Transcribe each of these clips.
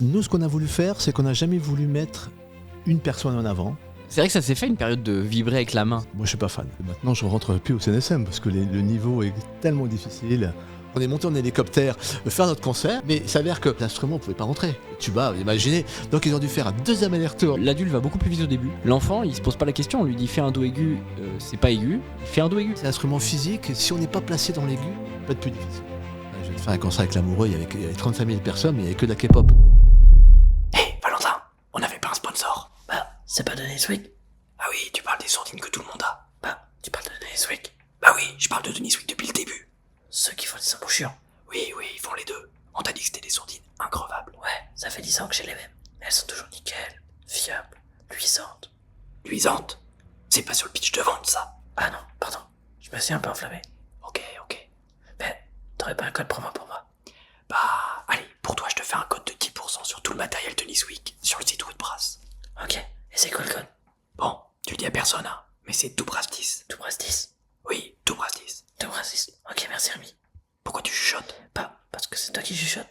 Nous, ce qu'on a voulu faire, c'est qu'on n'a jamais voulu mettre une personne en avant. C'est vrai que ça s'est fait une période de vibrer avec la main. Moi, je suis pas fan. Maintenant, je rentre plus au CNSM parce que le niveau est tellement difficile. On est monté en hélicoptère faire notre concert, mais il s'avère que l'instrument ne pouvait pas rentrer. Tu vas imaginer. Donc, ils ont dû faire un deuxième aller-retour. L'adulte va beaucoup plus vite au début. L'enfant, il se pose pas la question. On lui dit fais un do aigu, c'est pas aigu. Il fait un do aigu. C'est un instrument physique. Si on n'est pas placé dans l'aigu, ça peut être plus difficile. Je vais te faire un concert avec l'amoureux. Il y avait 35 000 personnes, mais il n'y avait que de la K-pop. Hé, Valentin, on n'avait pas un sponsor. Bah, c'est pas Denis Wick. Ah oui, tu parles des sourdines que tout le monde a. Bah, tu parles de Denis Wick. Bah oui, je parle de Denis Wick depuis le début. Ceux qui font des embouchures. Oui, ils font les deux. On t'a dit que c'était des sourdines increvables. Ouais, ça fait 10 ans que j'ai les mêmes. Elles sont toujours nickel, fiables, luisantes. Luisantes. C'est pas sur le pitch de vente, ça. Ah non, pardon, je me suis un peu enflammé. Ok. Mais, t'aurais pas un code promo pour moi? Bah, allez, pour toi, je te fais un code de 10% sur tout le matériel Denis Wick sur le site Woodbrass. Ok, et c'est quoi le code? Bon, tu le dis à personne, hein, mais c'est Toutbrass10. Toutbrass 10. Oui, Toutbrass10. Toutbrass 10. Ok, merci Rémi. Pourquoi tu chuchotes? Bah, parce que c'est toi qui chuchotes.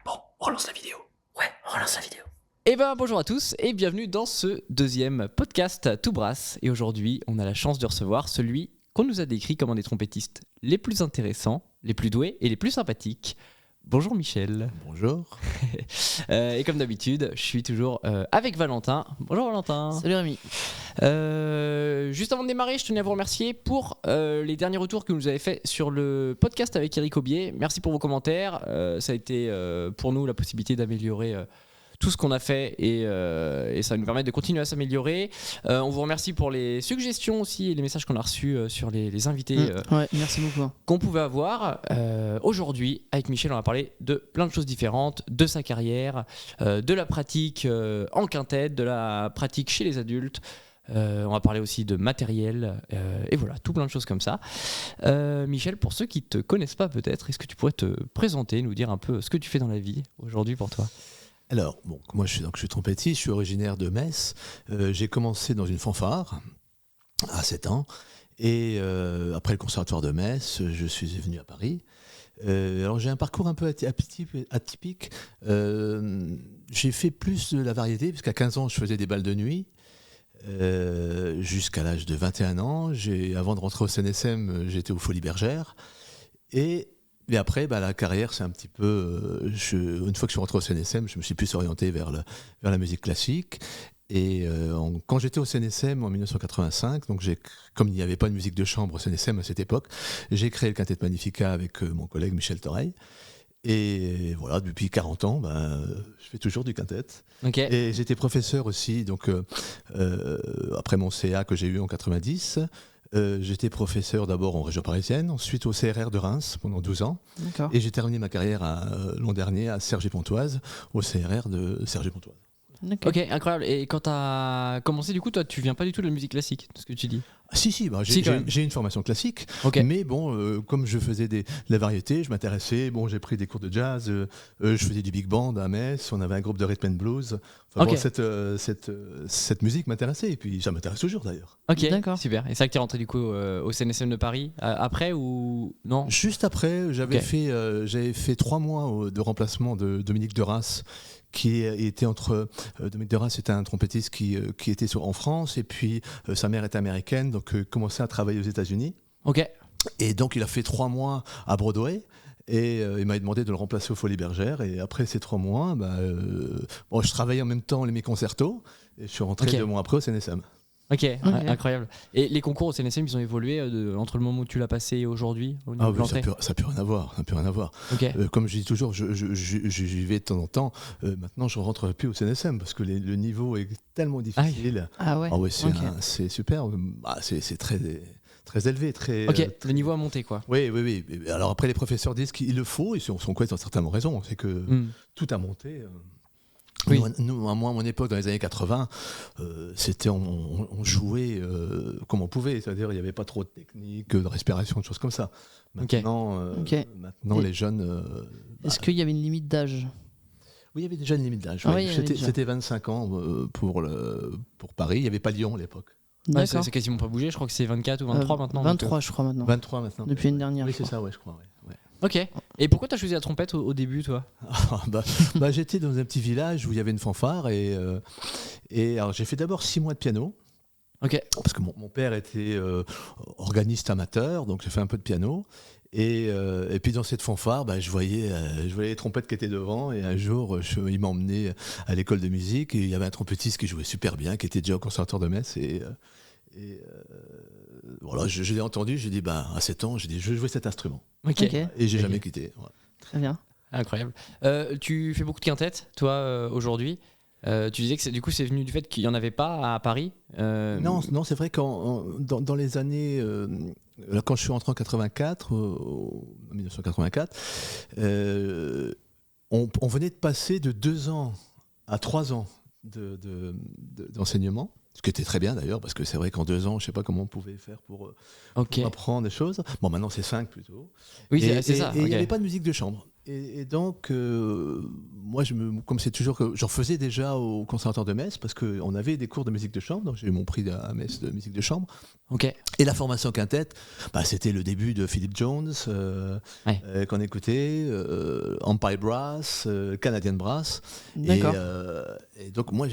Bon, on relance la vidéo. Ouais, on relance la vidéo. Eh ben bonjour à tous et bienvenue dans ce deuxième podcast Tout Brass. Et aujourd'hui, on a la chance de recevoir celui qu'on nous a décrit comme un des trompettistes les plus intéressants, les plus doués et les plus sympathiques. Bonjour Michel. Bonjour. Et comme d'habitude, je suis toujours avec Valentin. Bonjour Valentin. Salut Rémi. Juste avant de démarrer, je tenais à vous remercier pour les derniers retours que vous avez fait sur le podcast avec Eric Aubier. Merci pour vos commentaires. Ça a été pour nous la possibilité d'améliorer tout ce qu'on a fait et ça nous permet de continuer à s'améliorer. On vous remercie pour les suggestions aussi et les messages qu'on a reçus sur les invités Ouais, merci beaucoup. qu'on pouvait avoir. Aujourd'hui, avec Michel, on va parler de plein de choses différentes, de sa carrière, de la pratique en quintette, de la pratique chez les adultes. On va parler aussi de matériel et voilà, tout plein de choses comme ça. Michel, pour ceux qui ne te connaissent pas peut-être, est-ce que tu pourrais te présenter, nous dire un peu ce que tu fais dans la vie aujourd'hui pour toi ? Alors, bon, moi je suis trompettiste, je suis originaire de Metz. J'ai commencé dans une fanfare à 7 ans. Et après le conservatoire de Metz, je suis venu à Paris. Alors j'ai un parcours un peu atypique. J'ai fait plus de la variété, parce qu'à 15 ans, je faisais des balles de nuit. Jusqu'à l'âge de 21 ans. Avant de rentrer au CNSM, j'étais aux Folies Bergères. Et après, la carrière, c'est un petit peu... une fois que je suis rentré au CNSM, je me suis plus orienté vers la musique classique. Et quand j'étais au CNSM en 1985, donc comme il n'y avait pas de musique de chambre au CNSM à cette époque, j'ai créé le Quintet Magnifica avec mon collègue Michel Toreil. Et voilà, depuis 40 ans, je fais toujours du quintet. Okay. Et j'étais professeur aussi, donc après mon CA que j'ai eu en 90, j'étais professeur d'abord en région parisienne, ensuite au CRR de Reims pendant 12 ans. D'accord. Et j'ai terminé ma carrière l'an dernier à Cergy-Pontoise, au CRR de Cergy-Pontoise. D'accord. Ok, incroyable. Et quand tu as commencé, du coup, toi, tu viens pas du tout de la musique classique, de ce que tu dis ? Si, j'ai une formation classique, okay. Mais bon, comme je faisais de la variété, je m'intéressais, j'ai pris des cours de jazz, je faisais du big band à Metz, on avait un groupe de rhythm and blues. Enfin, okay. Cette musique m'intéressait, et puis ça m'intéresse toujours d'ailleurs. Ok, d'accord. Super. Et c'est ça que tu es rentré du coup au CNSM de Paris après ou non ? Juste après, j'avais fait 3 mois de remplacement de Dominique Deras, qui était Dominique Deras était un trompettiste qui était en France, et puis sa mère était américaine, donc commençait à travailler aux États-Unis. Ok. Et donc il a fait 3 mois à Broadway. Et il m'a demandé de le remplacer aux Folies Bergères. Et après ces 3 mois, je travaillais en même temps mes concertos. Et je suis rentré 2 mois après au CNSM. Ok, incroyable. Et les concours au CNSM, ils ont évolué entre le moment où tu l'as passé et aujourd'hui au niveau de l'entrée ? Ça peut rien avoir. Okay. Comme je dis toujours, j'y vais de temps en temps. Maintenant, je ne rentre plus au CNSM parce que le niveau est tellement difficile. Ah ouais. C'est super. C'est très élevé. Le niveau a monté, quoi. Oui. Alors après, les professeurs disent qu'il le faut, et sont quoi, ils ont certainement raison. C'est que tout a monté. Oui. Moi, à mon époque, dans les années 80, on jouait comme on pouvait. C'est-à-dire, il n'y avait pas trop de technique, de respiration, de choses comme ça. Maintenant, les jeunes... Est-ce qu'il y avait une limite d'âge ? Oui, il y avait déjà une limite d'âge. Ah oui, c'était 25 ans pour Paris. Il n'y avait pas Lyon à l'époque. Ouais, c'est quasiment pas bougé. Je crois que c'est 24 ou 23 maintenant. 23, je crois, maintenant. 23 maintenant. Depuis une dernière. Oui, c'est ça, je crois. Ouais. Ok. Et pourquoi t'as choisi la trompette au début, toi? J'étais dans un petit village où il y avait une fanfare et alors j'ai fait d'abord 6 mois de piano. Ok. Parce que mon père était organiste amateur, donc j'ai fait un peu de piano. Et puis dans cette fanfare, je voyais les trompettes qui étaient devant. Et un jour, il m'a emmené à l'école de musique. Et il y avait un trompettiste qui jouait super bien, qui était déjà au conservatoire de Metz. Voilà, je l'ai entendu. J'ai dit, à 7 ans, j'ai dit, je veux jouer cet instrument. Ok. Ok. Et j'ai jamais quitté. Voilà. Très bien. Incroyable. Tu fais beaucoup de quintettes, toi, aujourd'hui. Tu disais que du coup, c'est venu du fait qu'il n'y en avait pas à Paris. Non, c'est vrai que dans les années, quand je suis rentré en 1984, 1984, on venait de passer de 2 ans à 3 ans d'enseignement, ce qui était très bien d'ailleurs, parce que c'est vrai qu'en 2 ans, je ne sais pas comment on pouvait faire pour apprendre des choses. Bon, maintenant c'est 5 plutôt. Oui, Et c'est ça. Et il n'y ok. avait pas de musique de chambre. Et donc, moi, comme c'est toujours que j'en faisais déjà au conservatoire de Metz, parce qu'on avait des cours de musique de chambre, donc j'ai eu mon prix à Metz de musique de chambre. Ok. Et la formation quintette, c'était le début de Philip Jones, qu'on écoutait, Empire Brass, Canadian Brass. D'accord. Et donc, moi,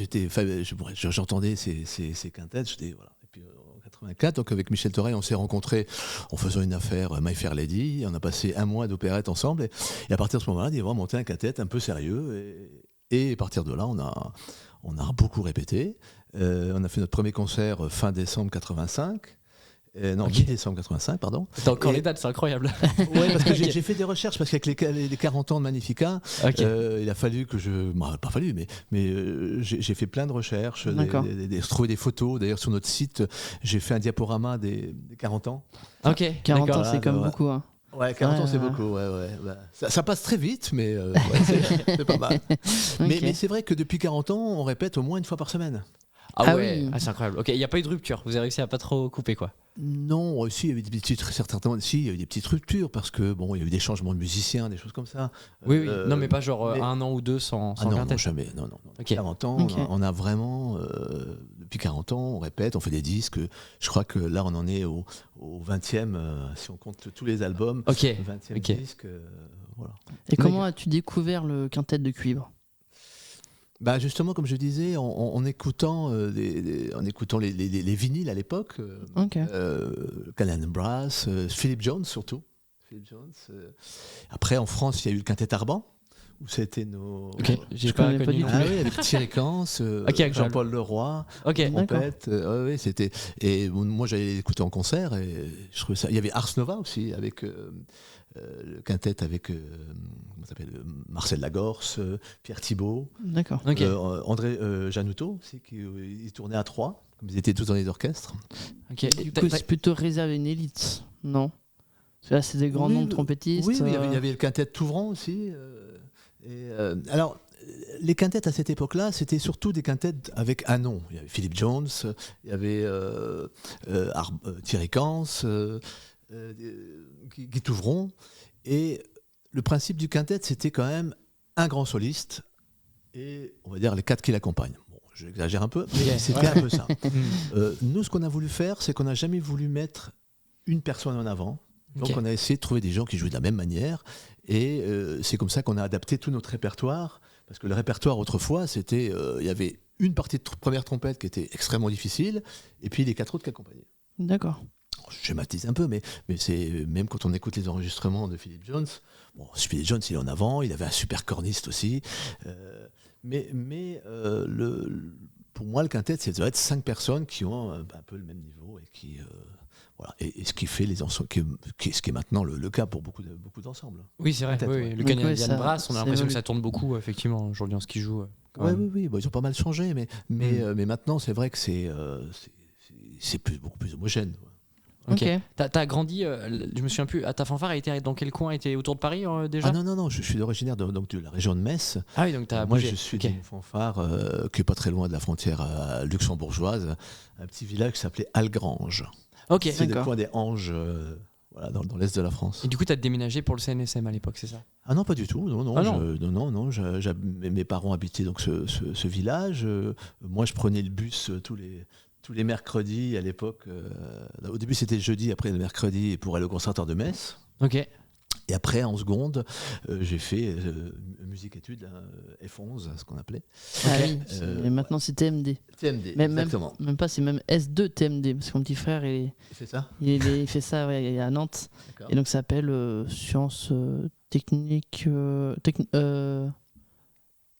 j'entendais ces quintettes, j'étais, voilà. Et puis, en 84, donc avec Michel Thorey, on s'est rencontrés en faisant une affaire My Fair Lady. On a passé 1 mois d'opérette ensemble. Et à partir de ce moment-là, il a vraiment monté un quintet un peu sérieux. Et à partir de là, on a beaucoup répété. On a fait notre premier concert fin décembre 85. Non, mi-décembre 85, pardon. T'as encore les dates, c'est incroyable. Oui, parce que j'ai fait des recherches, parce qu'avec les 40 ans de Magnifica, Ok. il a fallu que pas fallu, mais j'ai fait plein de recherches, D'accord. trouvé des photos. D'ailleurs, sur notre site, j'ai fait un diaporama des 40 ans. Ok. 40 ans, d'accord. c'est comme ouais. beaucoup. Hein. Ouais, 40 ans, Ouais, c'est ouais. beaucoup. Ouais. Ça passe très vite, mais c'est pas mal. Ok. Mais c'est vrai que depuis 40 ans, on répète au moins 1 fois par semaine. Ah Ah ouais, oui. c'est incroyable. Ok, il n'y a pas eu de rupture. Vous avez réussi à pas trop couper, quoi. Non, aussi, il y avait des petites, certainement, si, il y a eu des petites ruptures, parce que, il y a eu des changements de musiciens, des choses comme ça. Oui. Non, mais pas genre mais- 1 an ou 2 sans non, quintette. jamais. Non. Ok. 40 ans, Ok. on a vraiment, depuis 40 ans, on répète, on fait des disques. Je crois que là, on en est au 20e, si on compte tous les albums. Ok. Le 20e Ok. disque, voilà. Et comment as-tu découvert le quintet de cuivre? Justement, comme je disais, en écoutant, les vinyles à l'époque, Ok. Canadian Brass, Philip Jones surtout. Philip Jones. Après, en France, il y a eu le quintet Arban, où c'était nos. Ok, j'ai Je pas connais pas connu du non tout. Ah plus. oui, avec Thierry Cans, incroyable. Jean-Paul Leroy, Ok. trompette. Oui, c'était. Et moi, j'allais l'écouter en concert et je trouvais ça. Il y avait Ars Nova aussi avec le quintet avec comment ça s'appelle, Marcel Lagorce, Pierre Thibault, D'accord. Ok. André Janouto aussi, qui ils tournaient à 3, comme ils étaient tous dans les orchestres. Ok. Et Du t'as- coup, t'as- c'est plutôt réservé à une élite, non? Parce que là, c'est des grands Oui, noms de trompettistes. Oui, il y avait le quintet Touvron aussi. Alors, les quintettes à cette époque-là, c'était surtout des quintettes avec un nom. Il y avait Philip Jones, il y avait Thierry Cans, Guy Touvron. Et le principe du quintet, c'était quand même un grand soliste et, on va dire, les 4 qui l'accompagnent. Bon, j'exagère un peu, mais Ok. c'était un peu ça. Hmm. Nous, ce qu'on a voulu faire, c'est qu'on n'a jamais voulu mettre une personne en avant. Donc, Ok. on a essayé de trouver des gens qui jouaient de la même manière. Et c'est comme ça qu'on a adapté tout notre répertoire. Parce que le répertoire, autrefois, c'était, il y avait une partie de première trompette qui était extrêmement difficile, et puis les 4 autres qui accompagnaient. D'accord. Je schématise un peu, mais c'est même quand on écoute les enregistrements de Philip Jones. Bon, Philip Jones, il est en avant, il avait un super corniste aussi. Pour moi, le quintet, ça doit être 5 personnes qui ont un peu le même niveau et qui. Voilà. Et ce qui fait les ensembles, ce qui est maintenant le cas pour beaucoup d'ensembles. Oui, c'est vrai. Peut-être, Oui, ouais. Le Donc, Canadian ouais, ça- Brass, on a ça l'impression que évolue. ça tourne beaucoup, effectivement, aujourd'hui, en ce qu'ils jouent. quand Ouais, même. oui, ils ont pas mal changé, mais maintenant, c'est vrai que c'est beaucoup plus homogène. Ok. Ok. T'as grandi, je me souviens plus, à ta fanfare, elle était dans quel coin? Elle était autour de Paris déjà? Ah non, je suis originaire de la région de Metz. Ah oui, donc t'as Moi, bougé. je suis Ok. d'une fanfare qui est pas très loin de la frontière luxembourgeoise, un petit village qui s'appelait Algrange. Ok. C'est le d'accord. coin des Anges, voilà, dans l'est de la France. Et du coup, t'as déménagé pour le CNSM à l'époque, c'est ça? Ah non, pas du tout. Non, Ah non. mes parents habitaient donc ce village. Moi, je prenais le bus tous les mercredis à l'époque. Au début, c'était le jeudi, après le mercredi, pour aller au conservatoire de Metz. Ok. Et après, en seconde, j'ai fait musique-études, F11, ce qu'on appelait. Ah oui, et maintenant c'est TMD. TMD, Même exactement. même pas, c'est même S2 TMD, parce que mon petit frère, C'est ça? il fait ça à Nantes. D'accord. Et donc ça s'appelle sciences techniques.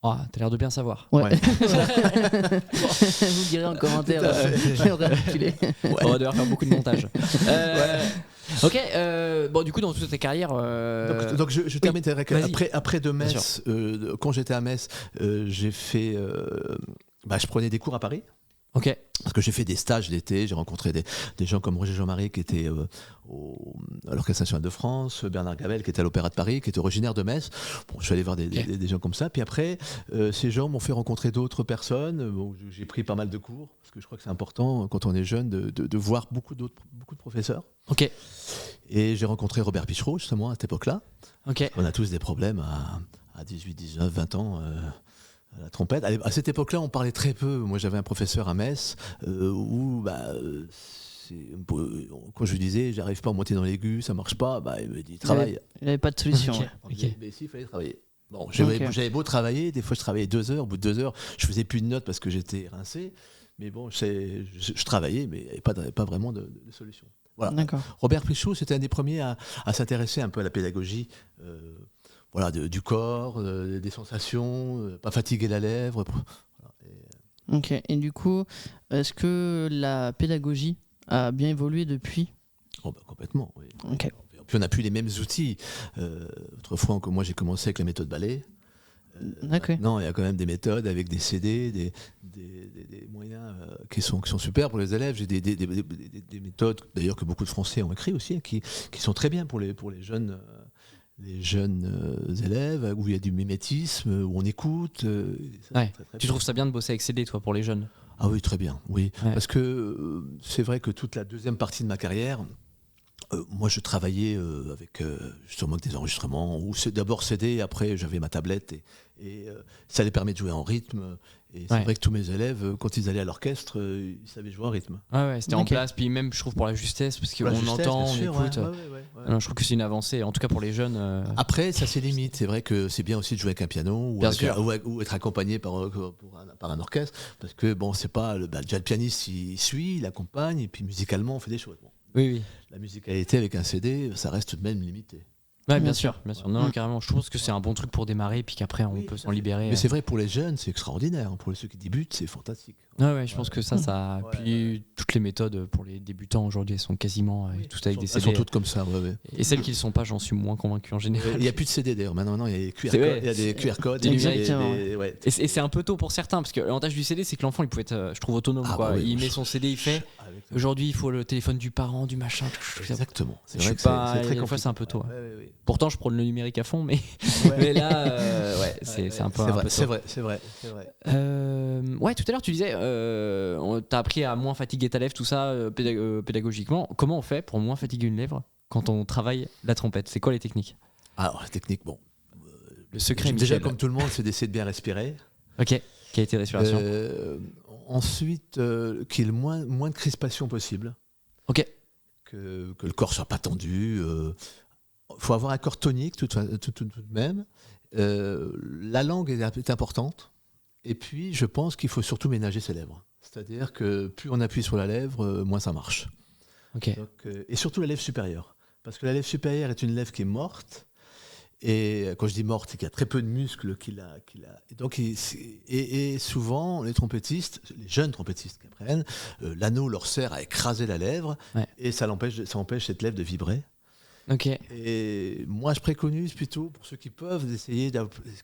Ah, t'as l'air de bien savoir. Ouais. Ouais. Vous direz en commentaire. Tout à fait. Je vais récapituler. On va devoir faire beaucoup de montage. Ok, bon, du coup, dans toute ta carrière. Donc je termine avec vas-y. après de Bien Metz, quand j'étais à Metz, j'ai fait, je prenais des cours à Paris. Ok, Parce que j'ai fait des stages l'été, j'ai rencontré des gens comme Roger Jean-Marie qui était à l'Orchestre National de France, Bernard Gabel qui était à l'Opéra de Paris, qui était originaire de Metz. Bon, je suis allé voir des gens comme ça. Puis après, ces gens m'ont fait rencontrer d'autres personnes. Bon, j'ai pris pas mal de cours, parce que je crois que c'est important quand on est jeune de voir beaucoup de professeurs. ok, Et j'ai rencontré Robert Pichereau justement à cette époque-là. ok. On a tous des problèmes à 18, 19, 20 ans. À la trompette. À cette époque-là, on parlait très peu. Moi, j'avais un professeur à Metz où, quand je lui disais, j'arrive pas à monter dans l'aigu, ça marche pas, il me dit, travaille. Il n'avait pas de solution. Ok. Ouais. On disait, mais si, il fallait travailler. Bon, j'avais beau travailler, des fois je travaillais 2 heures, au bout de 2 heures, je faisais plus de notes parce que j'étais rincé. Mais bon, je travaillais, mais il n'y avait pas vraiment de solution. Voilà. D'accord. Robert Pichot, c'était un des premiers à s'intéresser un peu à la pédagogie. Du corps, des sensations, pas fatiguer la lèvre. Ok. Et du coup, est-ce que la pédagogie a bien évolué depuis? Complètement, oui. Ok. Puis on n'a plus les mêmes outils. Autrefois, moi j'ai commencé avec la méthode ballet. D'accord. Non, il y a quand même des méthodes avec des CD, des moyens qui sont super pour les élèves. J'ai des méthodes, d'ailleurs, que beaucoup de Français ont écrit aussi, qui sont très bien pour les jeunes. Les jeunes élèves, où il y a du mimétisme, où on écoute. Ouais. Très Tu bien. trouves ça bien de bosser avec CD, toi, pour les jeunes? Ah oui, très bien, oui. Ouais. Parce que c'est vrai que toute la deuxième partie de ma carrière, moi je travaillais avec justement avec des enregistrements, où c'est d'abord CD, après j'avais ma tablette, et ça les permet de jouer en rythme. Et c'est Ouais. vrai que tous mes élèves, quand ils allaient à l'orchestre, ils savaient jouer en rythme. Ouais, c'était en Ok. place, puis même, je trouve, pour la justesse, parce Pour la qu'on justesse, entend, bien on sûr, écoute. ouais. Non, je trouve que c'est une avancée, en tout cas pour les jeunes. Après, ça c'est limite. C'est vrai que c'est bien aussi de jouer avec un piano Bien sûr. ou être accompagné par un orchestre, parce que bon, c'est pas déjà le pianiste il suit, il accompagne, et puis musicalement on fait des choses. Bon, Oui. la musicalité avec un CD, ça reste tout de même limité. Ouais, bien Bien sûr. Non, Mm. carrément. Je pense que c'est un bon truc pour démarrer, puis qu'après, on Oui, peut tout s'en à fait. libérer. Mais c'est vrai pour les jeunes, c'est extraordinaire. Pour ceux qui débutent, c'est fantastique. Ouais, je pense que ça. Ouais, Puis toutes les méthodes pour les débutants aujourd'hui, elles sont quasiment toutes avec des Elles CD. sont toutes comme ça. Ouais. Et celles qui ne le sont pas, j'en suis moins convaincu en général. Il n'y a plus de CD d'ailleurs. Maintenant, il y a des QR C'est vrai. codes. Il y a des QR codes. C'est il y a exactement, ouais. Et c'est un peu tôt pour certains, parce que l'avantage du CD, c'est que l'enfant, il pouvait être, je trouve, autonome. Ah quoi. bah oui, Il moi, met son CD, il fait. Aujourd'hui, il faut le téléphone du parent, du machin. Exactement. C'est Je vrai suis que pas. c'est très Des fois, compliqué. c'est un peu tôt. Ouais. Pourtant, je prône le numérique à fond, mais, mais là, c'est un peu. C'est un vrai, peu c'est tôt. vrai, c'est vrai. Ouais, tout à l'heure tu disais, t'as appris à moins fatiguer ta lèvre, tout ça, pédagogiquement. Comment on fait pour moins fatiguer une lèvre quand on travaille la trompette? C'est quoi les techniques? Alors, la technique, bon. Le secret, Déjà, Michel. comme tout le monde, c'est d'essayer de bien respirer. Ok, qualité de respiration. Ensuite, qu'il y ait le moins de crispation possible. Ok, Que le corps soit pas tendu. Faut avoir un corps tonique tout de même. La langue est importante. Et puis, je pense qu'il faut surtout ménager ses lèvres. C'est-à-dire que plus on appuie sur la lèvre, moins ça marche. ok. Donc, et surtout la lèvre supérieure. Parce que la lèvre supérieure est une lèvre qui est morte. Et quand je dis morte, c'est qu'il y a très peu de muscles qui la. Et donc, et souvent, les trompettistes, les jeunes trompettistes qui apprennent, l'anneau leur sert à écraser la lèvre. Ouais. Et ça empêche cette lèvre de vibrer. Ok, Et moi, je préconise plutôt, pour ceux qui peuvent, d'essayer,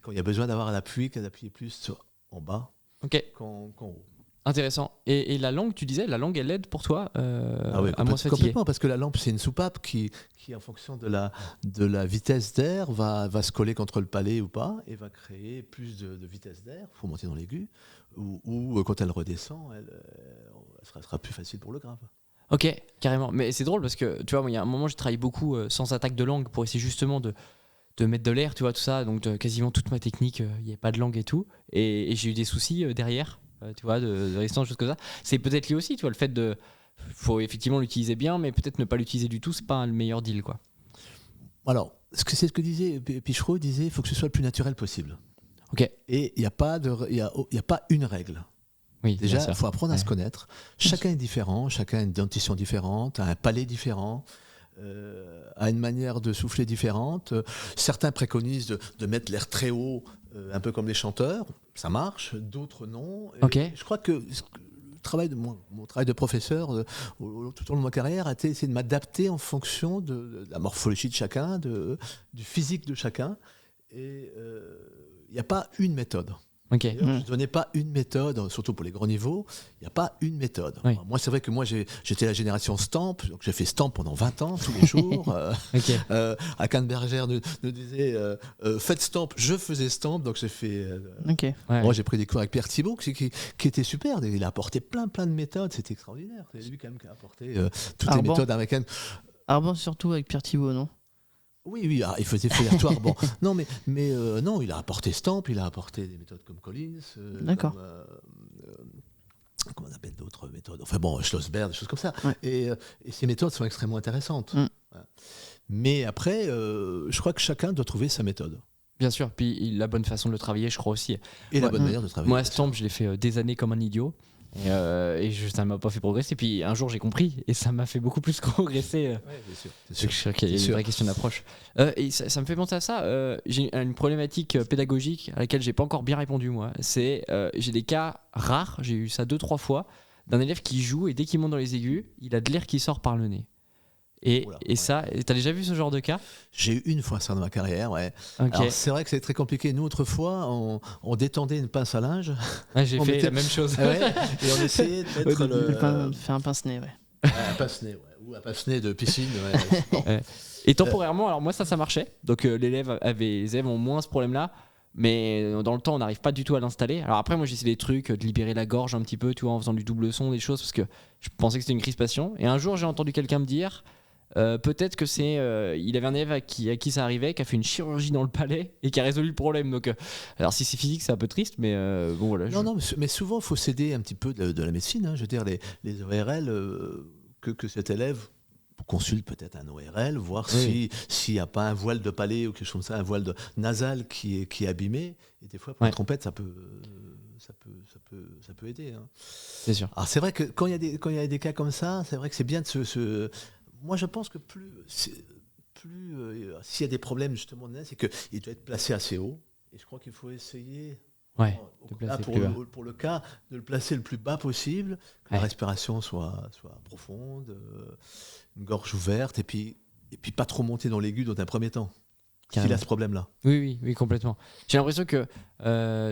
quand il y a besoin d'avoir un appui, d'appuyer plus en bas ok. qu'en haut. Intéressant. Et la langue, tu disais, la langue, elle aide pour toi Ah oui, à moins se fatiguer? complètement, parce que la lampe, c'est une soupape qui en fonction de la vitesse d'air, va se coller contre le palais ou pas, et va créer plus de vitesse d'air. Il faut monter dans l'aigu, ou quand elle redescend, elle sera plus facile pour le grave. Ok, carrément. Mais c'est drôle parce que, tu vois, moi, il y a un moment, j'ai travaillé beaucoup sans attaque de langue pour essayer justement de mettre de l'air, tu vois, tout ça. Donc, quasiment toute ma technique, il n'y avait pas de langue et tout. Et j'ai eu des soucis derrière, tu vois, de résistance, choses comme ça. C'est peut-être lié aussi, tu vois, le fait de. Faut effectivement l'utiliser bien, mais peut-être ne pas l'utiliser du tout, c'est pas le meilleur deal, quoi. Alors, c'est ce que disait Pichereau, il faut que ce soit le plus naturel possible. Ok. Et il n'y a pas une règle. Oui, Déjà, il faut apprendre à se connaître. Chacun est différent, chacun a une dentition différente, a un palais différent, a une manière de souffler différente. Certains préconisent de mettre l'air très haut, un peu comme les chanteurs. Ça marche, d'autres non. Et Ok. je crois que mon travail de professeur tout au long de ma carrière a été essayer de m'adapter en fonction de la morphologie de chacun, du physique de chacun. Et il n'y a pas une méthode. Ok. D'ailleurs, je ne donnais pas une méthode, surtout pour les grands niveaux, il n'y a pas une méthode. Oui. Moi, c'est vrai que j'étais la génération Stamp, donc j'ai fait Stamp pendant 20 ans, tous les jours. Ok. Akan nous disait faites Stamp, je faisais Stamp, donc j'ai fait. Ok. Ouais. Moi, j'ai pris des cours avec Pierre Thibault, qui était super. Il a apporté plein de méthodes, c'était extraordinaire. C'est lui quand même qui a apporté toutes les Arban. méthodes américaines. Arban surtout avec Pierre Thibault, non? Oui, il faisait feuilletoire. Bon, non, mais non, il a apporté Stamp, il a apporté des méthodes comme Collins. D'accord. Comment on appelle d'autres méthodes? Enfin bon, Schlossberg, des choses comme ça. Ouais. Et ces méthodes sont extrêmement intéressantes. Voilà. Mais après, je crois que chacun doit trouver sa méthode. Bien sûr. Puis la bonne façon de le travailler, je crois aussi. Et la Ouais. bonne manière de travailler. Moi, Stamp, je l'ai fait des années comme un idiot. Ça m'a pas fait progresser. Puis un jour, j'ai compris et ça m'a fait beaucoup plus progresser. Ouais, bien sûr. C'est Donc, je crois qu'il y a une vraie question d'approche. Et ça me fait penser à ça. J'ai une problématique pédagogique à laquelle j'ai pas encore bien répondu, moi. C'est j'ai des cas rares, j'ai eu ça 2-3 fois, d'un élève qui joue et dès qu'il monte dans les aigus, il a de l'air qui sort par le nez. Oula, ouais. Ça, t'as déjà vu ce genre de cas? J'ai eu une fois ça dans ma carrière, ouais. Ok. Alors, c'est vrai que c'est très compliqué. Nous, autrefois, on détendait une pince à linge. Ouais, j'ai on fait mettait- la même chose. Ouais, et on essayait de mettre Faire un pince-nez, ouais. un pince-nez, ouais, ou un pince-nez de piscine. Ouais. Bon. Et temporairement, alors moi ça marchait. Donc les élèves ont moins ce problème-là. Mais dans le temps, on n'arrive pas du tout à l'installer. Alors après, moi j'essaie des trucs, de libérer la gorge un petit peu, tu vois, en faisant du double son, des choses, parce que je pensais que c'était une crispation. Et un jour, j'ai entendu quelqu'un me dire, peut-être que il avait un élève à qui ça arrivait, qui a fait une chirurgie dans le palais et qui a résolu le problème. Donc, alors si c'est physique, c'est un peu triste, mais bon voilà. Non, mais souvent, il faut s'aider un petit peu de la médecine. Hein. Je veux dire, les ORL, que cet élève consulte peut-être un ORL, voir s'il n'y a pas un voile de palais ou quelque chose comme ça, un voile nasal qui est abîmé. Et des fois, pour la trompette, ça peut aider. Hein. C'est sûr. Alors, c'est vrai que quand il y a des cas comme ça, c'est vrai que c'est bien de Moi, je pense que s'il y a des problèmes justement de nez, c'est qu'il doit être placé assez haut. Et je crois qu'il faut essayer, Ouais, de là, placer plus bas. pour le cas, de le placer le plus bas possible, que la respiration soit profonde, une gorge ouverte, et puis pas trop monter dans l'aigu dans un premier temps. S'il a ce problème-là. Oui, complètement. J'ai l'impression que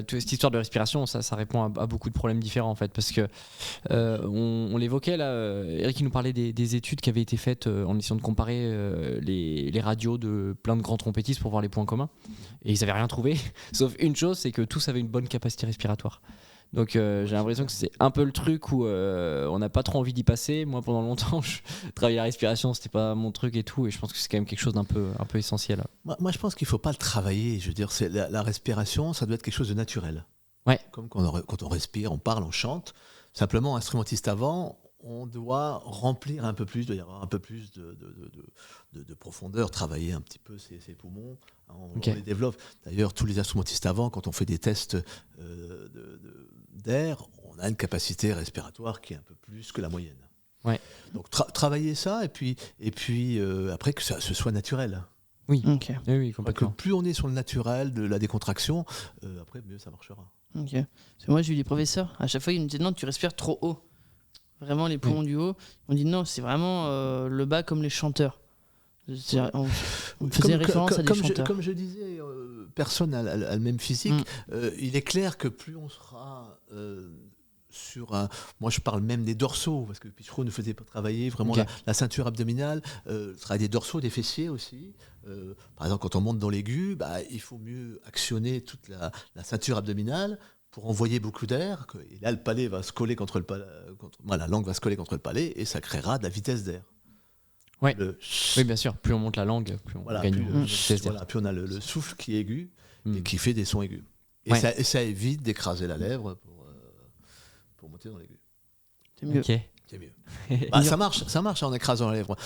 cette histoire de respiration, ça répond à beaucoup de problèmes différents en fait, parce que on l'évoquait là. Eric il nous parlait des études qui avaient été faites en essayant de comparer les radios de plein de grands trompettistes pour voir les points communs, et ils n'avaient rien trouvé, sauf une chose, c'est que tous avaient une bonne capacité respiratoire. Donc j'ai l'impression que c'est un peu le truc où on n'a pas trop envie d'y passer. Moi pendant longtemps je travaillais la respiration, c'était pas mon truc et tout, et je pense que c'est quand même quelque chose d'un peu essentiel. Moi je pense qu'il ne faut pas le travailler. Je veux dire, la respiration, ça doit être quelque chose de naturel. Ouais. Comme quand on respire, on parle, on chante. Simplement, instrumentiste avant, on doit remplir un peu plus, il doit y avoir un peu plus de profondeur, travailler un petit peu ses poumons. On les développe. D'ailleurs, tous les instrumentistes avant, quand on fait des tests d'air, on a une capacité respiratoire qui est un peu plus que la moyenne. Ouais. Donc travailler ça, et puis après que ce soit naturel. Oui, Ok. oui, Que complètement. plus on est sur le naturel, de la décontraction, après mieux ça marchera. Ok. Parce que moi, j'ai eu des professeurs, à chaque fois, ils me disaient non, tu respires trop haut. Vraiment, les poumons du haut. On dit non, c'est vraiment le bas comme les chanteurs. On faisait référence à des chanteurs. Comme je disais, personne n'a le même physique. Il est clair que plus on sera sur un... Moi, je parle même des dorsaux, parce que Pichereau nous faisait travailler vraiment la ceinture abdominale, le travail des dorsaux, des fessiers aussi. Par exemple, quand on monte dans l'aigu, il faut mieux actionner toute la ceinture abdominale pour envoyer beaucoup d'air. Et là, le palais va se coller contre le palais, la langue va se coller contre le palais, et ça créera de la vitesse d'air. Ouais. Oui, bien sûr. Plus on monte la langue, plus on gagne en vitesse d'air. Puis on a le souffle qui est aigu et qui fait des sons aigus. Et, ça évite d'écraser la lèvre pour monter dans l'aigu. C'est mieux. Ok. c'est mieux. Bah, ça marche en écrasant la lèvre,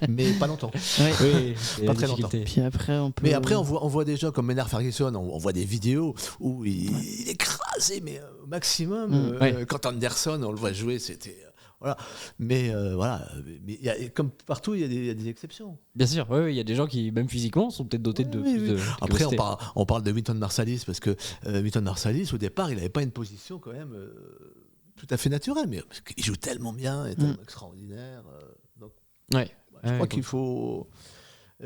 mais pas longtemps. Oui, Pas très longtemps. Puis après, on peut. Mais après, on voit des gens comme Maynard Ferguson, on voit des vidéos où il est écrasé, mais au maximum. Quand Anderson, on le voit jouer, c'était. Voilà. Mais voilà. Mais comme partout, il y a des exceptions. Bien sûr, il y a des gens qui, même physiquement, sont peut-être dotés de Oui, plus de. Après, capacité. on parle de Wynton Marsalis, parce que Wynton Marsalis, au départ, il n'avait pas une position quand même tout à fait naturelle, mais parce qu'il joue tellement bien et tellement extraordinaire. Donc, Ouais. je crois qu'il faut.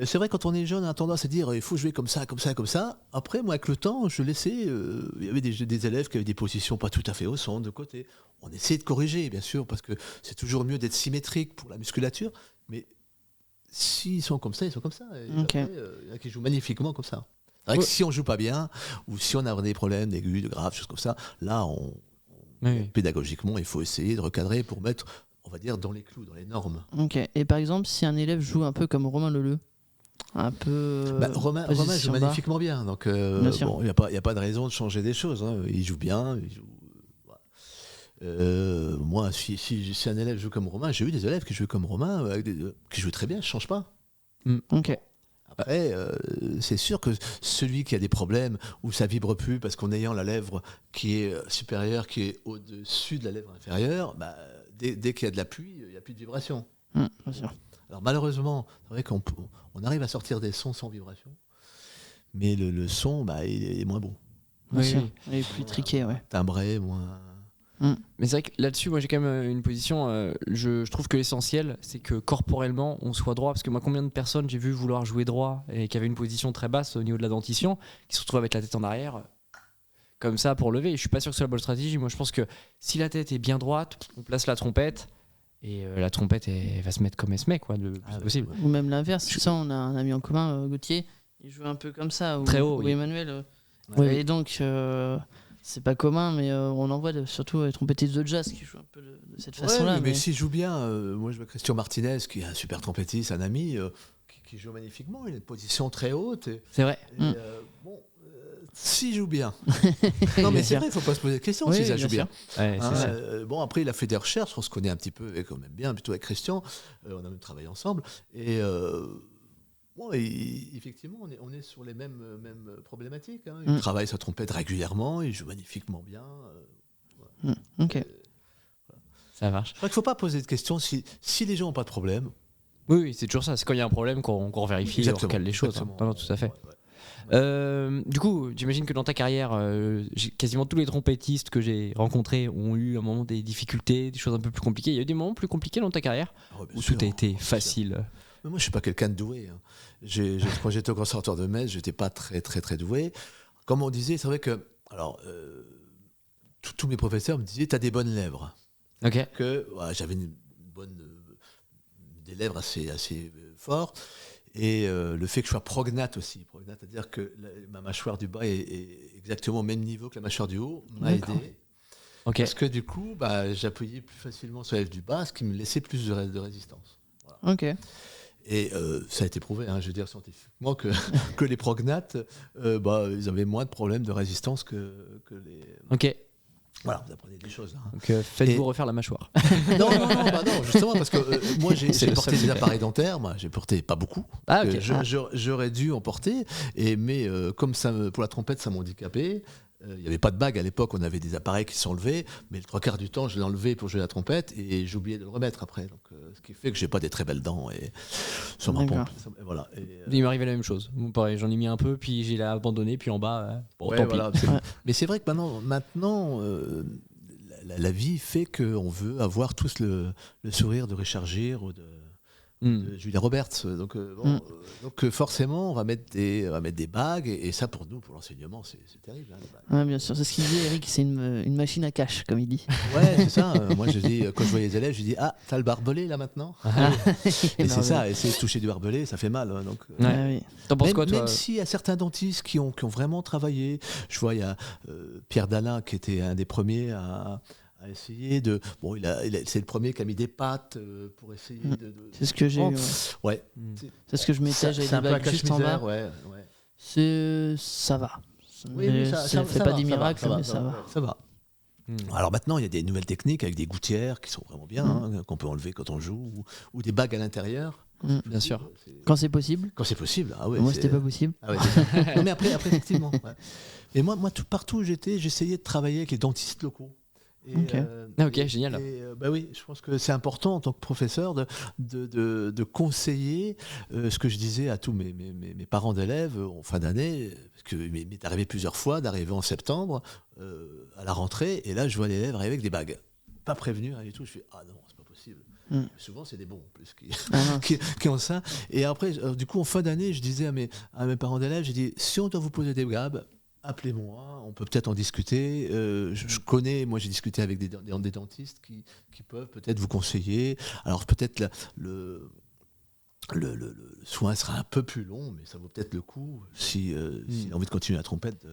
C'est vrai, quand on est jeune, on a tendance à dire il faut jouer comme ça, comme ça, comme ça. Après, moi, avec le temps, je laissais. Il y avait des élèves qui avaient des positions pas tout à fait au centre, de côté. On essayait de corriger, bien sûr, parce que c'est toujours mieux d'être symétrique pour la musculature. Mais s'ils sont comme ça, ils sont comme ça. Et après, il y en a qui jouent magnifiquement comme ça. C'est vrai que si on joue pas bien, ou si on a des problèmes d'aigus, de graves, choses comme ça, là, pédagogiquement, il faut essayer de recadrer pour mettre, on va dire, dans les clous, dans les normes. Ok. Et par exemple, si un élève joue un peu comme Romain Leleu, un peu. Romain joue magnifiquement bien, donc il n'y a pas de raison de changer des choses. Hein. Il joue bien. Moi, si un élève joue comme Romain, j'ai eu des élèves qui jouent comme Romain, qui jouent très bien, je ne change pas. Ok. Après, c'est sûr que celui qui a des problèmes où ça vibre plus parce qu'en ayant la lèvre qui est supérieure, qui est au-dessus de la lèvre inférieure, dès qu'il y a de l'appui, il n'y a plus de vibration. Bien sûr. Alors malheureusement, c'est vrai qu'on arrive à sortir des sons sans vibration, mais le son, il est moins beau. Bien sûr. Il est plus triqué, ouais. Timbré, moins... Mais c'est vrai que là-dessus, moi j'ai quand même une position. Je trouve que l'essentiel, c'est que corporellement, on soit droit. Parce que moi, combien de personnes j'ai vu vouloir jouer droit et qui avaient une position très basse au niveau de la dentition, qui se retrouvent avec la tête en arrière, comme ça pour lever. Et je suis pas sûr que c'est la bonne stratégie. Moi, je pense que si la tête est bien droite, on place la trompette. Et la trompette, elle va se mettre comme elle se met, quoi, le plus possible. Ou même l'inverse. Ça, on a un ami en commun, Gauthier, il joue un peu comme ça. Très haut, ou oui. Emmanuel. Oui. Et donc, c'est pas commun, mais on en voit surtout les trompettistes de jazz qui jouent un peu de cette façon-là. Mais s'il joue bien, moi je vois Christian Martinez, qui est un super trompettiste, un ami, qui joue magnifiquement, il a une position très haute. C'est vrai. S'il joue bien. Non, mais c'est vrai, il ne faut pas se poser de questions si ça joue bien. Ouais, Après, il a fait des recherches, on se connaît un petit peu, et quand même bien, plutôt avec Christian, on a même travaillé ensemble. Et effectivement, on est sur les mêmes problématiques. Hein. Il travaille sa trompette régulièrement, il joue magnifiquement bien. Ok. Ça marche. Je crois qu'il ne faut pas poser de questions si les gens n'ont pas de problème. Oui, c'est toujours ça. C'est quand il y a un problème qu'on vérifie, on recale les choses. Hein. Non, tout à fait. Du coup, j'imagine que dans ta carrière, quasiment tous les trompettistes que j'ai rencontrés ont eu à un moment des difficultés, des choses un peu plus compliquées. Il y a eu des moments plus compliqués dans ta carrière où tout a été facile. Mais moi, je suis pas quelqu'un de doué. Hein. Quand j'étais au conservatoire de Metz, j'étais pas très très très doué. Comme on disait, c'est vrai que tous mes professeurs me disaient, t'as des bonnes lèvres. Ok. J'avais des lèvres assez fortes. Et le fait que je sois prognate aussi, c'est-à-dire que ma mâchoire du bas est exactement au même niveau que la mâchoire du haut, m'a aidé. Okay. Parce que du coup, j'appuyais plus facilement sur la lèvre du bas, ce qui me laissait plus de résistance. Voilà. Ok. Et ça a été prouvé, je veux dire scientifiquement, que les prognates, ils avaient moins de problèmes de résistance que les... Ok. Voilà, vous apprenez des choses. Hein. Donc faites-vous refaire la mâchoire. Non, justement, parce que moi j'ai porté des appareils dentaires, j'ai porté pas beaucoup. Ok. J'aurais dû en porter, mais comme pour la trompette ça m'handicapait. Il n'y avait pas de bague à l'époque, on avait des appareils qui s'enlevaient, mais le 3/4 du temps je l'ai enlevé pour jouer la trompette et j'ai oublié de le remettre après. Donc, ce qui fait que j'ai pas des très belles dents et sur ma pompe. Voilà. Il m'arrivait la même chose. Bon, pareil, j'en ai mis un peu, puis j'ai abandonné, puis en bas, tant pis. Voilà, mais c'est vrai que maintenant la vie fait qu'on veut avoir tous le sourire de Richard Gere ou de Julia Roberts. Donc forcément, on va mettre des bagues et ça pour nous, pour l'enseignement, c'est terrible. Ouais, bien sûr, c'est ce qu'il dit, Eric, c'est une machine à cash, comme il dit. Ouais, c'est ça. Moi, je dis, quand je vois les élèves, je dis t'as le barbelé là maintenant. Et c'est ça, essayer de toucher du barbelé, ça fait mal. Donc, oui. T'en penses quoi, toi? Même s'il y a certains dentistes qui ont vraiment travaillé. Je vois, il y a Pierre Dalin qui était un des premiers à essayer de... Bon, c'est le premier qui a mis des pattes pour essayer de... C'est ce que j'ai eu. Ouais. C'est ce que je mettais, j'avais des bagues juste en bas. Ouais. Ça va. Oui, ça fait pas des miracles, mais ça va. Ça va. Alors maintenant, il y a des nouvelles techniques avec des gouttières qui sont vraiment bien, qu'on peut enlever quand on joue, ou des bagues à l'intérieur. Bien sûr. Quand c'est possible. Quand c'est possible. Ah ouais, Moi, c'était pas possible. Ah ouais, non, mais après effectivement. Ouais. Et moi partout où j'étais, j'essayais de travailler avec les dentistes locaux. Et, Ok, génial. Bah oui, je pense que c'est important en tant que professeur de conseiller ce que je disais à tous mes parents d'élèves en fin d'année, parce que m'est arrivé plusieurs fois d'arriver en septembre à la rentrée, et là je vois l'élève arriver avec des bagues, pas prévenu, rien du tout. Je fais ah non, c'est pas possible. Souvent c'est des bons en plus qui ont ça. Et après, du coup en fin d'année, je disais à mes parents d'élèves, j'ai dit si on doit vous poser des bagues, appelez-moi, on peut peut-être en discuter. Je connais, moi j'ai discuté avec des dentistes qui peuvent peut-être vous conseiller. Alors peut-être le soin sera un peu plus long, mais ça vaut peut-être le coup s'il a envie de continuer la trompette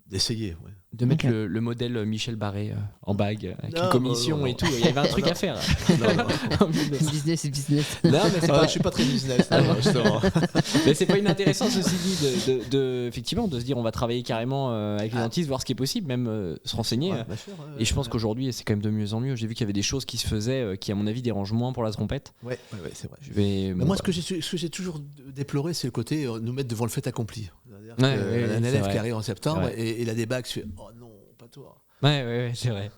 d'essayer. Ouais. De mettre le modèle Michel Barré en bague, avec une commission non. et tout. Il y avait un truc à faire. Business. Non, mais c'est pas... Je suis pas très business. Mais c'est pas inintéressant, ceci dit, effectivement, de se dire on va travailler carrément avec les dentistes, voir ce qui est possible, même se renseigner. Ouais, bien sûr, et je pense qu'aujourd'hui, c'est quand même de mieux en mieux. J'ai vu qu'il y avait des choses qui se faisaient qui, à mon avis, dérangent moins pour la trompette. Ouais, c'est vrai. Mais moi, ce que j'ai toujours déploré, c'est le côté nous mettre devant le fait accompli. C'est-à-dire un élève qui arrive en septembre et il a des bagues, je fais oh non, pas toi. Ouais, c'est vrai.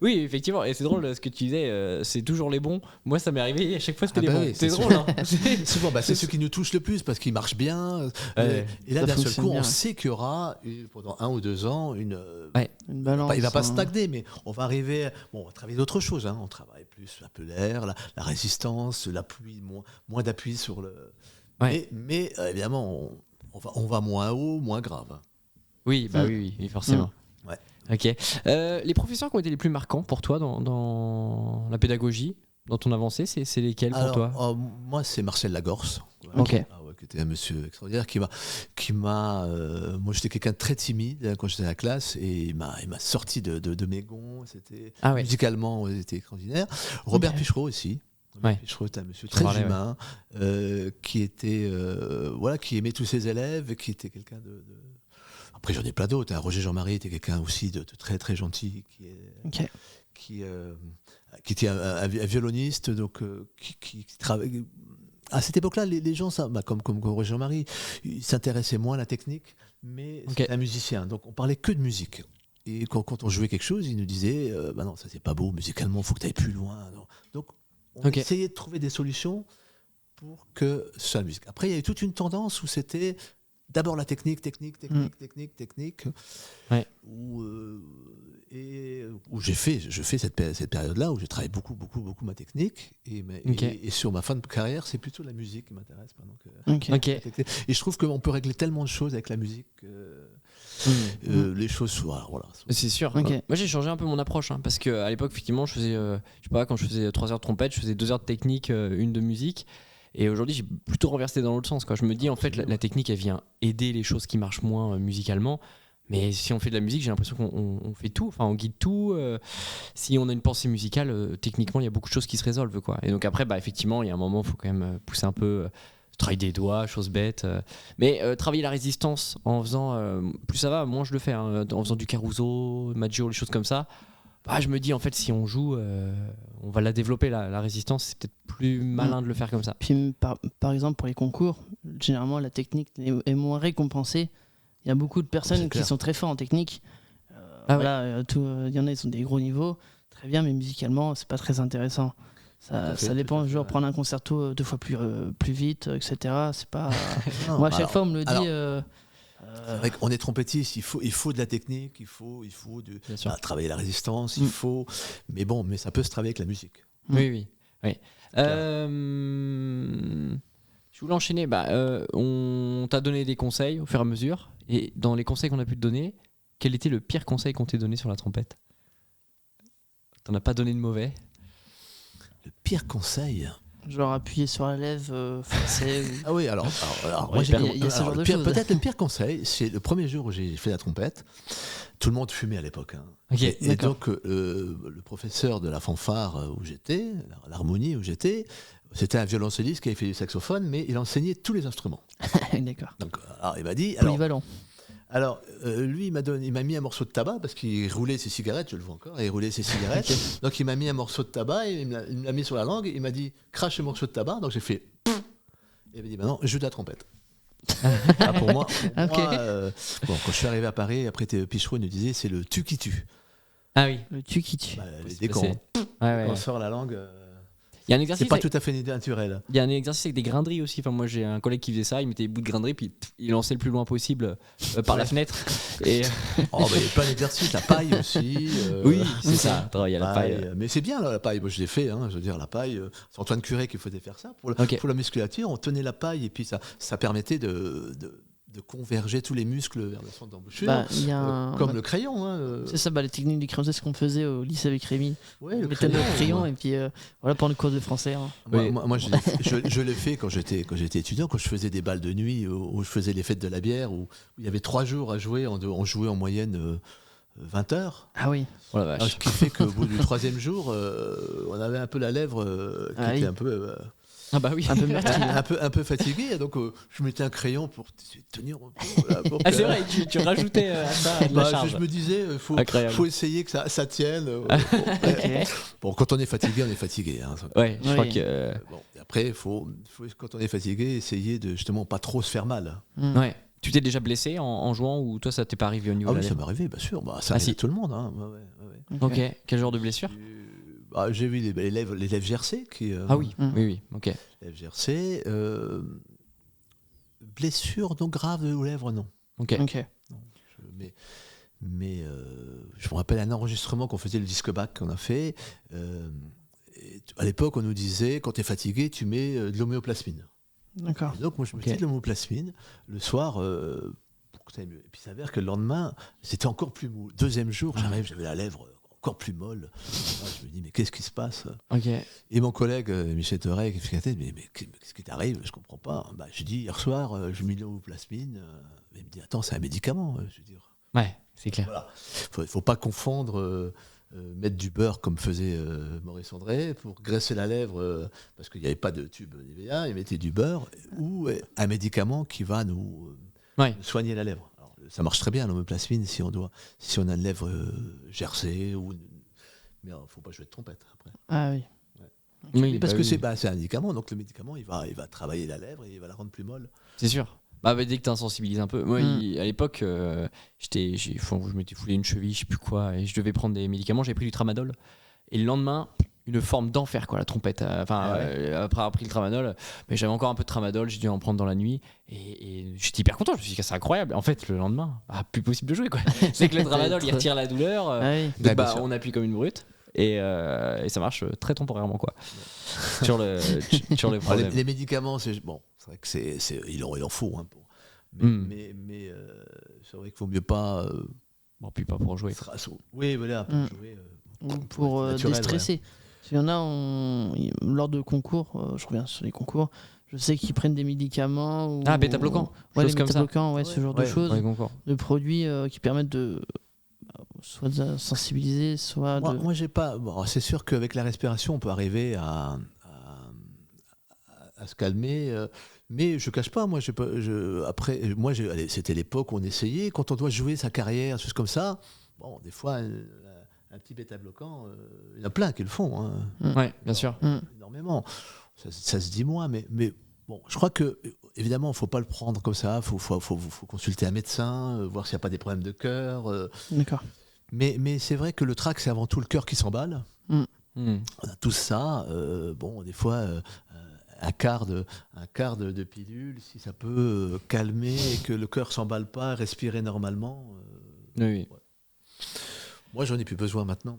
Oui, effectivement, et c'est drôle ce que tu disais, c'est toujours les bons. Moi, ça m'est arrivé, à chaque fois, c'était les bons. Oui, c'est drôle, hein. Souvent, c'est ceux qui nous touchent le plus parce qu'ils marchent bien. Et là, d'un seul coup, on sait qu'il y aura, pendant 1 ou 2 ans, une balance. Il ne va pas stagner, mais on va arriver. Bon, on va travailler d'autres choses. On travaille plus un peu l'air, la résistance, l'appui, moins d'appui sur le. Ouais. Mais évidemment, on va moins haut, moins grave. Oui, oui, forcément. Ouais. Ok. Les professeurs qui ont été les plus marquants pour toi dans la pédagogie, dans ton avancée, c'est lesquels pour toi? Moi, c'est Marcel Lagorce. Ok. Qui était un monsieur extraordinaire moi j'étais quelqu'un de très timide quand j'étais à la classe, et il m'a sorti de mes gonds. C'était musicalement, c'était extraordinaire. Robert Pichereau aussi. Pichereau était un monsieur très humain, qui était qui aimait tous ses élèves, qui était quelqu'un de... Après, j'en ai plein d'autres. Roger Jean-Marie était quelqu'un aussi de très très gentil, qui était un violoniste, donc qui travaillait. À cette époque-là, les gens, comme Roger Jean-Marie, ils s'intéressaient moins à la technique, mais c'était un musicien. Donc on parlait que de musique. Et quand on jouait quelque chose, il nous disait non, ça c'est pas beau musicalement, il faut que tu ailles plus loin. Donc on essayait de trouver des solutions pour que ce soit la musique. Après, il y a eu toute une tendance où c'était d'abord la technique. Où je fais cette période-là où je travaille beaucoup ma technique, et sur ma fin de carrière, c'est plutôt la musique qui m'intéresse. Et je trouve qu'on peut régler tellement de choses avec la musique. Les choses voilà. C'est sûr. Moi j'ai changé un peu mon approche, parce qu'à l'époque effectivement je faisais quand je faisais 3 heures de trompette, je faisais 2 heures de technique, 1 de musique. Et aujourd'hui, j'ai plutôt renversé dans l'autre sens. Je me dis, en fait, la technique, elle vient aider les choses qui marchent moins musicalement. Mais si on fait de la musique, j'ai l'impression qu'on fait tout. Enfin, on guide tout. Si on a une pensée musicale, techniquement, il y a beaucoup de choses qui se résolvent, Et donc après, effectivement, il y a un moment, il faut quand même pousser un peu, travailler des doigts, choses bêtes. Mais travailler la résistance en faisant... plus ça va, moins je le fais. En faisant du Caruso, Maggio, les choses comme ça. Je me dis, en fait, si on joue, on va la développer, la résistance. C'est peut-être plus malin de le faire comme ça. Puis, par exemple, pour les concours, généralement, la technique est moins récompensée. Il y a beaucoup de personnes qui sont très fortes en technique. Il y en a, ils ont des gros niveaux. Très bien, mais musicalement, c'est pas très intéressant. Ça dépend. Genre, prendre un concerto 2 fois plus vite, etc. C'est pas... Moi, à chaque fois, on me le dit... C'est vrai qu'on est trompettiste, il faut de la technique, il faut travailler la résistance, mais ça peut se travailler avec la musique. Oui. Je voulais enchaîner. On t'a donné des conseils au fur et à mesure, et dans les conseils qu'on a pu te donner, quel était le pire conseil qu'on t'ait donné sur la trompette? T'en as pas donné de mauvais? Le pire conseil? Genre appuyer sur la lèvre, forcer. Ah oui, alors moi, peut-être le pire conseil, c'est le premier jour où j'ai fait la trompette. Tout le monde fumait à l'époque. Et donc le professeur de la fanfare où j'étais, l'harmonie où j'étais, c'était un violoncelliste qui avait fait du saxophone, mais il enseignait tous les instruments. D'accord. Donc alors, il m'a dit... Polyvalent. Alors, lui, il m'a mis un morceau de tabac parce qu'il roulait ses cigarettes, je le vois encore, il roulait ses cigarettes. Donc, il m'a mis un morceau de tabac, et il me l'a mis sur la langue, il m'a dit crache le morceau de tabac. Donc, j'ai fait. Et il m'a dit maintenant, joue de la trompette. Pour moi, quand je suis arrivé à Paris, après Pichereau nous disait c'est le tu qui tue. Ah oui. Le tu qui tue. Dès qu'on sort la langue. Il y a un exercice. C'est pas tout à fait naturel. Il y a un exercice avec des graineries aussi. Enfin, moi, j'ai un collègue qui faisait ça. Il mettait des bouts de grainerie, puis il lançait le plus loin possible par la fenêtre. Et... mais plein d'exercices. La paille aussi. Oui, c'est ça. Il y a la paille. Mais c'est bien, là, la paille. Moi, je l'ai fait. Je veux dire, la paille. C'est Antoine Curé qui faisait faire ça. Pour la musculature, on tenait la paille et puis ça permettait de converger tous les muscles vers le centre d'embouchure. Comme le crayon. C'est ça, les techniques du crayon, c'est ce qu'on faisait au lycée avec Rémi. Ouais, on mettait le crayon et puis pendant le cours de français. Moi, je l'ai fait quand j'étais étudiant, quand je faisais des balles de nuit, où je faisais les fêtes de la bière, où il y avait 3 jours à jouer. On jouait en moyenne 20 heures. Ah oui. Oh la vache. Ce qui fait qu'au bout du 3e jour, on avait un peu la lèvre qui était un peu... Ah bah oui. un peu fatigué, donc je mettais un crayon pour tenir un peu. C'est vrai, tu rajoutais à ça de la charge. Je me disais, faut essayer que ça tienne. Bon, quand on est fatigué, on est fatigué. Ouais, je crois que... et après, faut, quand on est fatigué, essayer de justement pas trop se faire mal. Ouais. Tu t'es déjà blessé en jouant, ou toi ça t'est pas arrivé au niveau de la lèvre ? Ça m'est arrivé, bien sûr. Ça arrive à tout le monde. Ok. Quel genre de blessure ? J'ai vu les lèvres GRC qui. Oui, ok. Lèvres GRC, blessure donc grave aux lèvres, non. Ok. Non, mais je me rappelle un enregistrement qu'on faisait, le disque bac qu'on a fait. À l'époque, on nous disait quand tu es fatigué, tu mets de l'homéoplasmine. D'accord. Et donc moi je mettais de l'homéoplasmine le soir pour que ça aille mieux. Et puis il s'avère que le lendemain, c'était encore plus mou. 2e jour, j'avais la lèvre encore plus molle. Je me dis, mais qu'est-ce qui se passe ? Et mon collègue Michel Thorey qui fait mais qu'est-ce qui t'arrive ? Je comprends pas. Je dis, hier soir, je mets de l'homéoplasmine. Il me dit, attends, c'est un médicament. Je veux dire. Ouais, c'est clair. Voilà. Faut pas confondre mettre du beurre comme faisait Maurice André pour graisser la lèvre parce qu'il n'y avait pas de tube Nivea. Il mettait du beurre ou un médicament qui va nous soigner la lèvre. Ça marche très bien l'homéoplasmine si on a une lèvre gercée mais il faut pas jouer de trompette après. Ah oui. Oui, parce que c'est un médicament, donc le médicament il va travailler la lèvre et il va la rendre plus molle. C'est sûr. Dès que tu insensibilises un peu. Moi, à l'époque, je m'étais foulé une cheville, je sais plus quoi, et je devais prendre des médicaments. J'avais pris du tramadol, et le lendemain, une forme d'enfer, la trompette. Après avoir pris le tramadol, mais j'avais encore un peu de tramadol, j'ai dû en prendre dans la nuit, et j'étais hyper content. Je me suis dit que c'est incroyable. En fait, le lendemain, plus possible de jouer, quoi. C'est que le tramadol, il retire la douleur. On appuie comme une brute. Et ça marche très temporairement, quoi. sur le problème. Les médicaments, c'est vrai que il en faut mais c'est vrai qu'il faut mieux pas puis pas pour jouer. Oui, voilà, pour jouer pour déstresser. Il y en a lors de concours, je reviens sur les concours, je sais qu'ils prennent des médicaments bêta-bloquants, les bêta-bloquants, ce genre de choses, de produits qui permettent de soit de sensibiliser, soit moi j'ai pas. C'est sûr qu'avec la respiration, on peut arriver à se calmer. Mais je cache pas, c'était l'époque où on essayait. Quand on doit jouer sa carrière, choses comme ça. Des fois, un petit bêta-bloquant, il y en a plein qui le font. Ouais, bien sûr. Énormément. Ça se dit moins, mais je crois que évidemment, faut pas le prendre comme ça. Faut consulter un médecin, voir s'il n'y a pas des problèmes de cœur. D'accord. Mais c'est vrai que le trac, c'est avant tout le cœur qui s'emballe. On a tout ça. Des fois, un quart de pilule, si ça peut calmer et que le cœur s'emballe pas, respirer normalement. Oui. Ouais. Moi, j'en ai plus besoin maintenant.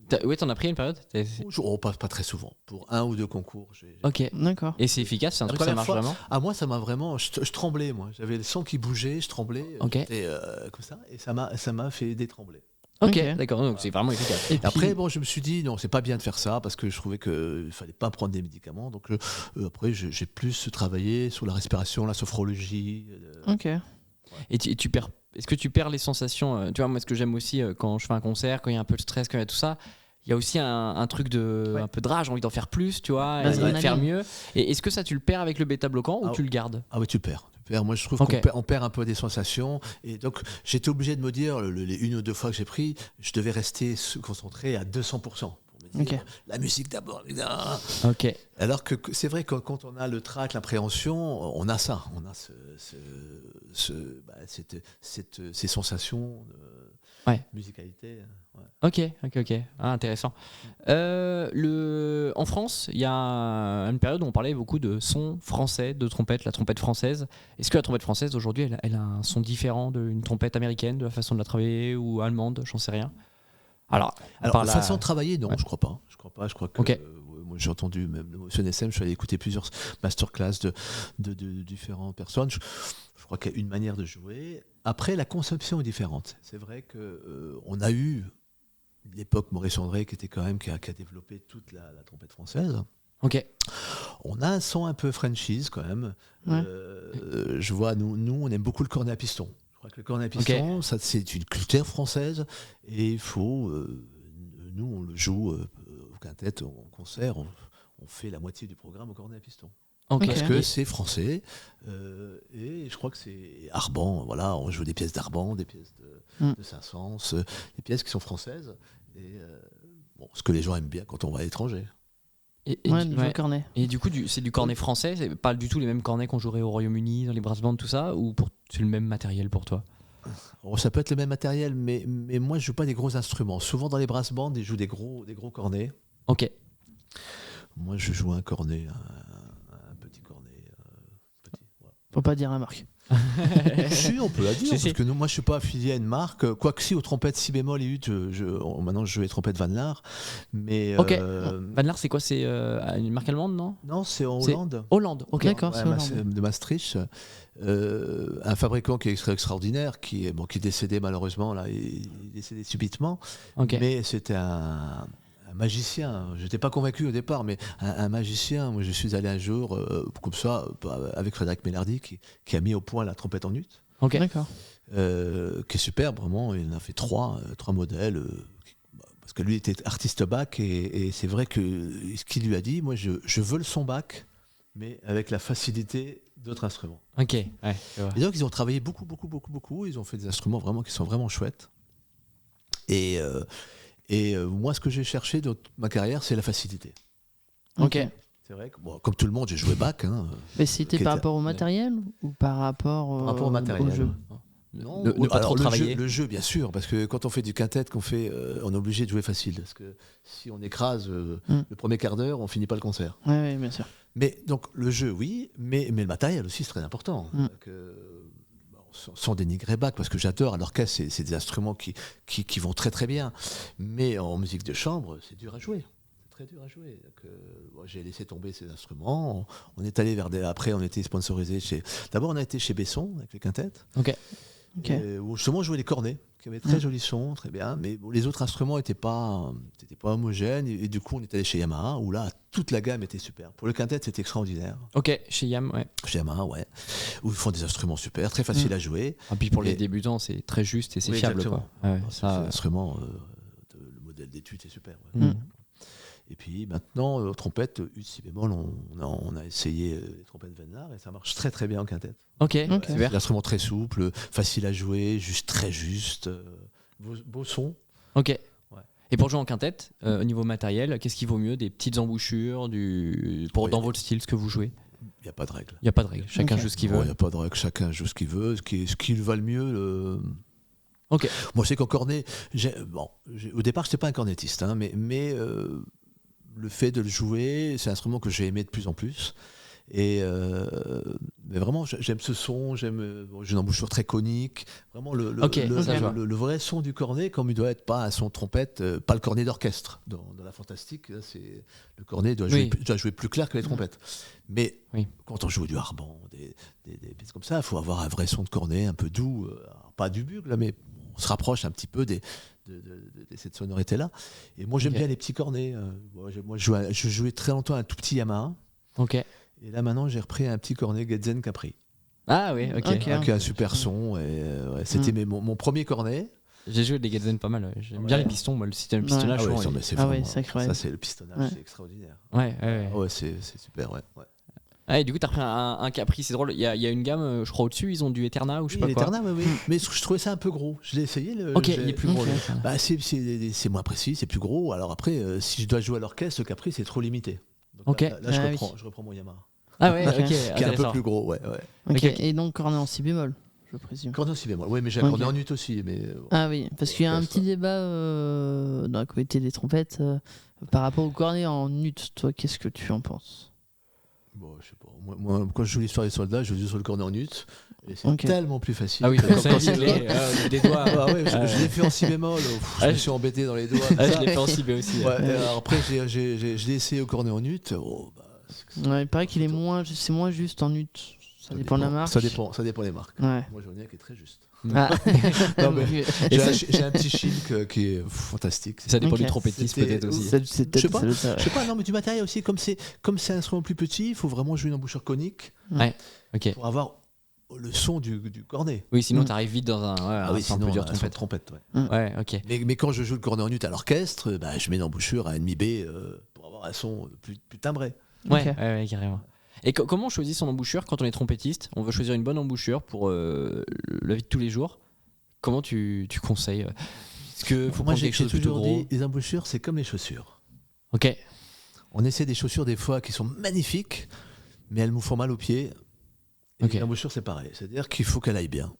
T'en as pris une période ? Pas très souvent. Pour 1 ou 2 concours. Ok, d'accord. Et c'est efficace, c'est un truc que ça marche vraiment ? Moi, ça m'a vraiment. Je tremblais, moi. J'avais le sang qui bougeait, je tremblais. J'étais comme ça, et ça m'a fait détrembler. Ok, d'accord, donc c'est vraiment efficace. Et après, je me suis dit, non, c'est pas bien de faire ça, parce que je trouvais qu'il fallait pas prendre des médicaments. Donc après, j'ai plus travaillé sur la respiration, la sophrologie. Ok. Et est-ce que tu perds les sensations Tu vois, moi, ce que j'aime aussi quand je fais un concert, quand il y a un peu de stress, quand il y a tout ça, il y a aussi un truc un peu de rage, j'ai envie d'en faire plus, tu vois, et de faire mieux. Et est-ce que ça, tu le perds avec le bêta-bloquant ou tu le gardes ? Ah oui, tu le perds. Moi, je trouve qu'on perd un peu des sensations. Et donc, j'étais obligé de me dire, les 1 ou 2 fois que j'ai pris, je devais rester concentré à 200%. Pour me dire, la musique d'abord. Ok. Alors que c'est vrai que quand on a le track, l'appréhension, on a ça. On a ces sensations de musicalité. Ouais. Ok. Ah, intéressant. En France, il y a une période où on parlait beaucoup de son français, de trompette, la trompette française. Est-ce que la trompette française, aujourd'hui, elle a un son différent d'une trompette américaine, de la façon de la travailler, ou allemande, j'en sais rien. Alors la façon de travailler, non, je crois pas. Je crois que moi, j'ai entendu, même au CNSM, je suis allé écouter plusieurs masterclass de différentes personnes. Je crois qu'il y a une manière de jouer. Après, la conception est différente. C'est vrai qu'on a eu l'époque Maurice André qui a développé toute la trompette française. Ok. On a un son un peu franchise quand même. Ouais. Je vois, nous, on aime beaucoup le cornet à piston. Je crois que le cornet à piston, ça, c'est une culture française et il faut. Nous, on le joue au quintet, en concert, on fait la moitié du programme au cornet à piston. Parce que c'est français et je crois que c'est Arban. Voilà, on joue des pièces d'Arban, des pièces de Saint-Saëns, des pièces qui sont françaises et ce que les gens aiment bien quand on va à l'étranger. Cornet. Et du coup, c'est du cornet français, c'est pas du tout les mêmes cornets qu'on jouerait au Royaume-Uni, dans les brass bands, tout ça, ou c'est le même matériel pour toi? Ça peut être le même matériel, mais moi je joue pas des gros instruments. Souvent dans les brass bands, ils jouent des gros cornets. Ok. Moi je joue un cornet, un petit cornet. Faut pas dire la marque. Si, on peut la dire, parce que moi je suis pas affilié à une marque, quoique si aux trompettes si bémol et ut, maintenant je joue les trompettes Van Laar, mais Van Laar c'est quoi, c'est une marque allemande, non? Non, c'est en Hollande. Hollande, ok. D'accord, c'est Hollande. De Maastricht, un fabricant qui est extraordinaire, qui est décédé malheureusement là, il est décédé subitement, mais c'était un magicien. Je n'étais pas convaincu au départ, mais un magicien. Moi, je suis allé un jour, comme ça, avec Frédéric Mélardi, qui a mis au point la trompette en ut. Ok. D'accord. Qui est superbe, vraiment. Il en a fait trois modèles. Parce que lui était artiste Bach, et c'est vrai que ce qu'il lui a dit, moi, je veux le son Bach, mais avec la facilité d'autres instruments. Ok. Ouais, et donc, ils ont travaillé beaucoup. Ils ont fait des instruments vraiment qui sont vraiment chouettes. Et moi, ce que j'ai cherché dans ma carrière, c'est la facilité. Ok. C'est vrai que, comme tout le monde, j'ai joué Bach. Mais c'était par rapport au matériel ou par rapport au matériel, au jeu? Non, ne pas trop travailler. Le jeu, bien sûr, parce que quand on fait du quintet, on est obligé de jouer facile. Parce que si on écrase le premier quart d'heure, on finit pas le concert. Oui, bien sûr. Mais donc le jeu, oui, mais le matériel aussi, c'est très important. Sans dénigrer Bach, parce que j'adore, à l'orchestre, c'est des instruments qui vont très très bien. Mais en musique de chambre, c'est dur à jouer. C'est très dur à jouer. Donc, j'ai laissé tomber ces instruments. On est allé après, on était sponsorisé D'abord, on a été chez Besson, avec les quintettes. Ok. Où justement, on jouait les cornets, qui avaient très jolis sons, très bien. Mais les autres instruments n'étaient pas homogènes. Et du coup, on est allé chez Yamaha, où là, toute la gamme était super. Pour le quintet, c'était extraordinaire. Ok, chez Yamaha, ouais. Chez Yamaha, ouais. Où ils font des instruments super, très faciles à jouer. Et puis pour les débutants, c'est très juste et c'est fiable. Quoi. C'est un instrument, le modèle d'étude est super. Ouais. Et puis maintenant, trompette, ut si bémol, on a essayé les trompettes Van Laar et ça marche très très bien en quintette. Ok, super. C'est un instrument très souple, facile à jouer, très juste, beau son. Ok. Ouais. Et pour jouer en quintette, au niveau matériel, qu'est-ce qui vaut mieux? Des petites embouchures dans votre style, ce que vous jouez? Il n'y a pas de règle. Il n'y a pas de règle. Chacun joue ce qu'il veut. Il n'y a pas de règle. Chacun joue ce qu'il veut. Ce qui va le mieux. Ok. Moi, je sais qu'en cornet, au départ, je n'étais pas un cornettiste, mais le fait de le jouer, c'est un instrument que j'ai aimé de plus en plus. Mais vraiment, j'aime ce son, j'ai une embouchure très conique. Vraiment, le vrai son du cornet, comme il doit être pas un son trompette, pas le cornet d'orchestre. Dans la fantastique, là, le cornet doit jouer plus clair que les trompettes. Mais quand on joue du harban, des pièces comme ça, il faut avoir un vrai son de cornet un peu doux, pas du bugle, mais on se rapproche un petit peu de cette sonorité-là. Et moi, j'aime bien les petits cornets. Moi, je jouais très longtemps un tout petit Yamaha. Ok. Et là, maintenant, j'ai repris un petit cornet Getzen Capri. Ah oui, ok. Qui a un super son. Et, c'était mon premier cornet. J'ai joué des Getzen pas mal. J'aime bien les pistons. Moi, le système pistonnage. Ça, c'est le pistonnage, c'est extraordinaire. Ouais. C'est super, ouais. Ah, et du coup, t'as repris un Capri, c'est drôle. Il y a une gamme, je crois, au-dessus, ils ont du Eterna ou je sais pas quoi. L'Eterna, oui. Mais je trouvais ça un peu gros. Je l'ai essayé. Ok, il est plus gros. le Eterna. Bah, c'est moins précis, c'est plus gros. Alors après, si je dois jouer à l'orchestre, le Capri, c'est trop limité. Donc Ok. là, Ah, je reprends mon Yamaha. Ah ouais, Ok. ok. Qui est un peu intéressant. plus gros, ouais. Ok. Ok. Et donc cornet en si bémol, je présume. Cornet en si bémol. Oui, mais j'ai un Ok. cornet en ut aussi. Mais, Ah oui, parce qu'il y a un orchestre. petit débat dans la communauté des trompettes par rapport au cornet en ut. Toi, qu'est-ce que tu en penses? Bon, je sais pas. Moi, quand je joue l'histoire des soldats, je joue sur le cornet en ut. Et c'est Ok. tellement plus facile. Ah oui, que comme ça, quand évite des doigts. Ah ouais, je l'ai fait en si bémol. Je me je- suis embêté dans les doigts. Ah, je l'ai fait en si B aussi. Ouais, et alors après, je l'ai essayé au cornet en ut. Oh, bah, Ouais, il paraît qu'il est c'est moins juste en ut. Ça dépend de la marque. Ça dépend des marques. Ouais. Moi, j'en ai un qui est très juste. Ah. Non, mais Et j'ai un petit Schilk qui est fantastique. Ça dépend Ok. du trompettiste C'était- peut-être aussi. C'est peut-être Je sais pas. ça doit être ça, ouais. Je sais pas, non, mais du matériel aussi, comme c'est un instrument plus petit, il faut vraiment jouer une embouchure conique Ok. pour avoir le son du cornet. Oui, sinon Mm. t'arrives vite dans un. Ouais, Ah oui, c'est un sinon, peu dur on a son trompette. trompette. Ouais. Ouais, ok. Mais quand je joue le cornet en ut à l'orchestre, bah, je mets une embouchure à 1,5 B pour avoir un son plus timbré. Ouais, Ok. ouais, carrément. Et comment on choisit son embouchure quand on est trompettiste? On veut choisir une bonne embouchure pour la vie de tous les jours. Comment tu conseilles? Est-ce qu'il faut Moi, prendre j'ai quelque chose de plutôt toujours gros? dit, les embouchures, c'est comme les chaussures. Ok. On essaie des chaussures des fois qui sont magnifiques, mais elles nous font mal aux pieds. Et Ok. l'embouchure, c'est pareil. C'est-à-dire qu'il faut qu'elle aille bien.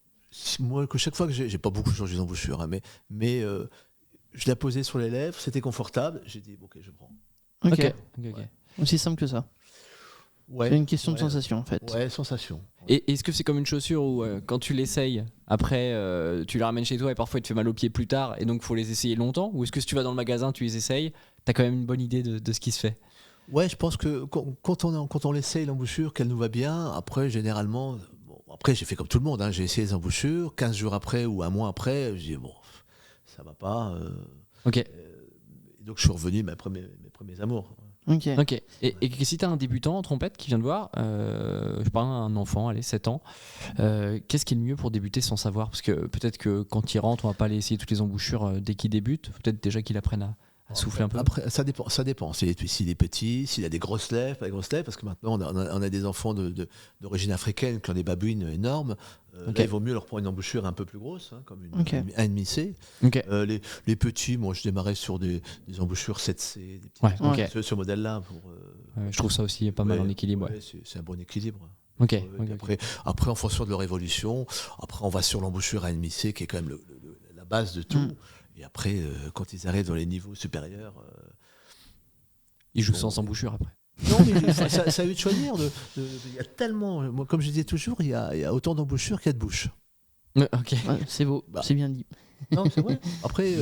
Moi, chaque fois que j'ai pas beaucoup changé d'embouchure, hein, mais je l'ai posée sur les lèvres, c'était confortable. J'ai dit, ok, je prends. Ok. Ok. Aussi simple que ça. Ouais, C'est une question de ouais. sensation en fait. Ouais, sensation. Et est-ce que c'est comme une chaussure où quand tu l'essayes, après tu les ramènes chez toi et parfois il te fait mal aux pieds plus tard et donc il faut les essayer longtemps? Ou est-ce que si tu vas dans le magasin, tu les essayes, t'as quand même une bonne idée de ce qui se fait? Ouais, je pense que quand on essaye l'embouchure, qu'elle nous va bien, après, généralement, après, j'ai fait comme tout le monde, hein, j'ai essayé les embouchures, 15 jours après ou un mois après, je dis, bon, ça va pas. Ok. Et donc, je suis revenu à mes premiers amours. Ok. Ok. Et si t'as un débutant en trompette qui vient te voir, je sais pas, un enfant, allez, 7 ans, qu'est-ce qui est le mieux pour débuter sans savoir? Parce que peut-être que quand il rentre, on va pas aller essayer toutes les embouchures dès qu'il débute. Peut-être déjà qu'il apprenne à souffler un peu. Après, ça dépend. S'il est petit, s'il a des grosses lèvres, pas des grosses lèvres, parce que maintenant, on a des enfants d'origine africaine qui ont des babouines énormes. Ok. Là, il vaut mieux leur prendre une embouchure un peu plus grosse, hein, comme une Ok. 1,5C. Ok. Les petits, moi, je démarrais sur des embouchures 7C, des petits Ouais, Ouais. ok. ce modèle-là. Je trouve ça aussi pas mal en équilibre. Ouais. C'est un bon équilibre. Ok. Ouais, ok, puis ok. après, en fonction de leur évolution, après, on va sur l'embouchure à 1,5C, qui est quand même la base de tout. Mm. Et après, quand ils arrivent dans les niveaux supérieurs. Il joue Bon, sans embouchure après. Non, mais ça a eu de choisir. Il y a tellement. Moi, comme je disais toujours, il y a autant d'embouchures qu'il y a de bouches. Ok. Ouais, c'est beau, Bah. c'est bien dit. Non, c'est vrai. Après, il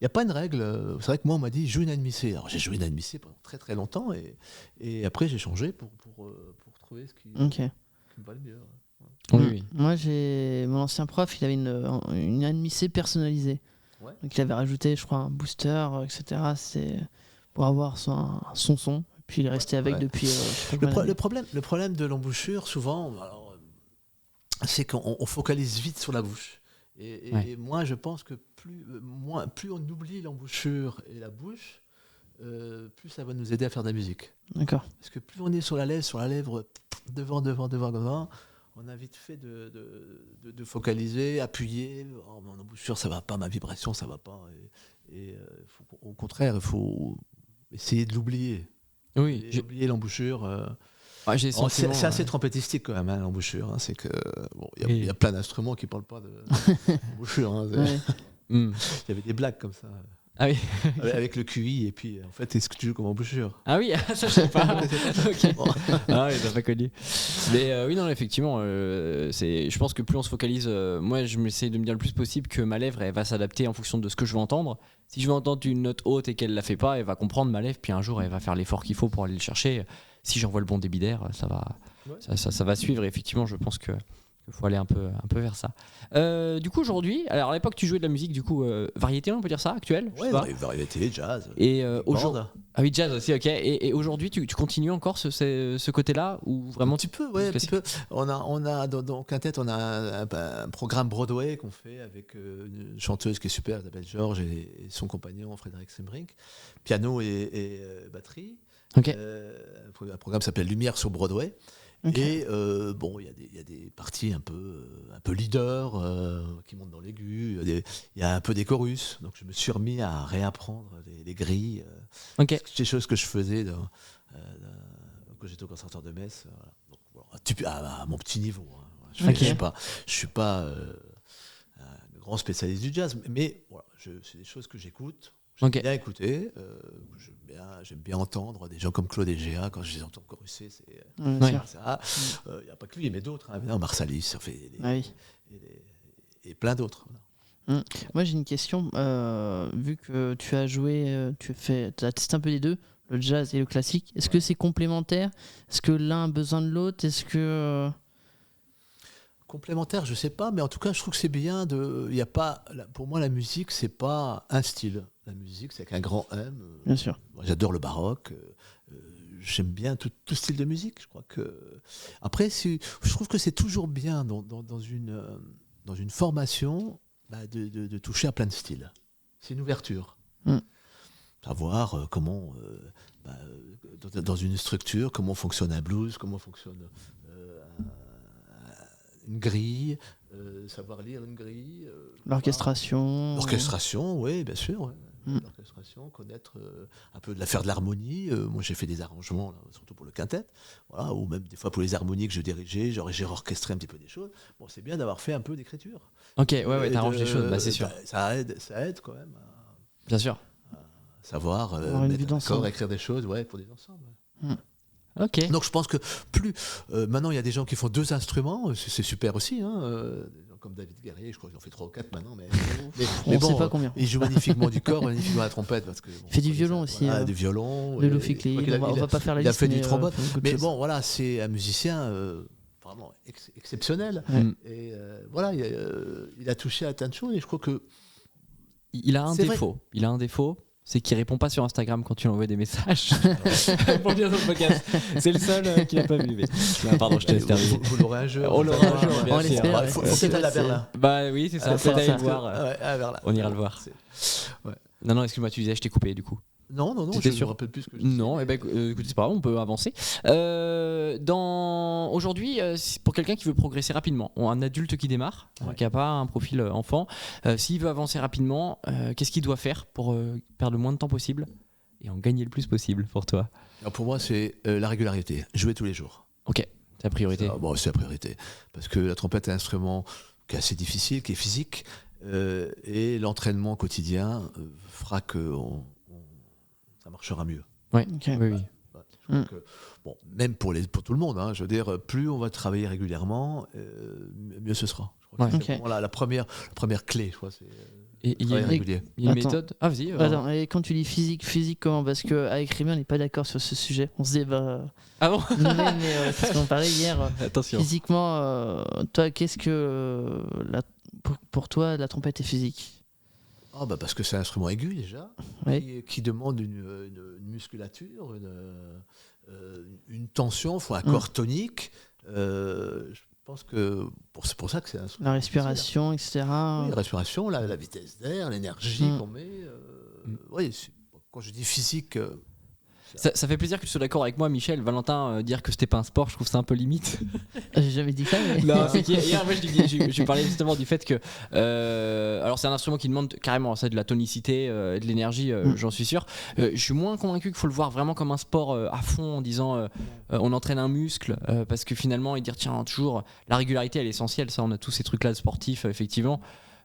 n'y a pas une règle. C'est vrai que moi, on m'a dit joue une 1,5C. Alors, j'ai joué une 1,5C pendant très très longtemps. Et après, j'ai changé pour trouver ce qui Ok. me va le mieux. Oui, oui. Moi, mon ancien prof, il avait une 1,5C personnalisée. Ouais. Donc, il avait rajouté, je crois, un booster, etc. C'est pour avoir son son. Puis il est resté avec Ouais. depuis. Je sais pas combien d'années. Le problème de l'embouchure, souvent, alors, c'est qu'on focalise vite sur la bouche. Et moi, je pense que plus on oublie l'embouchure et la bouche, plus ça va nous aider à faire de la musique. D'accord. Parce que plus on est sur la lèvre, devant, on a vite fait de focaliser, appuyer. Oh, mon embouchure, ça va pas, ma vibration, ça va pas. Au contraire, il faut essayer de l'oublier. Oui. Et oublier l'embouchure. Ouais, j'ai le sentiment, C'est assez trompettistique quand même, hein, l'embouchure. Hein, c'est que bon, il Et- y a plein d'instruments qui parlent pas d'embouchure. Hein, Ouais. Hmm. il y avait des blagues comme ça. Ah oui. Avec le QI, et puis en fait, est-ce que tu joues comme embouchure? Ah oui, ça je sais pas. Ok. Ah oui, t'as pas connu. Mais oui, non, effectivement, je pense que plus on se focalise, moi je m'essaie de me dire le plus possible que ma lèvre elle va s'adapter en fonction de ce que je veux entendre. Si je veux entendre une note haute et qu'elle la fait pas, elle va comprendre ma lèvre, puis un jour elle va faire l'effort qu'il faut pour aller le chercher. Si j'envoie le bon débit d'air, ça va, Ouais. ça va suivre. Et effectivement, je pense qu'il faut aller un peu vers ça. Du coup, aujourd'hui, alors à l'époque, tu jouais de la musique, du coup, variété, on peut dire ça, actuelle je sais pas. variété, jazz. Et band. aujourd'hui, ah oui, jazz aussi, ok. Et aujourd'hui, tu continues encore ce côté-là ou vraiment Un petit peu, ouais, un petit classique. peu. On a dans Quintette, on a un programme Broadway qu'on fait avec une chanteuse qui est super, Isabelle Georges, et son compagnon Frédéric Sembrink, piano et batterie. Ok. Un programme qui s'appelle Lumière sur Broadway. Ok. Et bon, il y a des parties un peu leader qui montent dans l'aigu. Il y a un peu des chorus. Donc je me suis remis à réapprendre les grilles. Ok. C'est des choses que je faisais quand j'étais au conservatoire de Metz. Voilà. Donc, voilà, à mon petit niveau. Hein. Je suis pas un grand spécialiste du jazz, mais voilà, c'est des choses que j'écoute. J'aime bien écouter, j'aime bien entendre des gens comme Claude Egea, quand je les entends choruser, c'est ça. Il n'y a pas que lui, mais d'autres. Hein. Marsalis, ça fait et plein d'autres. Voilà. Moi j'ai une question, vu que tu as joué, tu as testé un peu les deux, le jazz et le classique, est-ce que c'est complémentaire? Est-ce que l'un a besoin de l'autre? Est-ce que... Complémentaire, je sais pas, mais en tout cas, je trouve que c'est bien il y a pas, pour moi, la musique, c'est pas un style. La musique, c'est avec un grand M. Bien sûr. Moi, j'adore le baroque. J'aime bien tout style de musique. Je crois que après, je trouve que c'est toujours bien dans une formation de toucher à plein de styles. C'est une ouverture. Savoir comment, dans une structure, comment fonctionne un blues, comment fonctionne une grille, savoir lire une grille. L'orchestration. L'orchestration, oui, bien sûr. Ouais. L'orchestration, connaître un peu faire de l'harmonie. Moi, j'ai fait des arrangements, là, surtout pour le quintet, voilà, ou même des fois pour les harmonies que je dirigeais, j'ai orchestré un petit peu des choses. Bon, c'est bien d'avoir fait un peu d'écriture. Ok, ouais, t'arranges des choses, c'est sûr. Ça aide quand même. Bien sûr. Savoir écrire des choses, pour des ensembles. Ok. Donc je pense que maintenant il y a des gens qui font 2 instruments, c'est super aussi, hein, comme David Guerrier, je crois qu'ils en fait 3 ou 4 maintenant, mais on bon, sait pas combien. Il joue magnifiquement du corps, magnifiquement la trompette, parce que il fait du violon aussi. Du violon. De l'ophiclée, on va pas faire la liste. Il a fait du trombone, mais bon voilà, c'est un musicien vraiment exceptionnel. Et voilà, il a touché à plein de choses et je crois que il a un défaut. Il a un défaut. C'est qu'il répond pas sur Instagram quand tu lui envoies des messages. Pour bien dans le podcast. C'est le seul qui n'a pas vu. Pardon, je te laisse terminer. Vous l'aurez un jour. On l'aura un jour, bien on sûr. l'espère. Il faut qu'il aille à Berlin. Bah oui, c'est ça. Faut aller le voir. À Berlin. On ira le voir. Non, excuse-moi, tu disais, je t'ai coupé du coup. Non, T'étais je sûr me rappelle plus ce que je disais. Non, écoute, c'est pas grave, on peut avancer. Aujourd'hui, pour quelqu'un qui veut progresser rapidement, un adulte qui démarre, qui n'a pas un profil enfant, s'il veut avancer rapidement, qu'est-ce qu'il doit faire pour perdre le moins de temps possible et en gagner le plus possible pour toi? Alors pour moi, c'est la régularité, jouer tous les jours. Ok, c'est la priorité. C'est la priorité, parce que la trompette est un instrument qui est assez difficile, qui est physique, et l'entraînement quotidien fera que ça marchera mieux. Ouais. Okay. Oui. Je crois que, même pour tout le monde, hein, je veux dire, plus on va travailler régulièrement, mieux ce sera. Je crois que c'est vraiment la première clé, je crois. Il y a une méthode. Ah, vas-y. Attends, et quand tu dis physique comment? Parce qu'avec Rémi, on n'est pas d'accord sur ce sujet. On se dit, ah bon? mais c'est ce qu'on parlait hier. Attention. Physiquement, toi, qu'est-ce que pour toi, la trompette est physique? Parce que c'est un instrument aigu déjà, qui demande une musculature, une tension, il faut un corps tonique. Je pense que c'est pour ça que c'est un instrument. La respiration, etc. Oui, la respiration, la vitesse d'air, l'énergie qu'on met. Quand je dis physique... Ça fait plaisir que tu sois d'accord avec moi, Michel. Valentin, dire que c'était pas un sport, je trouve ça un peu limite. J'ai jamais dit ça. Mais... Non, c'est qu'hier, moi, je parlais justement du fait que. Alors, c'est un instrument qui demande carrément ça, de la tonicité et de l'énergie, j'en suis sûr. Je suis moins convaincu qu'il faut le voir vraiment comme un sport à fond en disant on entraîne un muscle, parce que finalement, et dire tiens, toujours, la régularité, elle est essentielle. Ça, on a tous ces trucs-là sportifs, effectivement.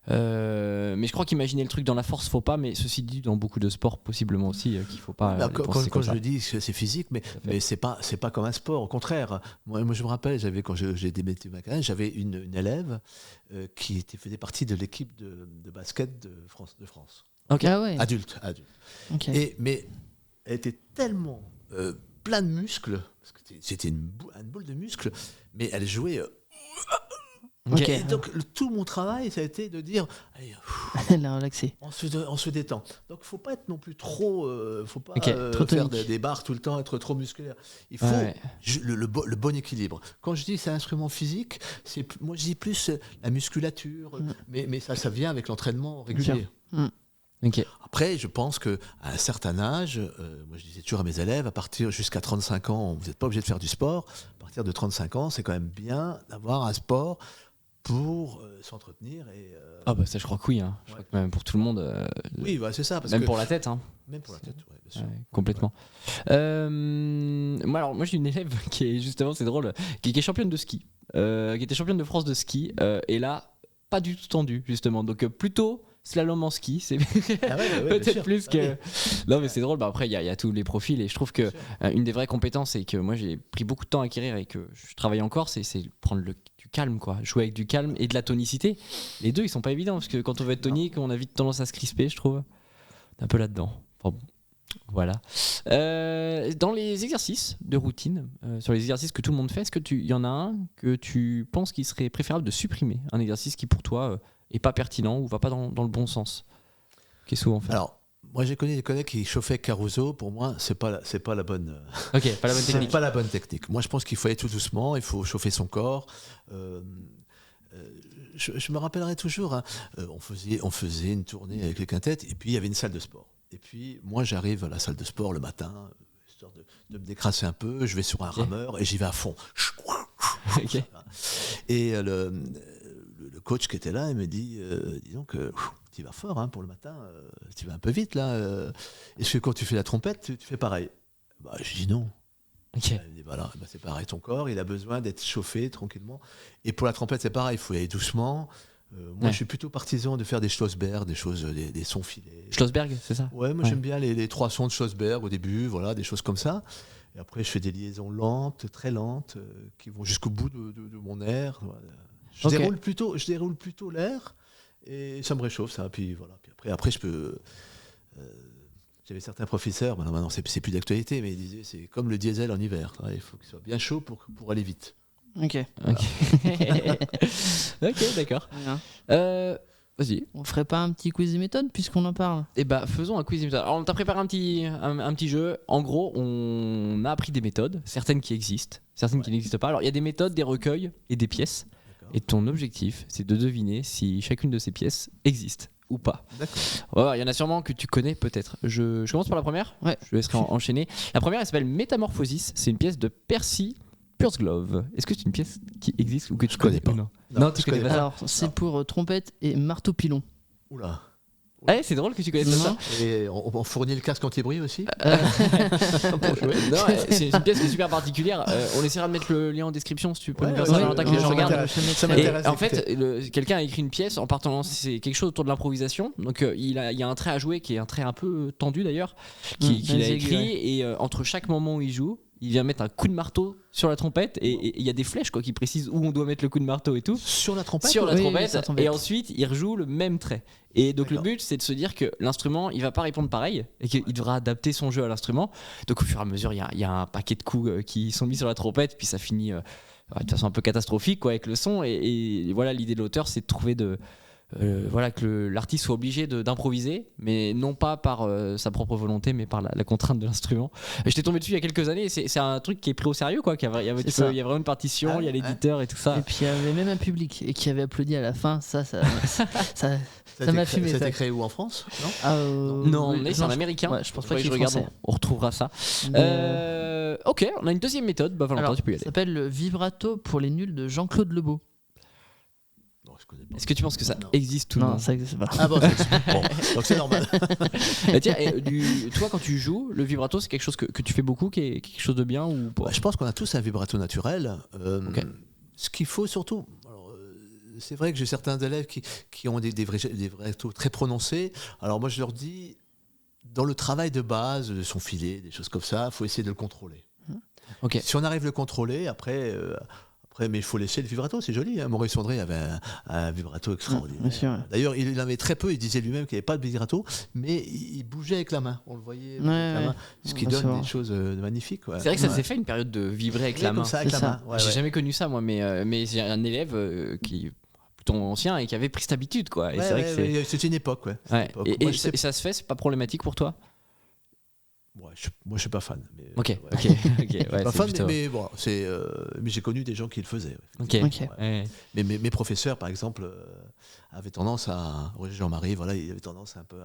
Mais je crois qu'imaginer le truc dans la force, faut pas. Mais ceci dit, dans beaucoup de sports, possiblement aussi, qu'il faut pas. Quand je dis que c'est physique, mais c'est pas comme un sport. Au contraire, moi je me rappelle, quand j'ai débuté ma carrière, j'avais une élève qui faisait partie de l'équipe de basket de France. Okay. Ah ouais. Adulte. Okay. Mais elle était tellement plein de muscles, parce que c'était une boule de muscles, mais elle jouait. Okay. Et donc tout mon travail, ça a été de dire, allez, on se détend. Donc il faut pas être non plus trop, faut pas faire des barres tout le temps, être trop musculaire. Il faut le bon équilibre. Quand je dis c'est un instrument physique, moi je dis plus la musculature, mais ça vient avec l'entraînement régulier. Ok. Après, je pense qu'à un certain âge, moi je disais toujours à mes élèves, à partir jusqu'à 35 ans, vous n'êtes pas obligé de faire du sport. À partir de 35 ans, c'est quand même bien d'avoir un sport pour s'entretenir. Ah bah ça je crois que oui, hein. Je crois que même pour tout le monde, Oui, bah, c'est ça. Parce même que, pour la tête. Hein. Même pour la tête, ouais, bien sûr. Ouais, complètement. Moi j'ai une élève qui est justement, c'est drôle, qui est championne de ski, qui était championne de France de ski, et là, pas du tout tendue, justement. Donc plutôt slalom en ski, c'est Ah ouais, bien peut-être sûr. plus Ah que. oui. Non, mais c'est drôle. Bah, après, il y a tous les profils, et je trouve que une des vraies compétences, et que moi j'ai pris beaucoup de temps à acquérir et que je travaille encore, c'est prendre du calme, quoi. Jouer avec du calme et de la tonicité. Les deux, ils sont pas évidents parce que quand on veut être tonique, on a vite tendance à se crisper, je trouve. On est un peu là-dedans. Enfin, bon. Voilà. Dans les exercices de routine, sur les exercices que tout le monde fait, est-ce que il y en a un que tu penses qu'il serait préférable de supprimer, un exercice qui pour toi est pas pertinent ou va pas dans le bon sens, qui est souvent fait? Alors, moi j'ai connu des collègues qui chauffaient Caruso. Pour moi, c'est pas la bonne. Ok, pas la bonne C'est technique. pas la bonne technique. Moi, je pense qu'il faut aller tout doucement. Il faut chauffer son corps. Je me rappellerai toujours. Hein, on faisait une tournée avec les quintettes et puis il y avait une salle de sport. Et puis moi, j'arrive à la salle de sport le matin, histoire de me décrasser un peu. Je vais sur un rameur et j'y vais à fond. Ok. Et le coach qui était là, il me dit, dis donc, tu vas fort hein, pour le matin, tu vas un peu vite là. Est-ce que quand tu fais la trompette, tu fais pareil? Bah, je dis non. Ok. Il me dit, voilà, bah, c'est pareil, ton corps, il a besoin d'être chauffé tranquillement. Et pour la trompette, c'est pareil, il faut y aller doucement. Moi, je suis plutôt partisan de faire des Schlossberg, des sons filés. Schlossberg, c'est ça? Ouais, moi j'aime bien les 3 sons de Schlossberg au début, voilà, des choses comme ça. Et après, je fais des liaisons lentes, très lentes, qui vont jusqu'au bout de mon air. Voilà. Je déroule plutôt l'air et ça me réchauffe, ça. Puis voilà. Puis après, je peux. J'avais certains professeurs, maintenant c'est plus d'actualité, mais ils disaient c'est comme le diesel en hiver. Il faut qu'il soit bien chaud pour aller vite. Ok. Ok. Ok, d'accord. Bien. Vas-y. On ferait pas un petit quiz et méthode puisqu'on en parle? Eh bah, faisons un quiz. Alors, on t'a préparé un petit jeu. En gros, on a appris des méthodes, certaines qui existent, certaines qui n'existent pas. Alors, il y a des méthodes, des recueils et des pièces. D'accord. Et ton objectif, c'est de deviner si chacune de ces pièces existe ou pas. D'accord. Voilà, il y en a sûrement que tu connais peut-être. Je commence par la première. Ouais. Je laisserai enchaîner. La première, elle s'appelle Métamorphosis. C'est une pièce de Percy Pursglove. Est-ce que c'est une pièce qui existe ou que tu connais pas. ou non? Non, Non, tu je connais connais pas ça. Alors, c'est pour trompette et marteau pilon. Oula. Ouais, c'est drôle que tu connaisses ça. Et on fournit le casque anti-bruit aussi Pour jouer. Non, c'est une pièce qui est super particulière. On essaiera de mettre le lien en description si tu peux Ouais, nous faire ouais, ça, ouais, Valentin, que ouais, les gens ça regardent. m'intéresse. Ça Et m'intéresse en d'écouter. fait, quelqu'un a écrit une pièce en partant, c'est quelque chose autour de l'improvisation. Donc il y a un trait à jouer qui est un trait un peu tendu d'ailleurs, qu'il a les écrit. aiguilles, Et entre chaque moment où il joue, il vient mettre un coup de marteau sur la trompette et il y a des flèches quoi, qui précisent où on doit mettre le coup de marteau et tout. Sur la trompette Sur la Oui, trompette, sur la trompette. et ensuite il rejoue le même trait. Et donc le D'accord. but c'est de se dire que l'instrument il va pas répondre pareil et qu'il devra adapter son jeu à l'instrument. Donc au fur et à mesure il y a un paquet de coups qui sont mis sur la trompette, puis ça finit de façon un peu catastrophique quoi, avec le son. Et voilà, l'idée de l'auteur c'est de trouver voilà, que l'artiste soit obligé d'improviser, mais non pas par sa propre volonté, mais par la contrainte de l'instrument. Et j'étais tombé dessus il y a quelques années, et c'est un truc qui est pris au sérieux, quoi. Il y a vraiment une partition, il y a l'éditeur et tout ça. Et puis il y avait même un public et qui avait applaudi à la fin. Ça m'a fumé. Ça a ça. été créé où en France? Non. Non, oui, mais c'est un américain. Ouais, je pense pas Faudrait qu'il que est je regarde, français. on retrouvera ça. Mais, Ok, on a une deuxième méthode. Bah, Valentin, alors, tu peux y ça aller. s'appelle le vibrato pour les nuls de Jean-Claude Lebeau. Non, je connais pas. Est-ce que tu penses que ça Non. existe ou non? Non, ça existe pas. Ah bon, bon, donc c'est normal. Tiens, toi, quand tu joues, le vibrato, c'est quelque chose que tu fais beaucoup, qui est quelque chose de bien ou pas? Bah, je pense qu'on a tous un vibrato naturel. Ok. Ce qu'il faut surtout. Alors, c'est vrai que j'ai certains élèves qui ont des vibratos très prononcés. Alors moi, je leur dis, dans le travail de base, de son filet, des choses comme ça, il faut essayer de le contrôler. Ok. Si on arrive à le contrôler, après, mais il faut laisser le vibrato, c'est joli. Hein. Maurice André avait un vibrato extraordinaire. bien sûr, ouais. D'ailleurs, il en avait très peu, il disait lui-même qu'il n'y avait pas de vibrato, mais il bougeait avec la main. On le voyait avec la main, ce qui Ouais, c'est donne vrai. des choses magnifiques. Ouais. C'est vrai que ça Ouais. s'est fait une période de vibrer avec Oui, la comme main. ça, avec C'est la ça. main. Ouais, J'ai ouais. jamais connu ça moi, mais j'ai un élève qui est plutôt ancien et qui avait pris cette habitude quoi. Et Ouais, c'est vrai ouais, que c'est. ouais, c'était une époque, ouais. C'était Ouais. une époque. Et Moi, je sais- ça se fait, c'est pas problématique pour toi? Moi, je suis pas fan. Mais, Ok, ouais. ok, ouais, Pas c'est fan, plutôt- mais bon, mais j'ai connu des gens qui le faisaient. Ouais. Ok. Ok. Ouais. Mais mes professeurs, par exemple, avaient tendance à. Jean-Marie, voilà, il avait tendance un peu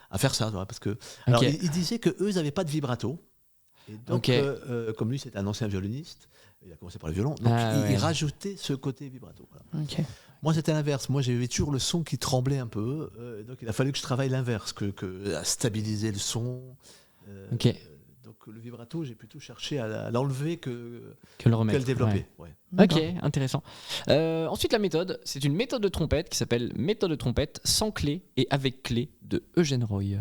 à faire ça, voilà, parce que. Alors, Ok. il disait que eux, ils n'avaient pas de vibrato. Et donc, Ok. comme lui, c'était un ancien violoniste, il a commencé par le violon, donc Ah, il ouais. rajoutait ce côté vibrato. Voilà. Ok. Moi, c'était l'inverse. Moi, j'avais toujours le son qui tremblait un peu, donc il a fallu que je travaille l'inverse, à stabiliser le son. Ok. Donc, le vibrato, j'ai plutôt cherché à l'enlever Que le que remettre. le développer. Ouais. Ouais. Ok, intéressant. Ensuite, la méthode, c'est une méthode de trompette qui s'appelle méthode de trompette sans clé et avec clé de Eugène Roy.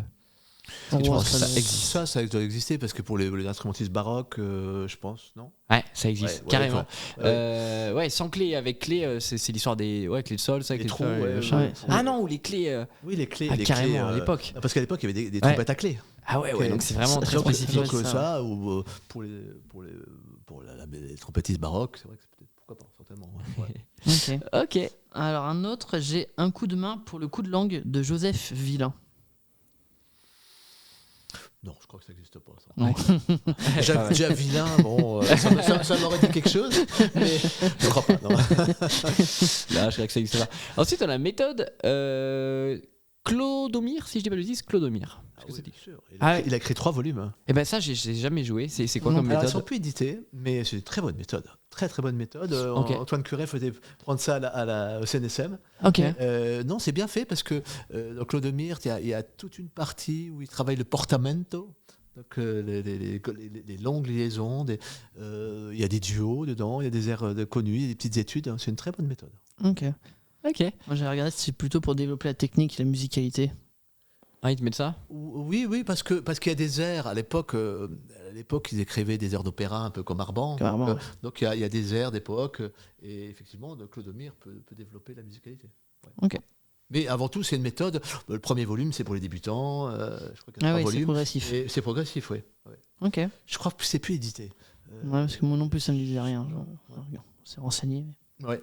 Oh, Je pense que ça ça doit- existe. Ça doit exister parce que pour les instrumentistes baroques, je pense, non? Ouais, ça existe, Ouais, carrément. Ouais, sans clé et avec clé, c'est l'histoire des clés de sol, ça, Les clé de trous, sol, ouais, machin. ouais. Ah non, ou les clés. Oui, les clés. Ah, les carrément, clés, à l'époque. Parce qu'à l'époque, il y avait des trompettes à clé. Ah ouais, Ok. donc c'est vraiment très Donc, spécifique. donc, ça. ça, ou pour les trompettistes baroques, c'est vrai que c'est peut-être pourquoi pas, certainement. Ouais. Ok. Ok. Alors un autre, j'ai un coup de main pour le coup de langue de Joseph Villain. Non, je crois que ça n'existe pas. Ça. Ouais. Déjà vilain, bon, ça m'aurait dit quelque chose, mais je crois pas. Non. Là, je crois que ça existe pas. Ensuite, on a la méthode Clodomir, si je dis pas de bêtises, Clodomir. Ah oui, bien sûr. Il a écrit 3 volumes. Hein. Et ben ça, j'ai jamais joué. C'est quoi Non, comme Alors, ils méthode sont plus édités, mais c'est une très bonne méthode. Très bonne méthode. Ok. Antoine Curet faisait prendre ça au CNSM. Ok. Non, c'est bien fait parce que dans Clodomir, il y a toute une partie où il travaille le portamento. Donc les longues liaisons, il y a des duos dedans, il y a des airs connus, il y a des petites études. C'est une très bonne méthode. Ok. Ok. Moi j'ai regardé, c'est plutôt pour développer la technique et la musicalité. Ah, ils te mettent ça? Oui, parce qu'il y a des airs. À l'époque, ils écrivaient des airs d'opéra un peu comme Arban. Comme Arban, Donc il y a des airs d'époque. Et effectivement, Clodomir peut développer la musicalité. Ouais. Ok. Mais avant tout, c'est une méthode. Le premier volume, c'est pour les débutants. Je crois qu'il y a 3 Ah oui, c'est volumes. progressif. Et c'est progressif, oui. Ouais. Ok. Je crois que c'est plus édité. Ouais, parce que moi non plus ça me disait rien. On s'est renseigné. Ouais.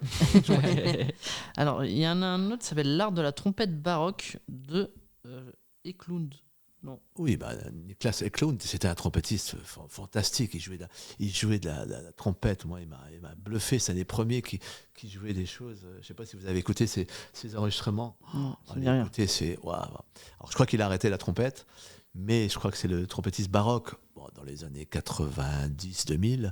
Alors il y en a un autre, ça s'appelle l'art de la trompette baroque de Eklund. Non. Oui, Niklas Eklund, c'était un trompettiste fantastique. Il jouait de la trompette. Moi, il m'a bluffé. C'est un des premiers qui jouait des choses. Je ne sais pas si vous avez écouté ses enregistrements. Non, ça me dit Allez, rien. écoutez, c'est waouh. Alors, je crois qu'il a arrêté la trompette, mais je crois que c'est le trompettiste baroque, dans les années 90-2000,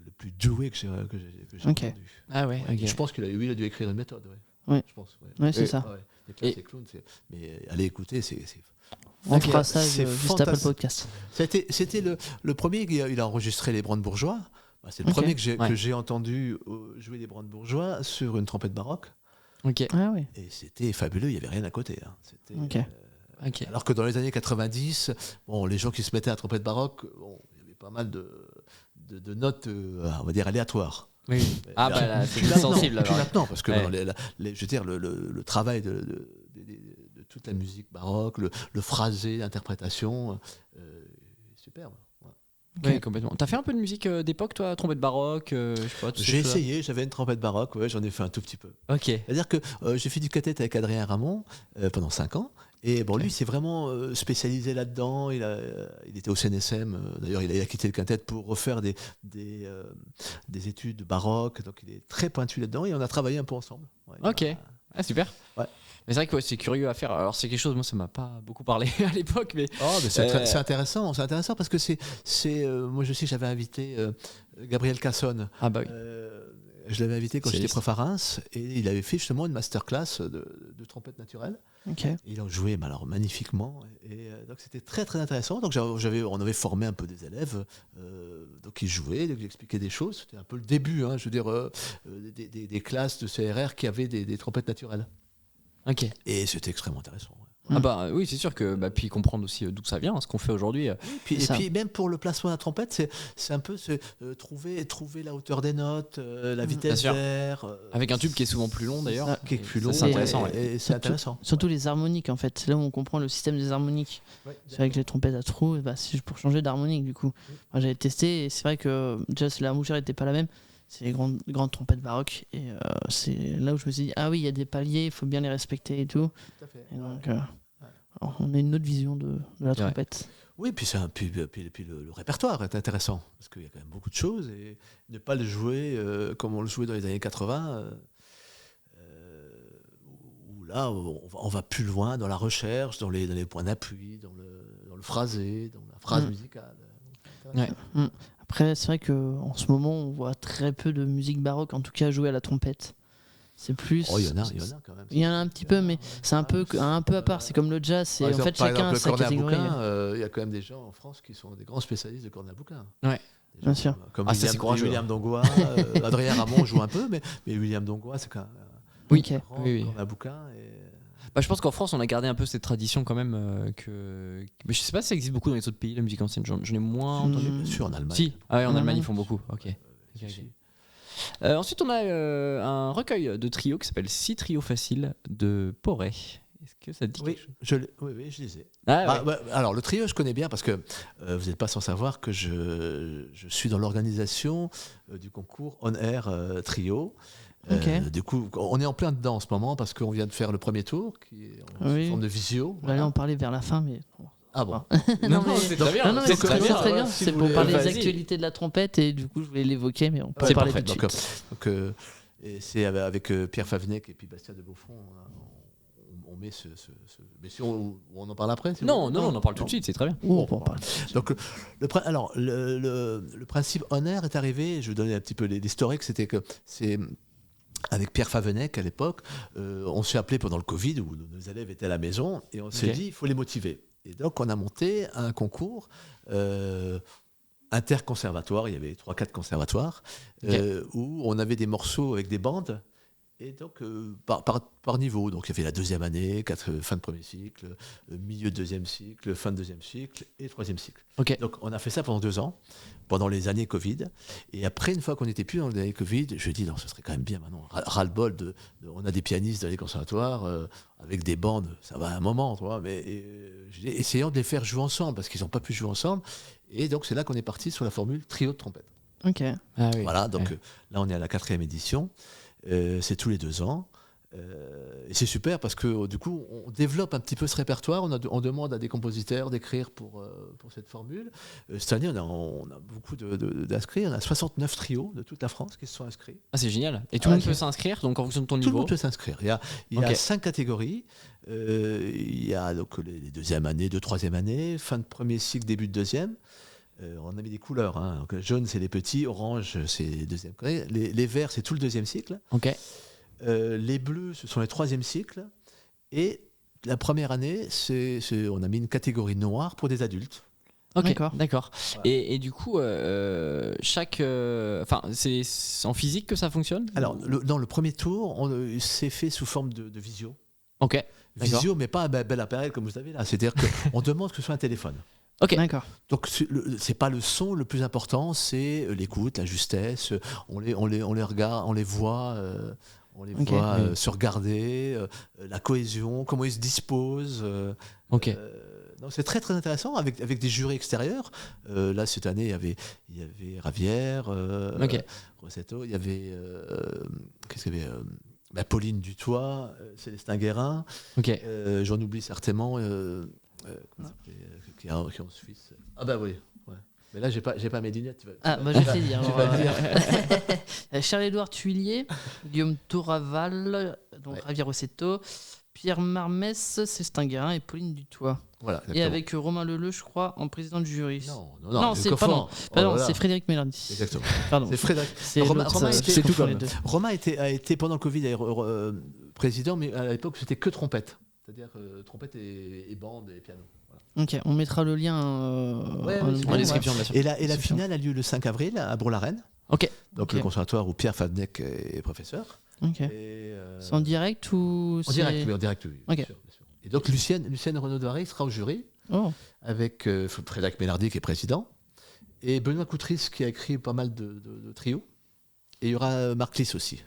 le plus doué que j'ai Ok. entendu. Ah ouais, ok. Je pense qu'il a dû écrire une méthode. Ouais. Je pense. Ouais, c'est ça. Niklas Eklund, mais allez écouter, c'est On Ok. fera ça C'est juste après le fantastique. podcast. C'était le premier, il a enregistré les brandebourgeois. C'est le Ok. premier Ouais. que j'ai entendu jouer des brandebourgeois sur une trompette baroque. Ok. Ah oui. Et c'était fabuleux, il n'y avait rien à côté. Hein. C'était, Ok. Ok. alors que dans les années 90, les gens qui se mettaient à la trompette baroque, il y avait pas mal de notes, on va dire, aléatoires. Oui. Ah bah là, c'est Plus plus maintenant, sensible. plus alors. maintenant, parce que Ouais. je veux dire, le travail de toute la musique baroque, le phrasé, l'interprétation, superbe. Ouais. Ouais, complètement. T'as fait un peu de musique d'époque, toi, trompette baroque, je sais pas. toutes ces J'ai choses-là essayé, j'avais une trompette baroque, ouais, j'en ai fait un tout petit peu. Ok. C'est-à-dire que j'ai fait du quartet avec Adrien Ramon pendant 5 ans. Et bon, lui, s'est vraiment spécialisé là-dedans. Il était au CNSM. D'ailleurs, il a quitté le quintet pour refaire des études baroques. Donc, il est très pointu là-dedans. Et on a travaillé un peu ensemble. Ouais, Ok. Ah, super. Ouais. Mais c'est vrai que c'est curieux à faire. Alors, c'est quelque chose, moi, ça m'a pas beaucoup parlé à l'époque, mais. Oh, mais c'est intéressant. C'est intéressant parce que moi, je sais que j'avais invité Gabriel Cassonne. Ah, bah oui. Je l'avais invité quand C'est j'étais lisse. prof à Reims. Et il avait fait justement une masterclass de trompette naturelle. Ok. Et il en jouait alors magnifiquement. Et donc c'était très très intéressant. Donc on avait formé un peu des élèves. Donc ils jouaient, ils expliquaient des choses. C'était un peu le début, je veux dire, des classes de CRR qui avaient des trompettes naturelles. Ok. Et c'était extrêmement intéressant. Ouais. Ah, bah oui, c'est sûr que. Bah, puis comprendre aussi d'où ça vient, ce qu'on fait aujourd'hui. Et ça. puis même pour le placement de la trompette, c'est un peu trouver la hauteur des notes, la Bien vitesse sûr. d'air. Avec un tube qui est souvent plus long d'ailleurs. ça. Qui est plus Ça, long. c'est intéressant. Ouais. Et c'est intéressant. Surtout les harmoniques en fait. C'est là où on comprend le système des harmoniques. Ouais, C'est vrai que les trompettes à trous, c'est pour changer d'harmonique du coup. Moi j'avais testé et c'est vrai que déjà la mouchère n'était pas la même. C'est les grandes trompettes baroques et c'est là où je me suis dit ah oui il y a des paliers, il faut bien les respecter et tout. tout à fait. Et donc alors, on a une autre vision de la trompette. Oui, puis le répertoire est intéressant, parce qu'il y a quand même beaucoup de choses, et ne pas le jouer comme on le jouait dans les années 80, où là, on va plus loin dans la recherche, dans les points d'appui, dans le phrasé, dans la phrase musicale. Ouais. Après, c'est vrai qu'en ce moment, on voit très peu de musique baroque, en tout cas jouée à la trompette. C'est plus. Oh, il y en a quand même. Il y en a un petit peu, mais c'est un peu à part. C'est comme le jazz. C'est, en fait, chacun a sa catégorie. Il y a quand même des gens en France qui sont des grands spécialistes de cornet à bouquin. Ouais. Bien sûr. Comme Ça, c'est courageux. William Dongois, Adrien Ramon joue un peu, mais William Dongois, c'est quand même Oui. Ok. Oui. cornet à bouquin. Bah, je pense qu'en France, on a gardé un peu cette tradition quand même. Mais je sais pas si ça existe beaucoup dans les autres pays, la musique ancienne. J'en ai moins entendu. Bien sûr, en Allemagne. Si, en Allemagne, Allemagne. ils font beaucoup. Ok. Si, si. Ensuite, on a un recueil de trios qui s'appelle 6 trios faciles de Poré. Est-ce que ça te dit Oui, quelque chose oui, je lisais. Ah, ouais. Alors, le trio, je connais bien parce que vous n'êtes pas sans savoir que je suis dans l'organisation du concours On Air Trio. Ok. Du coup, on est en plein dedans en ce moment parce qu'on vient de faire le premier tour qui est en forme de visio. On allait en parler vers la fin, mais. Ah bon. Non, c'est très bien. Non, mais c'est très bien. si C'est vous pour voulez, parler des vas-y. actualités de la trompette et du coup, je voulais l'évoquer, mais on peut en C'est parler parfait. tout de suite. Donc, et c'est avec Pierre Favenec et puis Bastien de Beaufond, on met ce. Mais si on en parle après si Non, vous voulez. on en parle tout de suite, c'est très bien. On peut en parler. Donc, le principe On Air est arrivé. Je vais donner un petit peu l'historique. C'était que c'est avec Pierre Favenec à l'époque, on s'est appelé pendant le Covid où nos élèves étaient à la maison et on s'est dit il faut les motiver. Et donc on a monté un concours interconservatoire. Il y avait 3-4 conservatoires où on avait des morceaux avec des bandes. Et donc, par niveau. Donc, il y avait la deuxième année, fin de premier cycle, milieu de deuxième cycle, fin de deuxième cycle et troisième cycle. Ok. Donc, on a fait ça pendant 2 ans, pendant les années Covid. Et après, une fois qu'on n'était plus dans les années Covid, je dis non, ce serait quand même bien maintenant. Ras-le-bol, on a des pianistes dans les conservatoires avec des bandes, ça va un moment, tu vois. Mais essayons de les faire jouer ensemble parce qu'ils n'ont pas pu jouer ensemble. Et donc, c'est là qu'on est parti sur la formule trio de trompette. Ok. Ah, oui. Voilà, donc là, on est à la 4e édition. C'est tous les 2 ans. Et c'est super parce que du coup, on développe un petit peu ce répertoire. On demande à des compositeurs d'écrire pour cette formule. Cette année, on a beaucoup d'inscrits. On a 69 trios de toute la France qui se sont inscrits. Ah, c'est génial. Et tout le monde peut s'inscrire, donc en fonction de ton Tout le niveau. monde peut s'inscrire. Il y a 5 catégories. Il y a donc les deuxième année, troisième année, fin de premier cycle, début de deuxième. On a mis des couleurs. Hein. Donc, jaune, c'est les petits. Orange, c'est les deuxième. Les verts, c'est tout le deuxième cycle. Ok. Les bleus, ce sont les troisième cycles. Et la première année, on a mis une catégorie noire pour des adultes. Ok, D'accord. d'accord. Voilà. Et du coup, c'est en physique que ça fonctionne? Alors, dans le premier tour, c'est fait sous forme de visio. Ok. D'accord. Visio, mais pas un bel appareil comme vous avez là. C'est-à-dire qu'on demande que ce soit un téléphone. Ok. D'accord. Donc, c'est pas le son le plus important, c'est l'écoute, la justesse. On les regarde, on les voit. Ok. Se regarder, la cohésion, comment ils se disposent. Ok. Donc c'est très très intéressant avec des jurys extérieurs. Là cette année il y avait Ravière, Rossetto, il y avait qu'est-ce qu'il y avait Pauline Dutoit, Célestin Guérin. Ok. J'en oublie certainement qui est en Suisse. Ah bah oui. Ouais. Mais là j'ai pas mes lunettes. Je vais te les dire. Charles-Édouard Tuillier, Guillaume Touraval, donc Ravière Rossetto, Pierre Marmès, Célestin Guérin et Pauline Dutoit. Voilà. Et avec Romain Leleu, je crois, en président du jury. Non, c'est Coffin. c'est Frédéric Mélardi. Exactement. Pardon. C'est Frédéric. C'est Romain c'est tout comme les deux. Romain a été pendant le Covid président, mais à l'époque c'était que trompette. C'est-à-dire trompette et bande et piano. Voilà. Ok, on mettra le lien En description, bien sûr. Et la finale a lieu le 5 avril à Bourg-la-Reine. Ok. Donc Ok. le conservatoire où Pierre Favenec est professeur. Ok. Et, C'est en direct ou en direct, oui, en direct, oui. Ok. Bien sûr. Et donc Lucienne Renaud-Doiré sera au jury Oh. avec Frédéric Mélardi qui est président et Benoît Coutris qui a écrit pas mal de trios. Et il y aura Marc Lys aussi.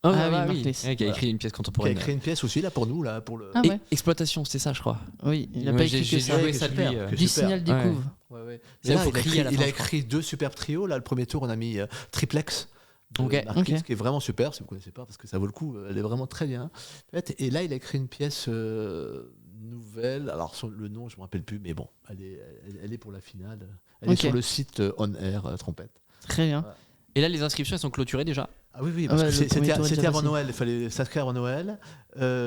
Ah, oui, oui, Marc oui. Lys. Ouais, qui a écrit une pièce Qui a contemporaine. écrit une pièce aussi là pour nous là pour le. Ah Et ouais. Exploitation, c'était ça, je crois. Oui, il n'a Ouais, pas j'ai écrit que ça. joué ça de lui. super. Du Super. signal découvre. Ouais. Ça, Mais là, faut crier à la il fin, a je crois. écrit 2 superbes trios. Là, le premier tour, on a mis Triplex. De Ok. Marc Lys, Ok. qui est vraiment super, si vous ne connaissez pas, parce que ça vaut le coup, elle est vraiment très bien faite. Et là, il a écrit une pièce nouvelle. Alors le nom, je me rappelle plus, mais bon, elle est pour la finale. Elle est Ok. sur le site On Air Trompette. Très bien. Et là, les inscriptions, elles sont clôturées déjà. Ah oui, Ah parce ouais, que le premier tour est c'était déjà avant passé. Noël. Il fallait s'inscrire avant Noël.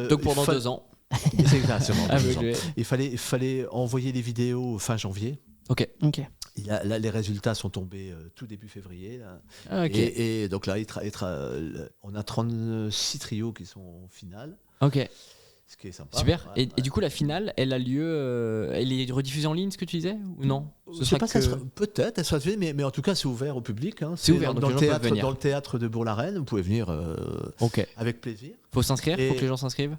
Donc pendant 2 ans. C'est exactement. Ah, 2 ans. mais Il fallait envoyer les vidéos fin janvier. Ok. Ok. Là, les résultats sont tombés tout début février. Là. Ah, ok. Et donc là, on a 36 trios qui sont en finale, Ok. ce qui est sympa. Super. Ouais, Et du coup, la finale, elle a lieu. Elle est rediffusée en ligne, ce que tu disais ou non? Je sais pas si peut-être, elle sera diffusée, mais en tout cas, c'est ouvert au public. Hein. C'est ouvert, donc dans les le gens peuvent théâtre, venir. dans le théâtre de Bourg-la-Reine. Vous pouvez venir Ok. avec plaisir. Faut s'inscrire. Et- Faut que les gens s'inscrivent.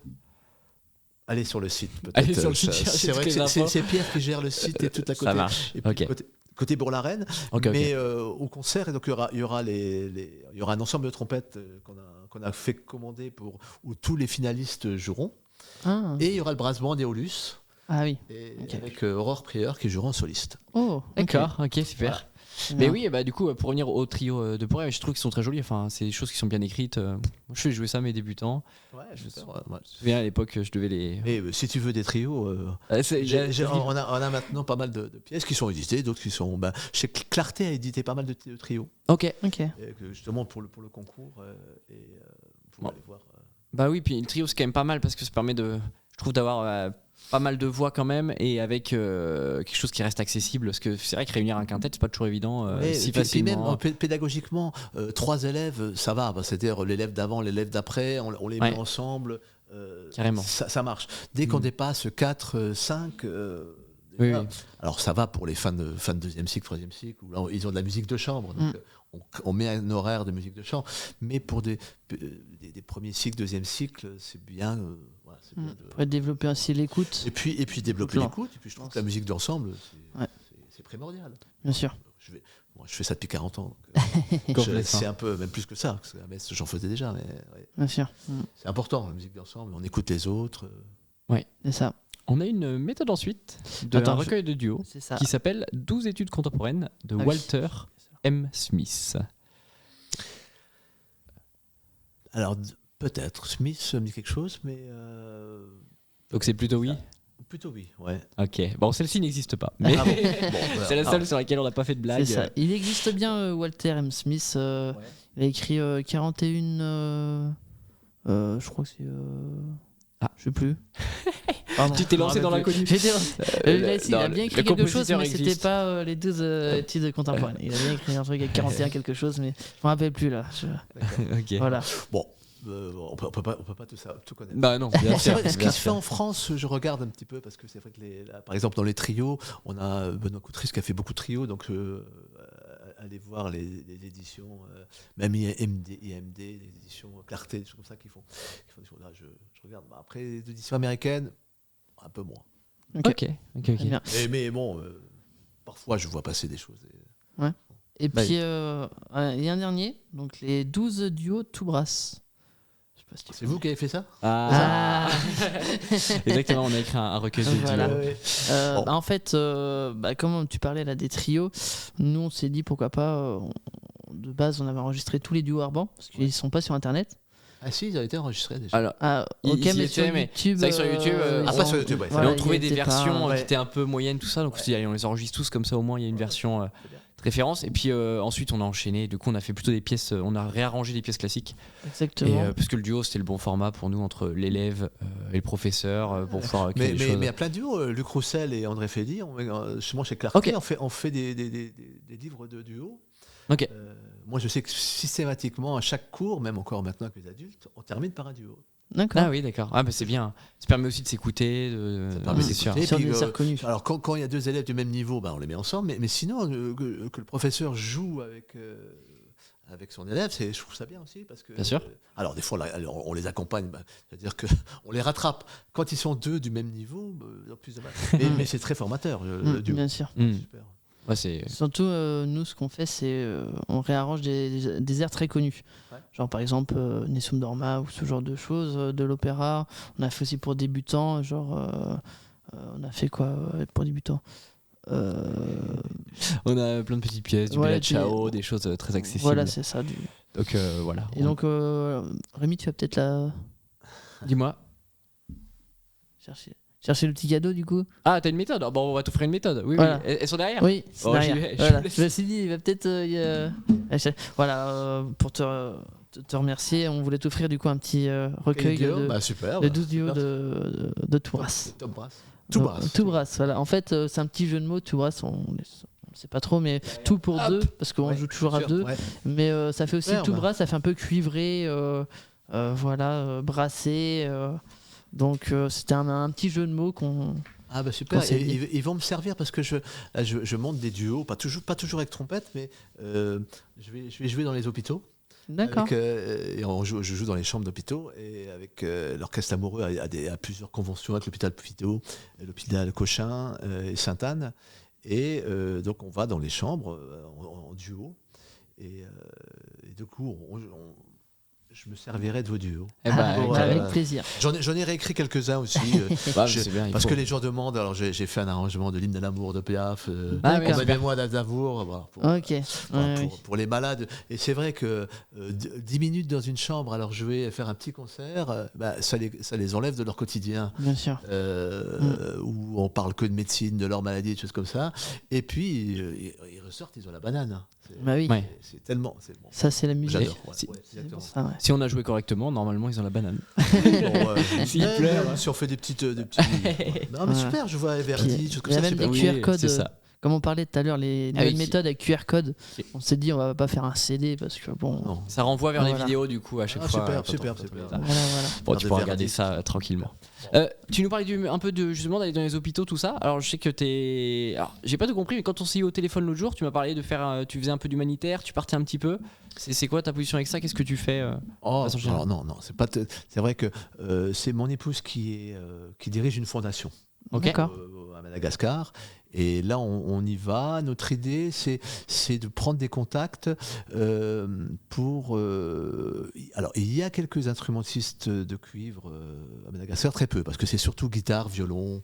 Allez sur le site. Peut-être. Allez sur le site, C'est chercher vrai toutes que les c'est infos. c'est Pierre qui gère le site et toute la côté. Ça marche. Et puis Ok. côté Bourg-la-Reine. Ok. Mais au concert, et donc il y aura un ensemble de trompettes qu'on a fait commander où tous les finalistes joueront. Ah, Et il y aura le brassement des Aulus ah oui. et avec Aurore Prieur qui jouera en soliste. Oh, ok. D'accord. Ok. Super. Voilà. Très Mais bien. oui, bah du coup, pour revenir au trio de Bourret, je trouve qu'ils sont très jolis. Enfin, c'est des choses qui sont bien écrites. Moi, je fais jouer ça à mes débutants. Ouais, Je j'espère, ouais. me souviens à l'époque, je devais les. Mais si tu veux des trios, Ah, on a maintenant pas mal de pièces qui sont éditées, d'autres qui sont. Chez Clarté a édité pas mal de trios, Ok. Ok. justement pour le concours. Vous pouvez Bon. aller voir. Bah oui, puis le trio c'est quand même pas mal parce que ça permet je trouve d'avoir pas mal de voix quand même et avec quelque chose qui reste accessible parce que c'est vrai que réunir un quintet c'est pas toujours évident Ouais, si puis même facilement. pédagogiquement, 3 élèves, ça va. C'est-à-dire l'élève d'avant, l'élève d'après, on les met Ouais. ensemble. Carrément. Ça marche. Dès qu'on dépasse 4, 5. Oui, déjà, oui. alors ça va pour les fans de deuxième cycle, troisième cycle, où là, ils ont de la musique de chambre. Donc, on met un horaire de musique de chambre. Mais pour des premiers cycles, deuxième cycle, c'est bien. Voilà, c'est bien de- Pour développer ainsi l'écoute, Et puis développer Plan. l'écoute. Et puis je trouve que la musique d'ensemble, Ouais. c'est primordial. bien sûr. Moi, je fais ça depuis 40 ans. Complètement. C'est un peu, même plus que ça. Parce qu'à Metz, j'en faisais déjà. Mais ouais, Bien sûr. c'est important, la musique d'ensemble. On écoute les autres. C'est ça. On a une méthode ensuite de Attends, un recueil de duo C'est ça. qui s'appelle 12 études contemporaines de Ah oui. Walter M. Smith. Alors, peut-être. Smith me dit quelque chose, mais. Donc c'est plutôt oui. Plutôt oui, ouais. Ok. Bon, celle-ci n'existe pas. Mais Ah bon. Bon, voilà. c'est la seule sur laquelle on n'a pas fait de blague. C'est ça. Il existe bien Walter M. Smith. Il a écrit 41. Je crois que c'est. Je sais plus. Pardon, Tu t'es je me lancé dans rappelle plus. l'inconnu. Il a bien écrit le quelque chose, compositeur mais c'était existe. pas les 12 études contemporaines. Il a bien écrit un truc avec 41 quelque chose, mais je me rappelle plus là. Ok. Voilà. Bon, on peut pas tout connaître. Bah non, bien Bon, c'est sûr. vrai, ce qui bien se fait sûr. en France, je regarde un petit peu parce que c'est vrai que par exemple dans les trios, on a Benoît Coutris qui a fait beaucoup de trios, donc allez voir les éditions, même IMD, les éditions Clarté, des choses comme ça qui font des choses. Là, je regarde. Bah, après les éditions américaines, un peu moins. Ok. Très bien. Mais bon, parfois je vois passer des choses. Et Bah, puis, il y a un dernier, donc les 12 duos tout brass. Je sais pas si tu C'est vous qui avez fait ça? Ah. Exactement, on a écrit un recueil de Voilà. duo. Bon. En fait, comme tu parlais là des trios, nous on s'est dit pourquoi pas. De base, on avait enregistré tous les duos Arban parce qu'ils sont pas sur internet. Ah si, ils ont été enregistrés déjà. Alors, Ah, Ils- ok, ils y mais sur étaient, mais YouTube. c'est vrai que sur YouTube, ils ah, pas sont- sur YouTube, ouais. voilà, on ils trouvait des étaient pas- versions ouais. qui étaient un peu moyennes, tout ça. Donc on s'est dit, allez, on les enregistre tous, comme ça au moins il y a une version de référence. Et puis ensuite on a enchaîné. Du coup, on a fait plutôt des pièces, on a réarrangé des pièces classiques. Et, Exactement. parce que le duo c'était le bon format pour nous entre l'élève et le professeur pour pouvoir créer Mais des il choses. y a plein de duos. Luc Roussel et André Fédy, justement chez Clarté, Ok. on fait des livres de duos. Ok. Moi, je sais que systématiquement, à chaque cours, même encore maintenant avec les adultes, on termine par un duo. D'accord. Ah oui, d'accord. Ah bah c'est bien. Ça permet aussi de s'écouter. Ça permet c'est sûr. d'écouter. Sur puis, des airs connus. Alors, quand il y a deux élèves du même niveau, on les met ensemble. Mais sinon, que le professeur joue avec son élève, je trouve ça bien aussi. Parce que, Bien sûr. Alors, des fois, on les accompagne, c'est-à-dire qu'on les rattrape. Quand ils sont deux du même niveau, ils ont plus de mal. Mais c'est très formateur, le duo. Bien sûr. Mm. Super. Ouais, c'est Surtout, nous, ce qu'on fait, c'est on réarrange des airs très connus. Ouais. Genre, par exemple, Nessun Dorma ou ce genre de choses, de l'opéra. On a fait aussi pour débutants, genre, on a fait quoi pour débutants On a plein de petites pièces, du Ouais, Bella des- Ciao, des choses très accessibles. Voilà, c'est ça. Donc voilà. Et donc, Rémi, tu vas peut-être la Dis-moi. chercher. chercher le petit cadeau du coup. Ah, t'as une méthode? Bon, on va t'offrir une méthode. Oui, Voilà. oui. Elles sont derrière? Oui, c'est Oh, derrière. j'y vais, Voilà. je laisse. Je me suis dit, il va peut-être. Voilà, pour te remercier, on voulait t'offrir du coup un petit recueil Bah, super. de bah, 12 duos super. de Touras. Top Brass. Tout brasse, voilà. En fait, c'est un petit jeu de mots, tout brasse, on ne sait pas trop, mais tout pour Hop. deux, parce qu'on Ouais, joue toujours à sûr, deux. ouais. Mais ça fait aussi Super, tout bah. brasse, ça fait un peu cuivré, brassé. Donc c'était un petit jeu de mots qu'on. Ah bah super, Qu'on s'est et dit. ils vont me servir parce que je monte des duos, pas toujours avec trompette, mais je vais jouer dans les hôpitaux. D'accord. Et je joue dans les chambres d'hôpitaux et avec l'orchestre amoureux à plusieurs conventions avec l'hôpital Piteau, l'hôpital Cochin et Sainte-Anne. Et donc on va dans les chambres en duo. Et du coup, je me servirai de vos duos. Eh ben, Avec plaisir. J'en ai réécrit quelques-uns aussi. Bah, Je- c'est bien, il parce faut. que les gens demandent, alors j'ai fait un arrangement de l'hymne à l'amour de Piaf, Ah oui, super. moi d'Aznavour, voilà, Ok. Ouais, pour les malades. Et c'est vrai que 10 minutes dans une chambre, alors jouer et faire un petit concert, ça les enlève de leur quotidien. bien sûr. Où on parle que de médecine, de leur maladie, des choses comme ça. Et puis, ils ressortent, ils ont la banane. Bah oui. Ouais. C'est tellement... C'est bon. Ça, c'est la musique. J'adore. Ouais, Si- ouais, exactement. Ça, ouais. Si on a joué correctement, normalement, ils ont la banane. Bon, S'ils même pleurent. si on fait des petites... Non, mais Ouais. super, je vois Verdi, Puis, des choses il y comme a ça. même c'est des bien. Oui, QR codes. c'est ça. Comme on parlait tout à l'heure, les Ah nouvelles oui. méthodes avec QR code. Ok. On s'est dit, on va pas faire un CD parce que bon. Non. Ça renvoie vers les Voilà. vidéos, du coup, à chaque Ah, fois. super, quand on- super, quand on super. les a. Voilà, voilà. Bon, Faire tu des pourras Verdi. regarder ça tranquillement. Tu nous parlais un peu de justement d'aller dans les hôpitaux, tout ça. Alors je sais que t'es. Alors j'ai pas tout compris, mais quand on s'est eu au téléphone l'autre jour, tu m'as parlé de faire. Tu faisais un peu d'humanitaire, tu partais un petit peu. C'est quoi ta position avec ça? Qu'est-ce que tu fais Oh, façon générale. alors non, c'est vrai que c'est mon épouse qui dirige une fondation. Ok. D'accord. À Madagascar. Et là, on y va. Notre idée, c'est de prendre des contacts pour... alors, il y a quelques instrumentistes de cuivre à Madagascar, très peu, parce que c'est surtout guitare, violon.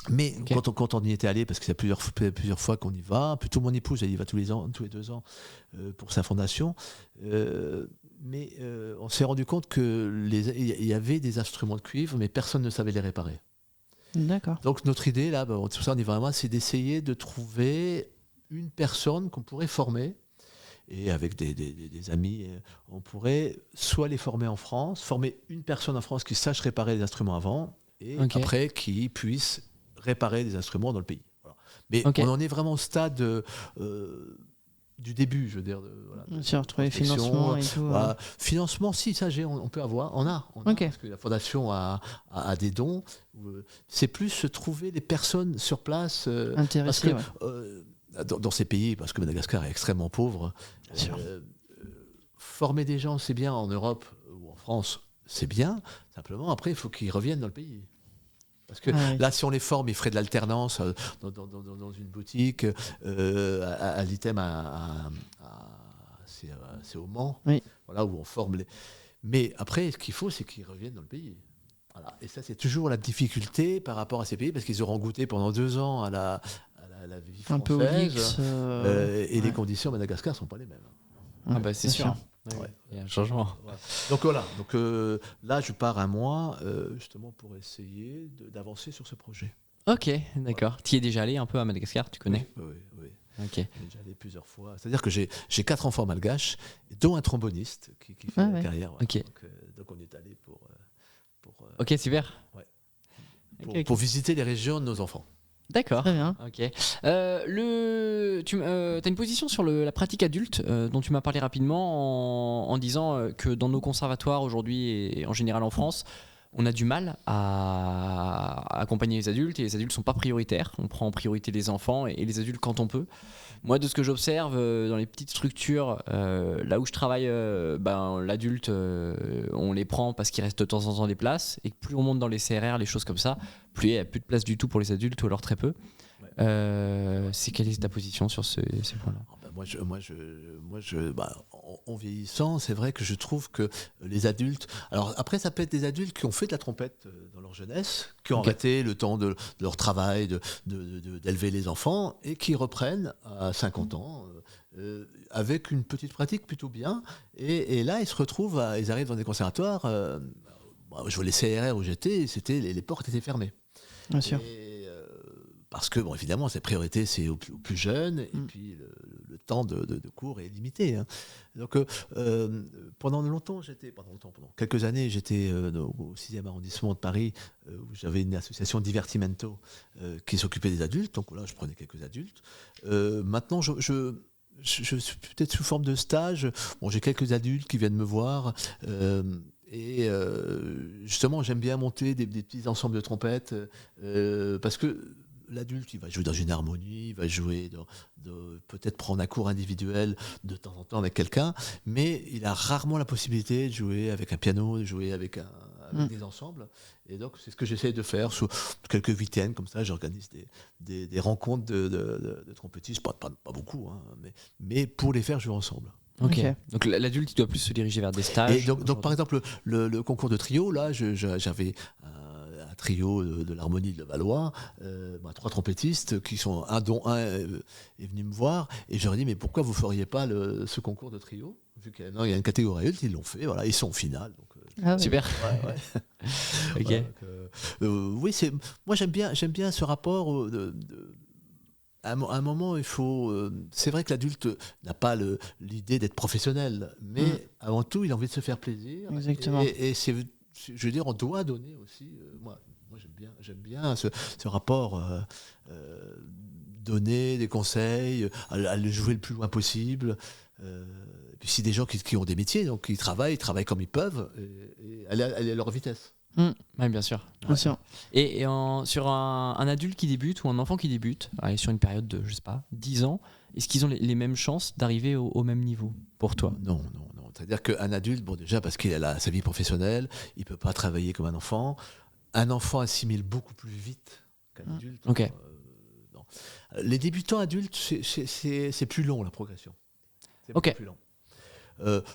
Mais Ok. quand on y était allé, parce que c'est plusieurs fois qu'on y va, plutôt mon épouse, elle y va tous les 2 ans pour sa fondation. Mais on s'est rendu compte qu'il y avait des instruments de cuivre, mais personne ne savait les réparer. D'accord. Donc notre idée, là, tout ça, on y va vraiment, c'est d'essayer de trouver une personne qu'on pourrait former. Et avec des amis, on pourrait soit les former en France, former une personne en France qui sache réparer les instruments avant, et Ok. après qui puisse réparer des instruments dans le pays. Voilà. Mais Ok. on en est vraiment au stade du début, je veux dire. Bien sûr, trouver les prospection, financements et tout. voilà. Financement, si, ça, on peut avoir. On a, Ok. parce que la fondation a des dons. C'est plus se trouver des personnes sur place. Parce que Intéressé, ouais. dans ces pays, parce que Madagascar est extrêmement pauvre, sûr. former des gens, c'est bien en Europe ou en France, c'est bien. Simplement, après, il faut qu'ils reviennent dans le pays. Parce que Ah oui. là, si on les forme, ils feraient de l'alternance dans une boutique, à l'item, c'est au Mans, Oui. voilà, où on forme les... Mais après, ce qu'il faut, c'est qu'ils reviennent dans le pays. Voilà. Et ça, c'est toujours la difficulté par rapport à ces pays, parce qu'ils auront goûté pendant 2 ans à la vie Un peu au française. Lix. Et les ouais. conditions à Madagascar ne sont pas les mêmes. Ah bah c'est bien sûr. sûr. Ouais. Il y a un changement. Donc voilà, donc, là je pars un mois justement pour essayer d'avancer sur ce projet. Ok, d'accord. Tu y es déjà allé un peu à Madagascar, tu connais? Oui. Ok. J'ai déjà allé plusieurs fois. C'est-à-dire que j'ai 4 enfants malgaches, dont un tromboniste qui fait Ah la ouais. carrière. Ok. Donc on est allé pour super. Ok. pour visiter les régions de nos enfants. D'accord. Très bien. Ok. Tu as une position sur la pratique adulte dont tu m'as parlé rapidement en disant que dans nos conservatoires aujourd'hui et en général en France, on a du mal à accompagner les adultes et les adultes ne sont pas prioritaires. On prend en priorité les enfants et les adultes quand on peut. Moi, de ce que j'observe dans les petites structures, là où je travaille, l'adulte, on les prend parce qu'il reste de temps en temps des places. Et plus on monte dans les CRR, les choses comme ça, plus il n'y a plus de place du tout pour les adultes ou alors très peu. Quelle est ta position sur ces points-là? En vieillissant, c'est vrai que je trouve que les adultes... Alors après, ça peut être des adultes qui ont fait de la trompette dans leur jeunesse, qui ont arrêté le temps de leur travail, d'élever les enfants, et qui reprennent à 50 ans avec une petite pratique plutôt bien. Et là, ils se retrouvent, ils arrivent dans des conservatoires... Bon, je vois les CRR où j'étais, les portes étaient fermées. Bien sûr. Et, parce que, bon, évidemment, sa priorité, c'est aux plus jeunes, et puis le temps de cours est limité. Hein. Donc, pendant quelques années, j'étais au 6e arrondissement de Paris, où j'avais une association Divertimento qui s'occupait des adultes. Donc là, je prenais quelques adultes. Maintenant, je suis peut-être sous forme de stage. Bon, j'ai quelques adultes qui viennent me voir. Et justement, j'aime bien monter des petits ensembles de trompettes parce que l'adulte, il va jouer dans une harmonie, il va jouer peut-être prendre un cours individuel de temps en temps avec quelqu'un, mais il a rarement la possibilité de jouer avec un piano, de jouer avec des ensembles. Et donc, c'est ce que j'essaie de faire sous quelques week-ends, comme ça, j'organise des rencontres de trompettistes, pas beaucoup, hein, mais pour les faire jouer ensemble. Ok. Ok. Donc l'adulte, il doit plus se diriger vers des stages. Et donc par exemple, le concours de trio, là, j'avais un trio de l'harmonie de Valois, 3 trompettistes qui sont dont un est venu me voir et je leur ai dit mais pourquoi vous feriez pas ce concours de trio vu qu'il y a une catégorie adulte, ils l'ont fait, voilà, ils sont en finale. Donc, Ah ouais. Super. ouais. Ok. Voilà, donc, oui, moi j'aime bien ce rapport. À un moment, il faut. C'est vrai que l'adulte n'a pas l'idée d'être professionnel, mais avant tout, il a envie de se faire plaisir. Exactement. Et je veux dire, on doit donner aussi. Moi, j'aime bien ce rapport. Donner des conseils, à le jouer le plus loin possible. Et puis, si des gens qui ont des métiers, donc ils travaillent comme ils peuvent, et aller à leur vitesse. Ouais, bien sûr. Bien sûr. Et sur un adulte qui débute ou un enfant qui débute, allez, sur une période de, je sais pas, 10 ans, est-ce qu'ils ont les mêmes chances d'arriver au même niveau pour toi ? Non. C'est-à-dire qu'un adulte, bon, déjà parce qu'il a sa vie professionnelle, il ne peut pas travailler comme un enfant. Un enfant assimile beaucoup plus vite qu'un adulte. Ok. Non. Les débutants adultes, c'est plus long la progression. C'est beaucoup plus long.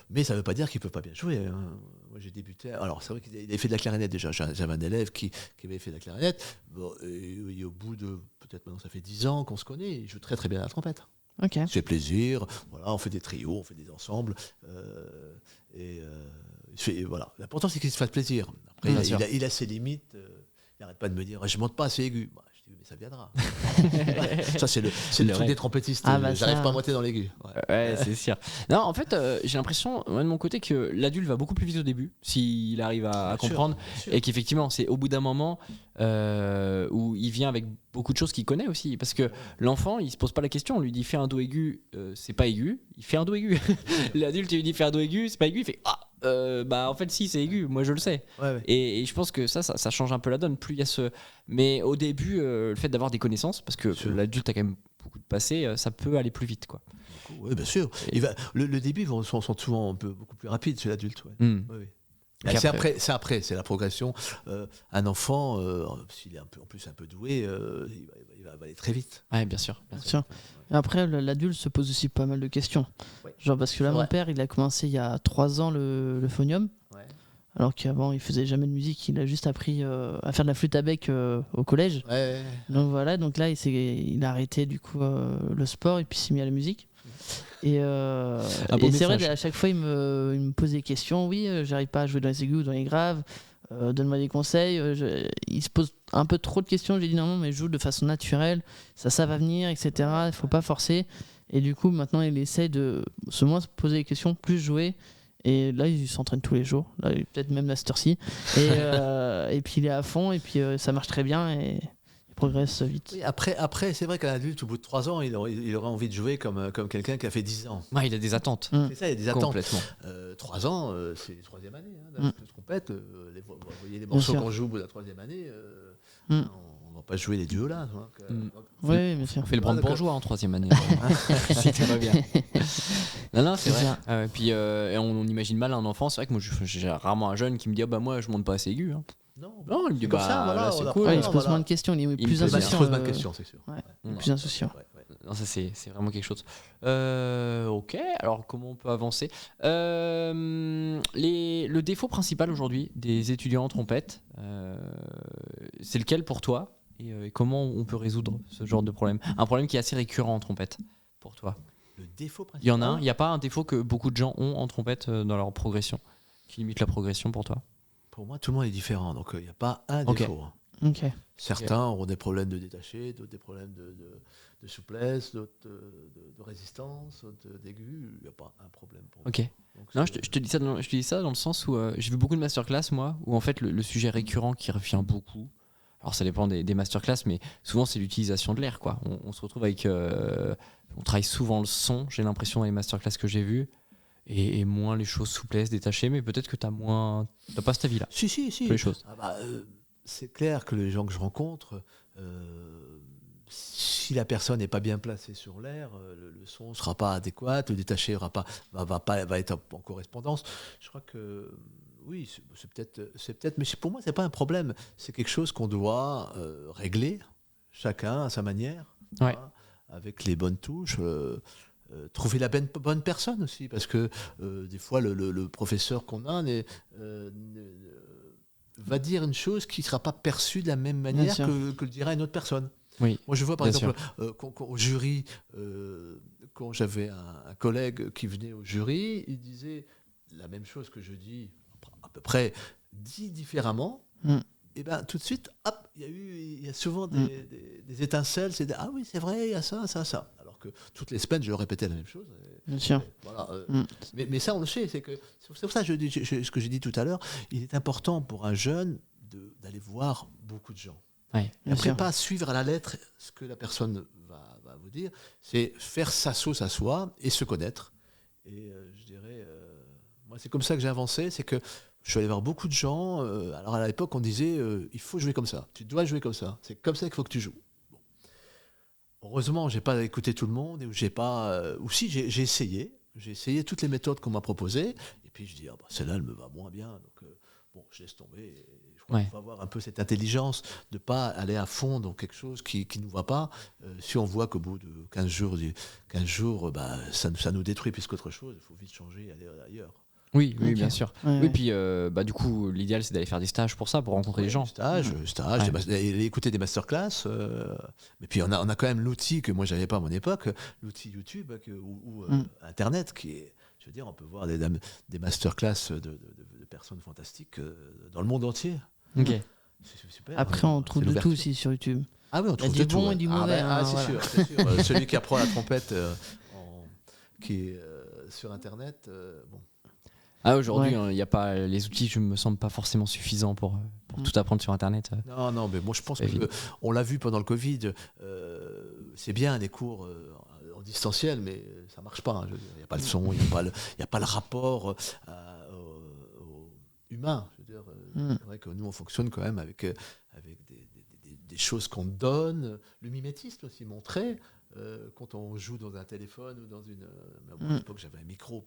Mais ça ne veut pas dire qu'il ne peut pas bien jouer. Hein. Moi, j'ai débuté. Alors, c'est vrai qu'il avait fait de la clarinette déjà. J'avais un élève qui avait fait de la clarinette. Bon, et au bout de, peut-être maintenant, ça fait 10 ans qu'on se connaît, il joue très très bien à la trompette. Ok. Il se fait plaisir. Voilà, on fait des trios, on fait des ensembles. Voilà. L'important, c'est qu'il se fasse plaisir. Après, il a ses limites. Il n'arrête pas de me dire je ne monte pas assez aigu. Je dis mais ça viendra. Ça, c'est le truc des trompettistes. J'arrive pas à monter dans l'aigu. Ouais, c'est sûr. Non, en fait, j'ai l'impression, moi, de mon côté, que l'adulte va beaucoup plus vite au début, s'il arrive à comprendre. Et qu'effectivement, c'est au bout d'un moment où il vient avec beaucoup de choses qu'il connaît aussi. Parce que l'enfant, il se pose pas la question. On lui dit fais un do aigu, c'est pas aigu. Il fait un do aigu. L'adulte, il lui dit fais un do aigu, c'est pas aigu. Il fait en fait, si, c'est aigu. Moi, je le sais. Ouais. Et je pense que ça change un peu la donne. Plus il y a mais au début, le fait d'avoir des connaissances, parce que l'adulte a quand même beaucoup de passé, ça peut aller plus vite, quoi. Oui, bien sûr. Le début sont souvent beaucoup plus rapides chez l'adulte. Ouais. Oui. C'est après, c'est la progression. Un enfant, s'il est en plus un peu doué, il va aller très vite. Ouais, bien sûr. Et après, l'adulte se pose aussi pas mal de questions. Ouais. Genre parce que là, mon père, il a commencé il y a 3 ans le phonium. Ouais. Alors qu'avant, il faisait jamais de musique. Il a juste appris à faire de la flûte à bec au collège. Ouais. Donc voilà, donc là, il a arrêté du coup le sport et puis il s'est mis à la musique. Et c'est vrai, à chaque fois, il me pose des questions. Oui, j'arrive pas à jouer dans les aigus ou dans les graves. Donne-moi des conseils. Il se pose un peu trop de questions. J'ai dit non, mais joue de façon naturelle. Ça va venir, etc. Il faut pas forcer. Et du coup, maintenant, il essaie de moins se poser des questions, plus jouer. Et là, il s'entraîne tous les jours. Là, peut-être même la ci. Et puis, il est à fond. Et puis, ça marche très bien. Et progresse vite. Oui, après, c'est vrai qu'un adulte, au bout de 3 ans, il aurait envie de jouer comme quelqu'un qui a fait 10 ans. Ouais, il a des attentes. C'est ça, il y a des attentes. Complètement. 3 ans, c'est les 3e année. De trompette, vous voyez les morceaux qu'on joue au bout de la 3e année, on ne va pas jouer les duos là. Oui, bien sûr. On fait le brandebourgeois en 3e année. Si tout va bien. Non, c'est vrai. Et puis, on imagine mal un enfant. C'est vrai que moi, j'ai rarement un jeune qui me dit moi, je monte pas assez aigu. Non, il me dit comme ça, voilà, c'est cool. Il se pose moins de questions, il est plus insouciant. Il se pose moins de questions, c'est sûr. Plus insouciant. Non, ça c'est vraiment quelque chose. Ok, alors comment on peut avancer le défaut principal aujourd'hui des étudiants en trompette, c'est lequel pour toi et comment on peut résoudre ce genre de problème ? Un problème qui est assez récurrent en trompette pour toi. Le défaut principal ? Il y en a un, il n'y a pas un défaut que beaucoup de gens ont en trompette dans leur progression, qui limite la progression pour toi ? Pour moi, tout le monde est différent, donc il n'y a pas un Ok. défaut. Hein. Ok. Certains auront des problèmes de détaché, d'autres des problèmes de souplesse, d'autres de résistance, d'autres d'aigu. Il n'y a pas un problème pour moi. Ok. Donc, Non, c'est- je te dis ça dans le sens où j'ai vu beaucoup de masterclass, moi, où en fait le sujet récurrent qui revient beaucoup. Alors ça dépend des masterclass, mais souvent c'est l'utilisation de l'air, quoi. On se retrouve avec, on travaille souvent le son. J'ai l'impression dans les masterclass que j'ai vues, et moins les choses souplesse, détachées. Mais peut-être que t'as pas cet avis-là Si. sur les choses. Ah bah, c'est clair que les gens que je rencontre, si la personne n'est pas bien placée sur l'air, le son ne sera pas adéquat, le détaché va être en correspondance. Je crois que oui, c'est peut-être, mais pour moi, c'est pas un problème. C'est quelque chose qu'on doit régler, chacun à sa manière, Ouais. hein, avec les bonnes touches. Trouver la bonne personne aussi, parce que des fois, le professeur qu'on a va dire une chose qui ne sera pas perçue de la même manière sûr. que le dira une autre personne. Oui. Moi, je vois par Bien exemple au jury, quand j'avais un collègue qui venait au jury, il disait la même chose que je dis, à peu près, dit différemment. Et ben tout de suite, hop, il y a souvent des étincelles. Ah oui, c'est vrai, il y a ça. Alors que toutes les semaines, je répétais la même chose. Bien sûr. Voilà, mais ça, on le sait. C'est pour ça que ce que j'ai dit tout à l'heure, il est important pour un jeune d'aller voir beaucoup de gens. Ouais. Et après, pas suivre à la lettre ce que la personne va vous dire, c'est faire sa sauce à soi et se connaître. Et je dirais, moi, c'est comme ça que j'ai avancé, c'est que je suis allé voir beaucoup de gens. Alors à l'époque, on disait, il faut jouer comme ça, tu dois jouer comme ça, c'est comme ça qu'il faut que tu joues. Bon. Heureusement, j'ai pas écouté tout le monde, ou j'ai essayé toutes les méthodes qu'on m'a proposées, et puis je dis, celle-là, elle me va moins bien, donc je laisse tomber. Et je crois qu'il faut avoir un peu cette intelligence de ne pas aller à fond dans quelque chose qui ne nous va pas. Si on voit qu'au bout de 15 jours ça nous détruit plus qu'autre chose, il faut vite changer et aller ailleurs. Oui, Ok. bien sûr. Ouais, Oui, ouais. puis du coup, l'idéal c'est d'aller faire des stages pour ça, pour rencontrer les gens. Stage, Ouais. écouter des masterclass. Mais puis on a quand même l'outil que moi j'avais pas à mon époque, l'outil YouTube ou Internet qui est, je veux dire, on peut voir des masterclass de personnes fantastiques dans le monde entier. Ok. C'est super. Après, on trouve de tout aussi sur YouTube. Ah oui, on Il y a trouve du de tout. bon et du mauvais, hein, c'est voilà. sûr, c'est sûr. Celui qui apprend la trompette qui est sur Internet, bon. Ah, aujourd'hui, Ouais. y a pas, les outils, je me semble pas forcément suffisants pour tout apprendre sur Internet. Non, mais moi je pense Évidemment. qu'on l'a vu pendant le Covid. C'est bien les cours en distanciel, mais ça marche pas. Il n'y a pas le son, il n'y a pas le rapport au humain. Je veux dire, c'est vrai que nous on fonctionne quand même avec des choses qu'on donne, le mimétisme aussi montré. Quand on joue dans un téléphone ou dans une... Moi, à l'époque, j'avais un micro,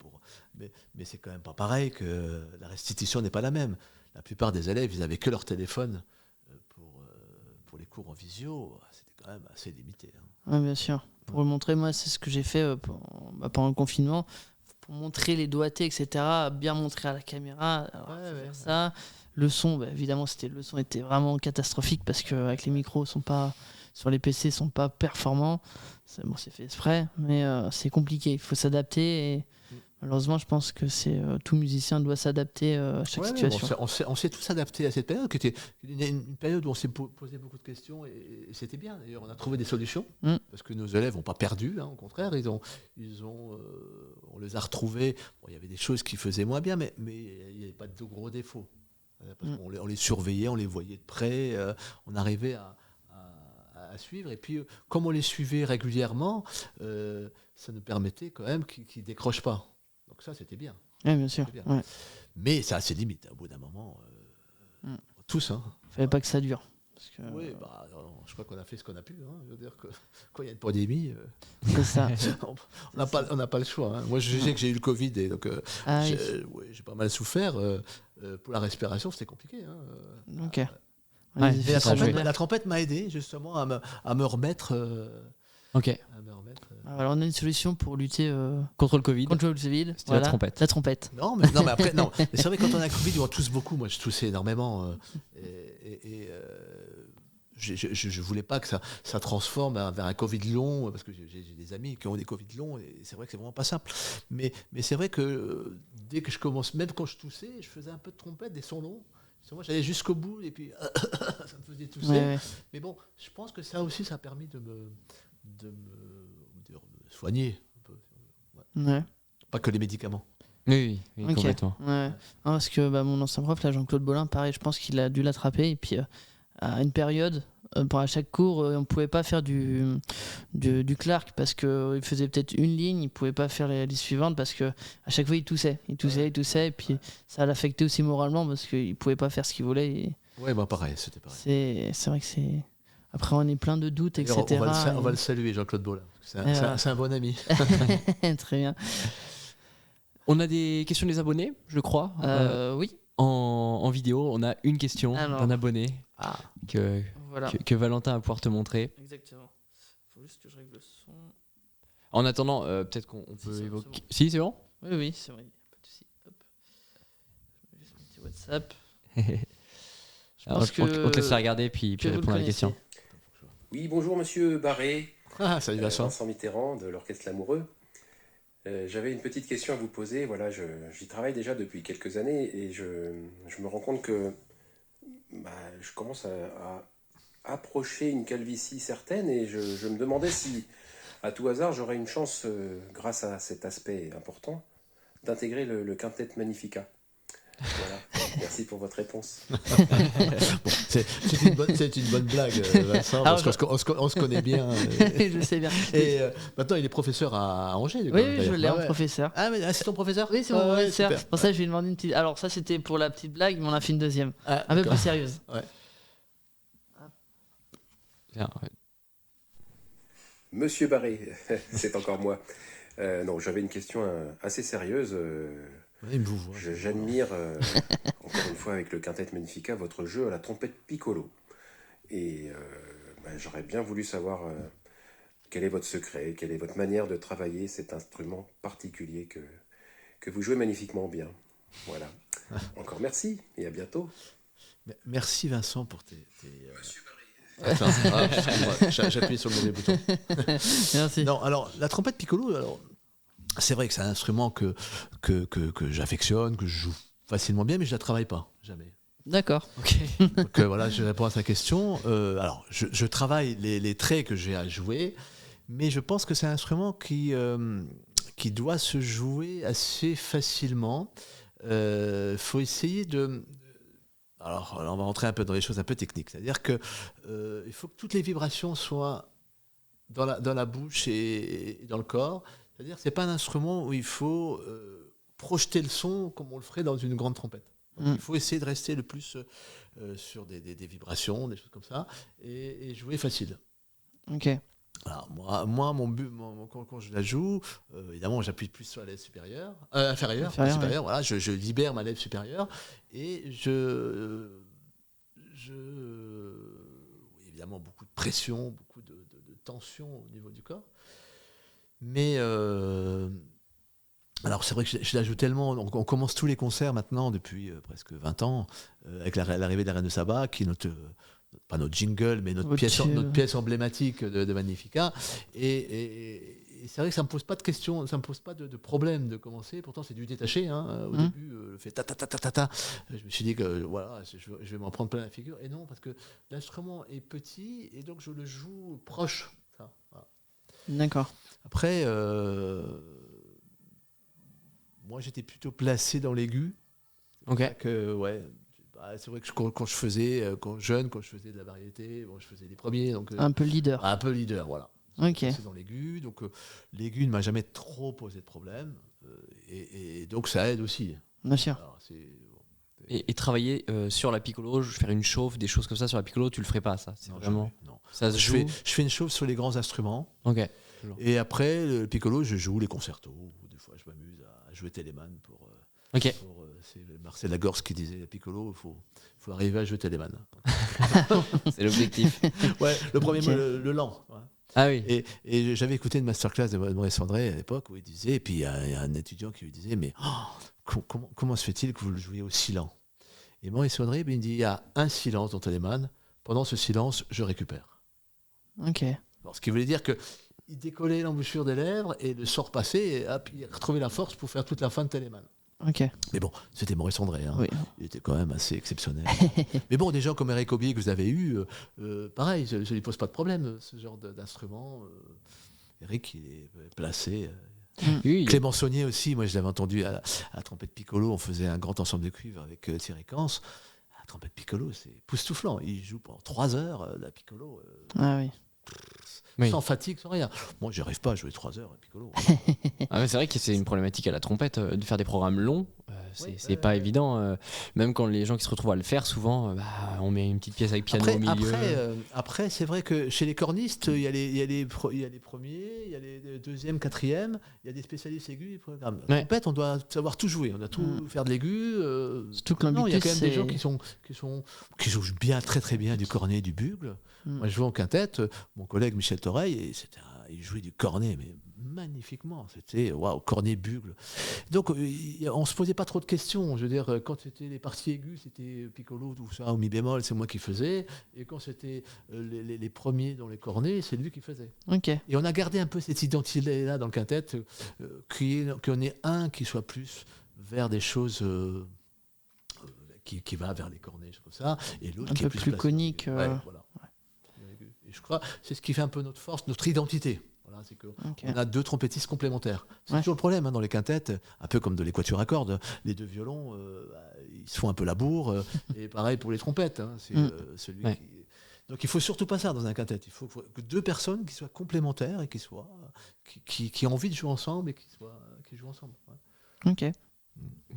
mais c'est quand même pas pareil, que la restitution n'est pas la même. La plupart des élèves, ils n'avaient que leur téléphone pour les cours en visio. C'était quand même assez limité. Hein. Ouais, bien sûr. Pour le montrer, moi, c'est ce que j'ai fait pendant le confinement. Pour montrer les doigtés, etc., bien montrer à la caméra. Alors, faut faire ça. Le son, évidemment, le son était vraiment catastrophique parce qu'avec les micros, sur les PC, sont pas performants. C'est fait exprès, mais c'est compliqué. Il faut s'adapter. Et malheureusement, je pense que tout musicien doit s'adapter à chaque situation. On s'est tous adaptés à cette période, qui était une période où on s'est posé beaucoup de questions, et c'était bien. D'ailleurs, on a trouvé des solutions, parce que nos élèves n'ont pas perdu, hein, au contraire, on les a retrouvés. Bon, il y avait des choses qui faisaient moins bien, mais il n'y avait pas de gros défauts. Parce qu'on les surveillait, on les voyait de près, on arrivait à suivre. Et puis, comme on les suivait régulièrement, ça nous permettait quand même qu'ils ne décrochent pas. Donc ça, c'était bien. Oui, bien sûr. Bien. Ouais. Mais ça a ses limites. Au bout d'un moment, tous. Hein. Fallait pas que ça dure. Parce que, Oui, je crois qu'on a fait ce qu'on a pu. Hein. Je veux dire que quand il y a une pandémie, c'est ça. on n'a pas le choix. Hein. Moi, je sais que j'ai eu le Covid, et donc j'ai pas mal souffert. Pour la respiration, c'était compliqué. Hein. Ok. Ouais, Les effets secondaires. La trompette m'a aidé justement à me remettre. Ok. Alors, on a une solution pour lutter Contre le Covid. contre le Covid. C'était la trompette. La trompette. Non, mais après, non. Mais c'est vrai, quand on a le Covid, on tousse beaucoup. Moi, je toussais énormément. Je voulais pas que ça transforme vers un Covid long, parce que j'ai des amis qui ont des Covid longs, et c'est vrai que c'est vraiment pas simple. Mais c'est vrai que dès que je commence, même quand je toussais, je faisais un peu de trompette, des sons longs. Moi, j'allais jusqu'au bout et puis ça me faisait tousser. Ouais. Mais bon, je pense que ça aussi, ça a permis de me soigner un peu. Ouais. Ouais. Pas que les médicaments. Oui, Ok. complètement. Ouais. Non, parce que mon ancien prof, là, Jean-Claude Bolin, pareil, je pense qu'il a dû l'attraper. Et puis, à une période, à chaque cours, on ne pouvait pas faire du Clark parce qu'il faisait peut-être une ligne, il ne pouvait pas faire les suivantes parce que à chaque fois, il toussait. Il toussait. Et puis, ça l'affectait aussi moralement parce qu'il ne pouvait pas faire ce qu'il voulait. Et Ouais, bah pareil, c'était pareil. c'est vrai que c'est. Après, on est plein de doutes, etc. On va le saluer, Jean-Claude Bollin. C'est un bon ami. Très bien. On a des questions des abonnés, je crois. Oui. En vidéo, on a une question d'un abonné que Valentin va pouvoir te montrer. Exactement. Faut juste que je règle le son. En attendant, peut-être qu'on peut évoquer. Si, c'est bon. Oui, c'est vrai. Pas de souci. Hop. Je mets juste mon petit WhatsApp. Alors, on te laisse la regarder puis vous le répondre à la question. Oui, bonjour Monsieur Barré. Salut Vincent. Vincent Mitterrand de l'Orchestre Lamoureux. J'avais une petite question à vous poser. Voilà, j'y travaille déjà depuis quelques années et je me rends compte que je commence à approcher une calvitie certaine et je me demandais si, à tout hasard, j'aurais une chance, grâce à cet aspect important, d'intégrer le Quintet Magnifica. Voilà, merci pour votre réponse. C'est une bonne blague, Vincent, parce qu'on se connaît bien. Je sais bien. Et maintenant, il est professeur à Angers. Oui, je l'ai en professeur. Ah, mais c'est ton professeur? Oui, c'est mon professeur. C'est pour ça que je lui ai demandé une petite. Alors, ça, c'était pour la petite blague, mais on a fait une deuxième. Un peu plus sérieuse. Ouais. Bien, ouais. Monsieur Barré, c'est encore moi. Non, j'avais une question assez sérieuse. J'admire, encore une fois avec le Quintet Magnifica, votre jeu à la trompette piccolo. Et j'aurais bien voulu savoir quel est votre secret, quelle est votre manière de travailler cet instrument particulier que vous jouez magnifiquement bien. Voilà. Encore merci et à bientôt. Merci Vincent pour tes... Attends, excuse-moi, j'appuie sur le mauvais bouton. Merci. Non, alors la trompette piccolo, c'est vrai que c'est un instrument que j'affectionne, que je joue facilement bien, mais je la travaille pas, jamais. D'accord. Ok. Donc voilà, je réponds à ta question. Alors, je travaille les traits que j'ai à jouer, mais je pense que c'est un instrument qui doit se jouer assez facilement. Faut essayer de... Alors, on va rentrer un peu dans les choses un peu techniques. C'est-à-dire que il faut que toutes les vibrations soient dans la bouche et dans le corps. C'est-à-dire que c'est pas un instrument où il faut projeter le son comme on le ferait dans une grande trompette. Donc, il faut essayer de rester le plus sur des vibrations, des choses comme ça, et jouer facile. Ok. Alors, moi mon but, quand je la joue, évidemment, j'appuie plus sur la lèvre supérieure, inférieure, ouais. voilà, je libère ma lèvre supérieure, et oui, évidemment, beaucoup de pression, beaucoup de tension au niveau du corps. Mais alors c'est vrai que je la joue tellement, on commence tous les concerts maintenant depuis presque 20 ans avec l'arrivée de la Reine de Saba, qui est pas notre jingle, mais notre pièce emblématique de Magnifica. Et c'est vrai que ça me pose pas de questions, ça me pose pas de problème de commencer. Pourtant c'est du détaché. Au début, le fait ta ta ta ta ta ta. Je me suis dit que voilà, je vais m'en prendre plein la figure. Et non, parce que l'instrument est petit et donc je le joue proche. Ça, voilà. D'accord. Après, moi j'étais plutôt placé dans l'aigu. Ok. C'est vrai que quand je faisais de la variété, je faisais les premiers. Donc, un peu leader. Un peu leader, voilà. Ok. C'est dans l'aigu. Donc l'aigu ne m'a jamais trop posé de problème. Et donc ça aide aussi. Bien sûr. Alors, Et travailler sur la piccolo, faire une chauffe, des choses comme ça sur la piccolo, tu le ferais pas, ça? C'est non, vraiment. Non. Ça se joue. Je fais une chauffe sur les grands instruments. Ok. Et après, le piccolo, je joue les concertos. Des fois, je m'amuse à jouer Telemann pour. Ok. C'est Marcel Lagorce qui disait la piccolo, il faut arriver à jouer Telemann. C'est l'objectif. Ouais, le premier mot, le lent. Ouais. Ah oui. Et j'avais écouté une masterclass de Maurice André à l'époque où il disait, et puis il y a un étudiant qui lui disait, mais comment se fait-il que vous le jouez aussi lent? Et Maurice André, il dit, il y a un silence dans Telemann. Pendant ce silence, je récupère. Ok. Alors, ce qui voulait dire que il décollait l'embouchure des lèvres et le sort passait, et hop, il retrouvait la force pour faire toute la fin de Telemann. Ok. Mais bon, c'était Maurice André. Hein. Oui. Il était quand même assez exceptionnel. Mais bon, des gens comme Eric Aubier que vous avez eu, pareil, je ne lui pose pas de problème, ce genre d'instrument. Eric, il est placé. Oui, Clément Saunier aussi, moi je l'avais entendu à la trompette piccolo, on faisait un grand ensemble de cuivre avec Thierry Cans. La trompette piccolo, c'est époustouflant. Il joue pendant 3 heures la piccolo. Ah oui. Oui. Sans fatigue, sans rien. Moi, j'y arrive pas à jouer 3 heures à piccolo. Ah ouais, c'est vrai que c'est une problématique à la trompette de faire des programmes longs. C'est Ouais, pas ouais. évident. Même quand les gens qui se retrouvent à le faire, souvent, on met une petite pièce avec piano au milieu. Après, c'est vrai que chez les cornistes, il y a les premiers, il y a les deuxièmes, quatrièmes, il y a des spécialistes aigus et programmes. La Ouais. trompette, on doit savoir tout jouer, on doit tout faire de l'aigu. Surtout que Non, il y a quand même des l'ambitus, gens qui jouent bien, très très bien du cornet et du bugle. Moi, je jouais en quintette, mon collègue Michel Toreil, et il jouait du cornet, mais magnifiquement. C'était waouh, cornet, bugle. Donc, on se posait pas trop de questions. Je veux dire, quand c'était les parties aiguës, c'était piccolo, tout ça, ou mi bémol, c'est moi qui faisais. Et quand c'était les premiers dans les cornets, c'est lui qui faisait. Ok. Et on a gardé un peu cette identité-là dans le quintette, qu'on ait un qui soit plus vers des choses qui va vers les cornets, comme ça, et l'autre Un qui est peu plus placé. conique, Ouais, voilà. Et je crois c'est ce qui fait un peu notre force, notre identité. Voilà, c'est qu'on Ok. a 2 trompettistes complémentaires. C'est Ouais. toujours le problème dans les quintettes, un peu comme de l'équature à cordes. Les 2 violons, ils se font un peu la bourre, et pareil pour les trompettes. Hein, c'est celui Ouais. qui... Donc il faut surtout pas ça dans un quintet. Il faut que 2 personnes qui soient complémentaires et qui aient envie de jouer ensemble et qui jouent ensemble. Ouais. Ok.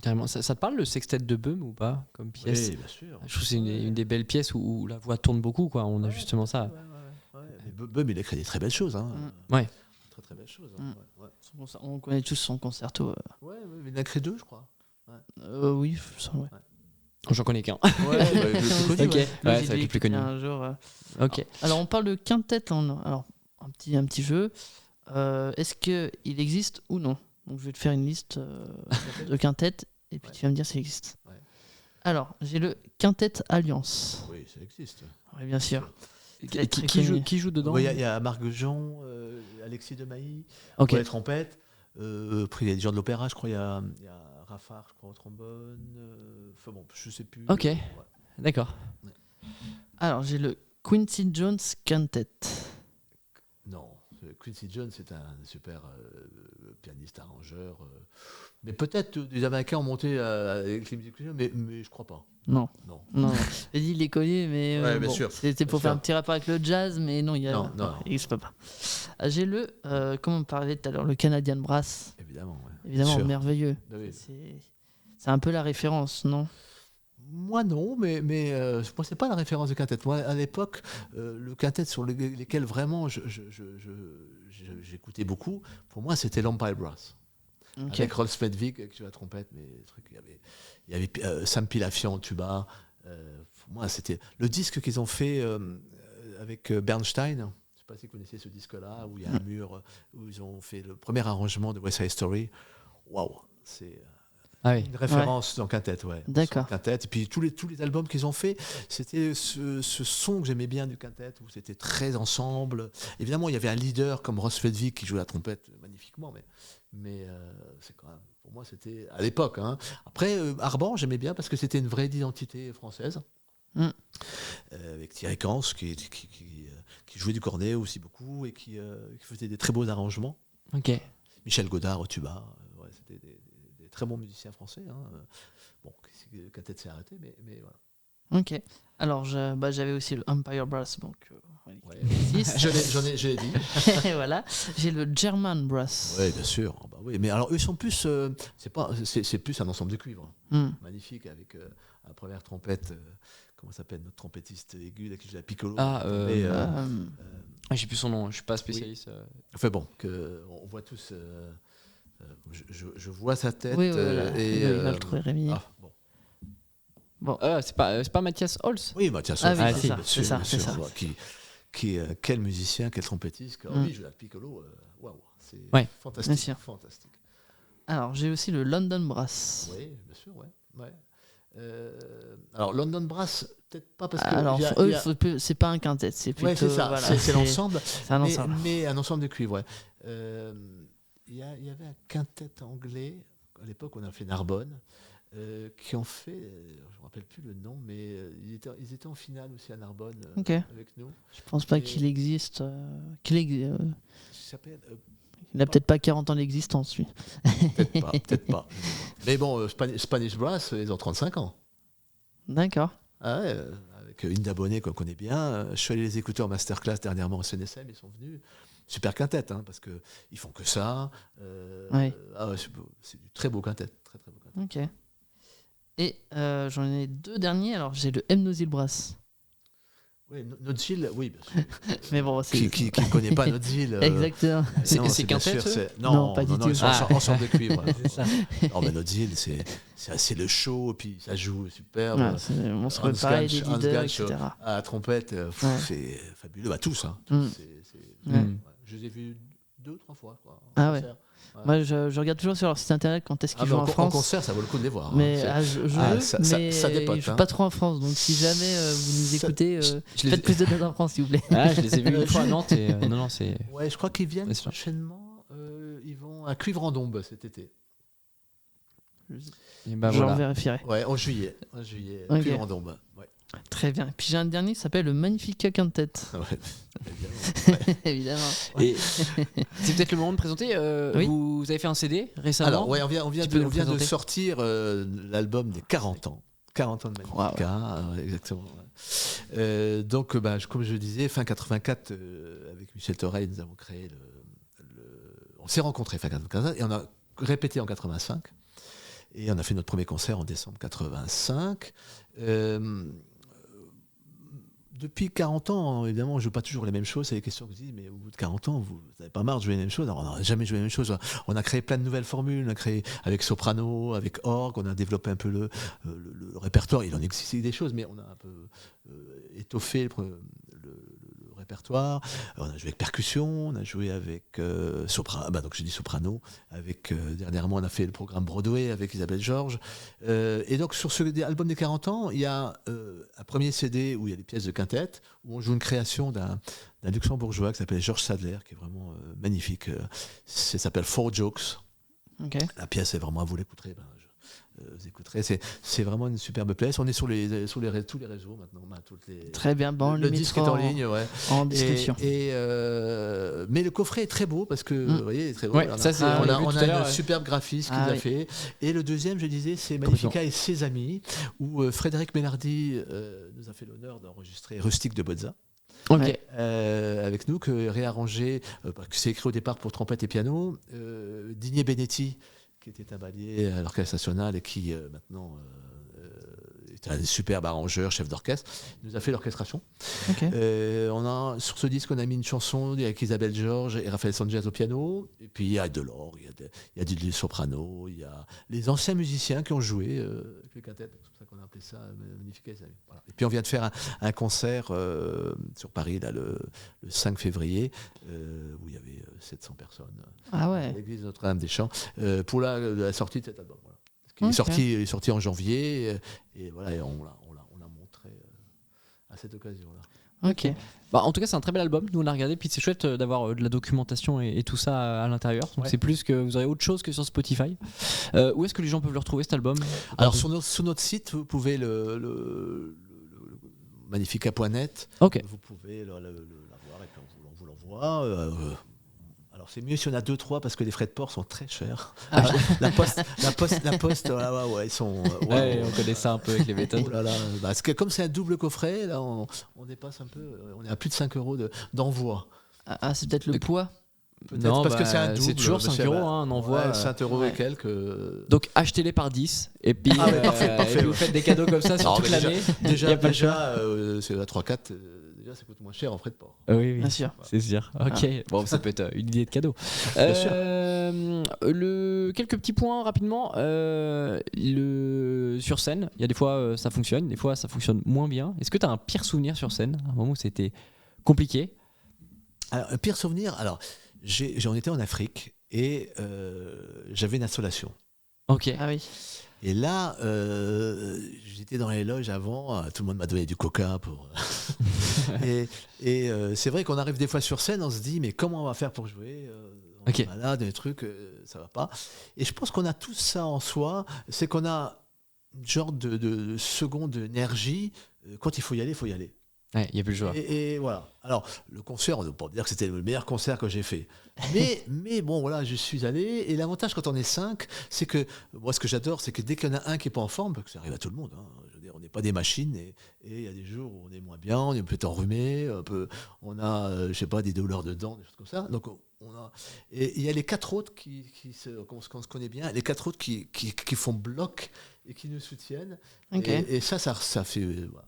Carrément. Ça te parle le sextet de Böhm ou pas comme pièce? Oui, bien sûr. Je trouve que c'est une des belles pièces où la voix tourne beaucoup. Quoi. On a justement ça. Ouais. Mais Böhm, il a créé des très belles choses. Hein. Ouais. Très très belles choses. Hein. Ouais. On connaît tous son concerto. Ouais, mais il en a créé 2, je crois. Oui, ça, ouais. J'en connais qu'un. Ouais, le plus connu, Ok. ouais. Ouais, J'ai c'est vrai dû que le plus connu. écouter un jour. Ok. Alors, on parle de quintette. Alors, un petit jeu. Est-ce qu'il existe ou non? Donc, je vais te faire une liste de quintettes et puis tu vas me dire s'il existe. Ouais. Alors, j'ai le Quintet Alliance. Oui, ça existe. Oui, bien sûr. Qui joue dedans? Il y a Marc Jean, Alexis Demailly, Ok. pour les trompettes. Après, il y a des gens de l'opéra, je crois. Il y a Raffard, je crois, au trombone. Enfin bon, je sais plus. Ok. Ouais. D'accord. Alors, j'ai le Quincy Jones Quintet. Non, Quincy Jones, c'est un super pianiste, arrangeur. Mais peut-être des Américains ont monté avec les musiciens, mais je crois pas. Non. Non. Non. J'ai dit, il les connaît, mais Ouais, bien sûr. c'était pour Bien faire sûr. un petit rapport avec le jazz, mais non, Non. il n'existe pas. J'ai le, comme on parlait tout à l'heure, le Canadian Brass. Évidemment. Ouais. Évidemment, Bien sûr. merveilleux. Ah oui. C'est un peu la référence, non? Moi non, mais moi c'est pas la référence de quintet. Moi à l'époque, le quintet sur lesquels vraiment j'écoutais beaucoup, pour moi c'était l'Empire Brass. Ok. Avec Rolf Medvig qui joue la trompette, mais il y avait Sam Pilafian au tuba. Pour moi c'était le disque qu'ils ont fait avec Bernstein. Je sais pas si vous connaissez ce disque-là où il y a un mur où ils ont fait le premier arrangement de West Side Story. Waouh, c'est Ah oui. une référence dans Quintet, ouais. D'accord. Quintet. Et puis tous les albums qu'ils ont fait, c'était ce son que j'aimais bien du Quintet, où c'était très ensemble. Évidemment, il y avait un leader comme Ross Fedvig qui jouait la trompette magnifiquement, mais c'est quand même, pour moi, c'était à l'époque. Hein. Après, Arban, j'aimais bien parce que c'était une vraie identité française. Avec Thierry Cans qui jouait du cornet aussi beaucoup et qui faisait des très beaux arrangements. Ok. Michel Godard au tuba. Ouais, c'était des très bons musiciens français. Hein. Bon, le quintet s'est arrêté, mais voilà. Ok. Alors, j'avais aussi le Empire Brass, donc Ouais. six. Je l'ai dit. Et voilà. J'ai le German Brass. Oui, bien sûr. Bah, oui. Mais alors, eux sont plus. C'est plus un ensemble de cuivre. Magnifique, avec la première trompette. Comment s'appelle notre trompettiste aigu là, qui joue la piccolo. J'ai plus son nom, je suis pas spécialiste. Enfin bon, on voit tous. Je vois sa tête. Oui, voilà. Et, Il va le trouver, Rémi. Bon. C'est pas Mathias Holz? Oui, Mathias Ah oui, Holz, c'est bien ça, sûr, c'est ça, bien c'est sûr. ça. Quel musicien, quel trompettiste. Lui, il joue la piccolo. Waouh, c'est Ouais. fantastique. Bien sûr. Fantastique. Alors, j'ai aussi le London Brass. Oui, bien sûr, ouais. Alors, London Brass, peut-être pas parce que. Alors, c'est pas un quintet, c'est plutôt. Ouais, c'est ça, voilà, c'est l'ensemble. C'est un ensemble. Mais un ensemble de cuivre, ouais. Il y avait un quintet anglais. à l'époque, on a fait Narbonne, qui ont fait, je ne me rappelle plus le nom, mais ils étaient en finale aussi à Narbonne Ok. avec nous. Je pense pas Et- qu'il existe. Il s'appelle Il a peut-être pas 40 ans d'existence, lui. peut-être pas. Mais bon, Spanish Brass, ils ont 35 ans. D'accord. Ah ouais, avec une d'abonnés qu'on connaît bien. Je suis allé les écouter en masterclass dernièrement au CNSM, ils sont venus. Super quintette, hein, parce qu'ils font que ça. Ouais. C'est du très beau quintet. Très, très beau quintet. Ok. Et j'en ai 2 derniers. Alors, j'ai le M. Nosil Brass. Oui, Nodzil, oui, bien sûr. Mais bon, c'est. Qui ne connaît pas Nodzil Exactement. C'est non, quintet, bien sûr, eux Non, pas du tout. Ils sont ensemble de cuivre. C'est ça. Non, mais Nodzil, c'est le show, puis ça joue superbe. Ouais, c'est monstrueux. Hans Pareil, Gans- les Hans leaders, Gans, etc. à la trompette, Ouais. c'est fabuleux. Bah, tous, hein. Mm. Ouais. Ouais. Je les ai vus 2-3 fois. Quoi, en Ah ouais. concert. Moi, je regarde toujours sur leur site internet quand est-ce qu'ils Mais jouent en France. concert, ça vaut le coup de les voir. Mais hein. je Ah, veux, ça mais dépote, ils jouent hein. pas trop en France. Donc si jamais vous nous Ça- écoutez, je les faites ai- plus de dates en France, s'il vous plaît. Ah, je les ai vus une fois à Nantes et non, c'est. Ouais, je crois qu'ils viennent Ouais, c'est ça. prochainement. Ils vont à Cuivre-en-Dombes cet été. Et bah, J'en voilà. vérifierai. Ouais, en juillet. Ok. Cuivre-en-Dombes. Ouais. Très bien. Puis j'ai un dernier qui s'appelle le Magnifica Quintet. Ouais, évidemment. Évidemment. Et c'est peut-être le moment de présenter. Oui. Vous avez fait un CD récemment. Alors, ouais, on vient Tu peux de, nous présenter sortir l'album des 40 ans. 40 ans de Magnifica, exactement. Ouais. Donc, comme je le disais, fin 84, avec Michel Toreil, nous avons créé on s'est rencontrés fin 84 et on a répété en 85. Et on a fait notre premier concert en décembre 85. Depuis 40 ans, évidemment, on ne joue pas toujours les mêmes choses. C'est des questions que je dis, mais au bout de 40 ans, vous n'avez pas marre de jouer les mêmes choses. Alors, on n'a jamais joué les mêmes choses. On a créé plein de nouvelles formules. On a créé avec soprano, avec orgue. On a développé un peu le répertoire. Il en existait des choses, mais on a un peu étoffé le répertoire. On a joué avec percussion, on a joué avec soprano. Donc j'ai dit soprano. Avec dernièrement, on a fait le programme Broadway avec Isabelle Georges. Et donc sur ce album des 40 ans, il y a un premier CD où il y a des pièces de quintet, où on joue une création d'un luxembourgeois qui s'appelle Georges Sadler, qui est vraiment magnifique. Ça s'appelle Four Jokes. Ok. La pièce est vraiment, vous l'écouterez. Vous écouterez, c'est vraiment une superbe pièce. On est sur tous les réseaux maintenant. Très bien. Bon, on le le disque est mettra en ligne, ouais. en description. Mais le coffret est très beau parce que vous voyez, il est très beau. Ouais, on a, ça, c'est- on on l'a a, vu on tout a à l'heure, une ouais. superbe graphiste qu'il Ah a oui. fait. Et le deuxième, je disais, c'est Magnifica et ses amis, où Frédéric Mélardi nous a fait l'honneur d'enregistrer Rustique de Bozza. Ok. Ouais. Avec nous, que réarrangé, que c'est écrit au départ pour trompette et piano. Digné Benetti, qui était timbalier à l'Orchestre National et qui maintenant est un superbe arrangeur, chef d'orchestre, il nous a fait l'orchestration. Ok. Sur ce disque, on a mis une chanson avec Isabelle Georges et Raphaël Sanchez au piano. Et puis il y a de l'orgue, il y a du soprano, il y a les anciens musiciens qui ont joué avec le quintet. C'est pour ça qu'on a appelé ça Magnifica. Voilà. Et puis on vient de faire un concert sur Paris là, le 5 février où il y avait 700 personnes Ah à ouais. l'église Notre-Dame-des-Champs pour la sortie de cet album. Voilà. Il Ok. est sorti en janvier et voilà, et on l'a montré à cette occasion-là. Ok. Bah, en tout cas, c'est un très bel album. Nous, on a regardé, puis c'est chouette d'avoir de la documentation et tout ça à l'intérieur. Donc, Ouais. c'est plus que vous aurez autre chose que sur Spotify. Où est-ce que les gens peuvent le retrouver, cet album? Alors sur notre site, vous pouvez le magnifica.net, Ok. vous pouvez l'avoir et puis on vous l'envoie. Alors c'est mieux si on a 2-3 parce que les frais de port sont très chers. La poste, ils sont. Ouais, on connaît ça un peu avec les méthodes. Oh là là, parce que comme c'est un double coffret, là on dépasse un peu, on est à plus de 5 euros d'envoi. Ah, c'est peut-être le poids. Peut-être, Non, parce que bah, c'est un double. c'est toujours 5 euros, hein, un envoi. 5 euros ouais. et quelques. Donc, achetez-les par 10. Et puis, Ah ouais, parfait, et parfait, puis vous ouais. faites des cadeaux comme ça sur Non, toute mais l'année. Déjà, Y a pas de c'est à 3-4, déjà ça coûte moins cher en frais de port. Oui, oui. Bien sûr. C'est sûr. Ok. Bon, ça peut être une idée de cadeau. Bien sûr. Quelques petits points rapidement. Sur scène, il y a des fois ça fonctionne, des fois ça fonctionne moins bien. Est-ce que tu as un pire souvenir sur scène, un moment où c'était compliqué? Alors, un pire souvenir, alors j'en étais en Afrique et j'avais une insolation. Ok. Ah oui. Et là, j'étais dans les loges avant, tout le monde m'a donné du coca pour. et c'est vrai qu'on arrive des fois sur scène, on se dit mais comment on va faire pour jouer Ok. est malade, des trucs, ça va pas. Et je pense qu'on a tout ça en soi, c'est qu'on a une genre de seconde énergie. Quand il faut y aller, il faut y aller. Ouais, il n'y a plus le choix. Et voilà. Alors, le concert, on ne peut pas dire que c'était le meilleur concert que j'ai fait. Mais bon, voilà, je suis allé. Et l'avantage quand on est 5, c'est que, moi, ce que j'adore, c'est que dès qu'il y en a un qui n'est pas en forme, parce que ça arrive à tout le monde, hein, je veux dire, on n'est pas des machines, et il y a des jours où on est moins bien, on est peut-être enrhumé, on a, je sais pas, des douleurs de dents, des choses comme ça. Donc, et il y a les 4 autres qu'on se connaît bien, les 4 autres qui font bloc et qui nous soutiennent. Ok. Et ça fait. Voilà.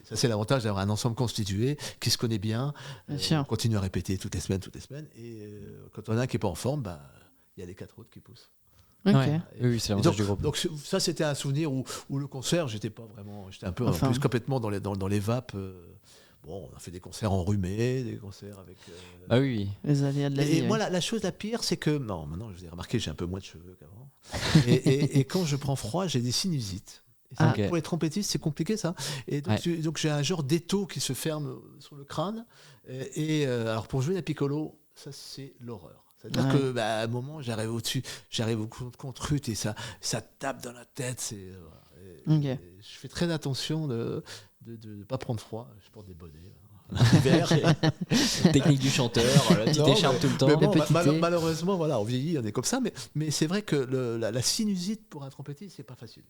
Ça, c'est l'avantage d'avoir un ensemble constitué qui se connaît bien. Bien sûr. On continue à répéter toutes les semaines. Et quand on a un qui n'est pas en forme, il y a les 4 autres qui poussent. Ok. Ouais. Oui, c'est l'avantage du groupe. Donc ça, c'était un souvenir où le concert, j'étais un peu Enfin. en plus complètement dans les vapes. Bon, on a fait des concerts enrhumés, des concerts avec. Ah oui. Les aléas de la vie. Et moi, la chose la pire, c'est que. Non, maintenant, je vous ai remarqué, j'ai un peu moins de cheveux qu'avant. et quand je prends froid, j'ai des sinusites. Et ça, Ok. pour les trompettistes, c'est compliqué ça. Et donc j'ai un genre d'étau qui se ferme sur le crâne. Alors pour jouer la piccolo, ça c'est l'horreur. C'est-à-dire que à un moment, j'arrive au-dessus, j'arrive au contre et ça tape dans la tête. Ok. Je fais très attention de ne pas prendre froid. Je porte des bonnets. L'hiver. Technique du chanteur, la petite Non, écharpe tout le temps. Mais bon, le petit thé. malheureusement, voilà, on vieillit, on est comme ça. Mais c'est vrai que la sinusite pour un trompettiste, c'est pas facile.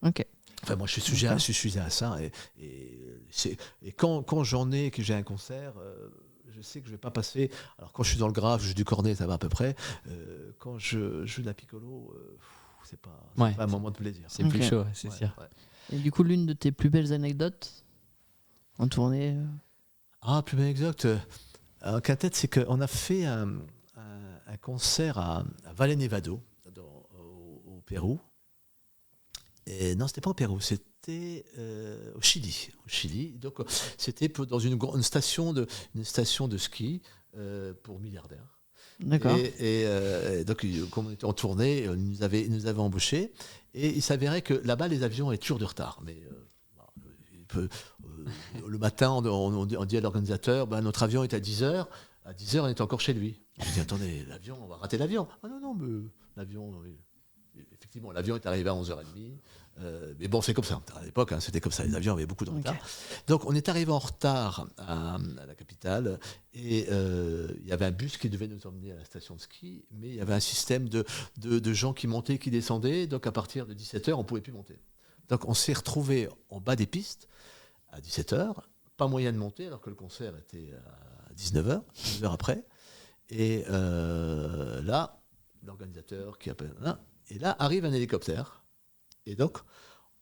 Ok. Enfin, moi, je suis sujet à ça. Et quand j'en ai, que j'ai un concert, je sais que je vais pas passer. Alors, quand je suis dans le grave, je joue du cornet, ça va à peu près. Quand je joue de la piccolo, c'est pas un moment de plaisir. C'est plus Ok. chaud, c'est Ouais, sûr. ouais. Et du coup, l'une de tes plus belles anecdotes en tournée Plus bien exact. En quintet, c'est qu'on a fait un concert à Valle Nevado, au Pérou. Et non, c'était pas au Pérou, c'était au Chili. Donc, c'était dans une station de ski pour milliardaires. D'accord. Et donc, comme on était en tournée, ils nous avaient embauchés. Et il s'avérait que là-bas, les avions avaient toujours de retard. Mais le matin, on dit à l'organisateur, notre avion est à 10h. À 10h, on était encore chez lui. Je dis, attendez, l'avion, on va rater l'avion. Ah non, mais l'avion... Effectivement, l'avion est arrivé à 11h30. Mais bon, c'est comme ça. À l'époque, c'était comme ça. Les avions avaient beaucoup de retard. Ok. Donc, on est arrivé en retard à la capitale. Et il y avait un bus qui devait nous emmener à la station de ski. Mais il y avait un système de gens qui montaient, qui descendaient. Donc, à partir de 17h, on ne pouvait plus monter. Donc, on s'est retrouvés en bas des pistes à 17h. Pas moyen de monter, alors que le concert était à 19h, 2 heures après. Et là, l'organisateur qui appelle... Et là, arrive un hélicoptère. Et donc,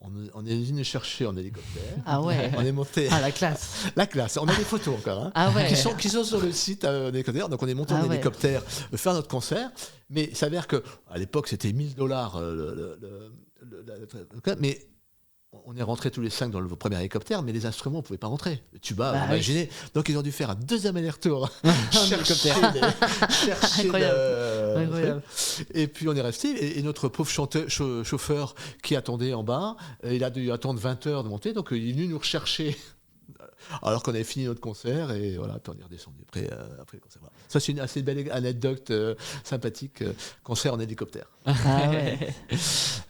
on est venu chercher en hélicoptère. Ah ouais. On est monté... Ah, la classe. La classe. On a des photos encore. Hein, Ah ouais. qui sont sur le site en hélicoptère. Donc, on est monté en ouais. hélicoptère faire notre concert. Mais il s'avère qu'à l'époque, c'était $1000. Mais on est rentrés tous les 5 dans le premier hélicoptère, mais les instruments ne pouvaient pas rentrer. Le tuba, Bah, imaginez. Donc, ils ont dû faire un deuxième aller-retour. chercher Incroyable. Et puis on est resté, et notre pauvre chauffeur qui attendait en bas, il a dû attendre 20 heures de monter, donc il est venu nous rechercher alors qu'on avait fini notre concert, et voilà, puis on est redescendu après le concert. Voilà. Ça, c'est une assez belle anecdote sympathique, concert en hélicoptère. Ah ouais.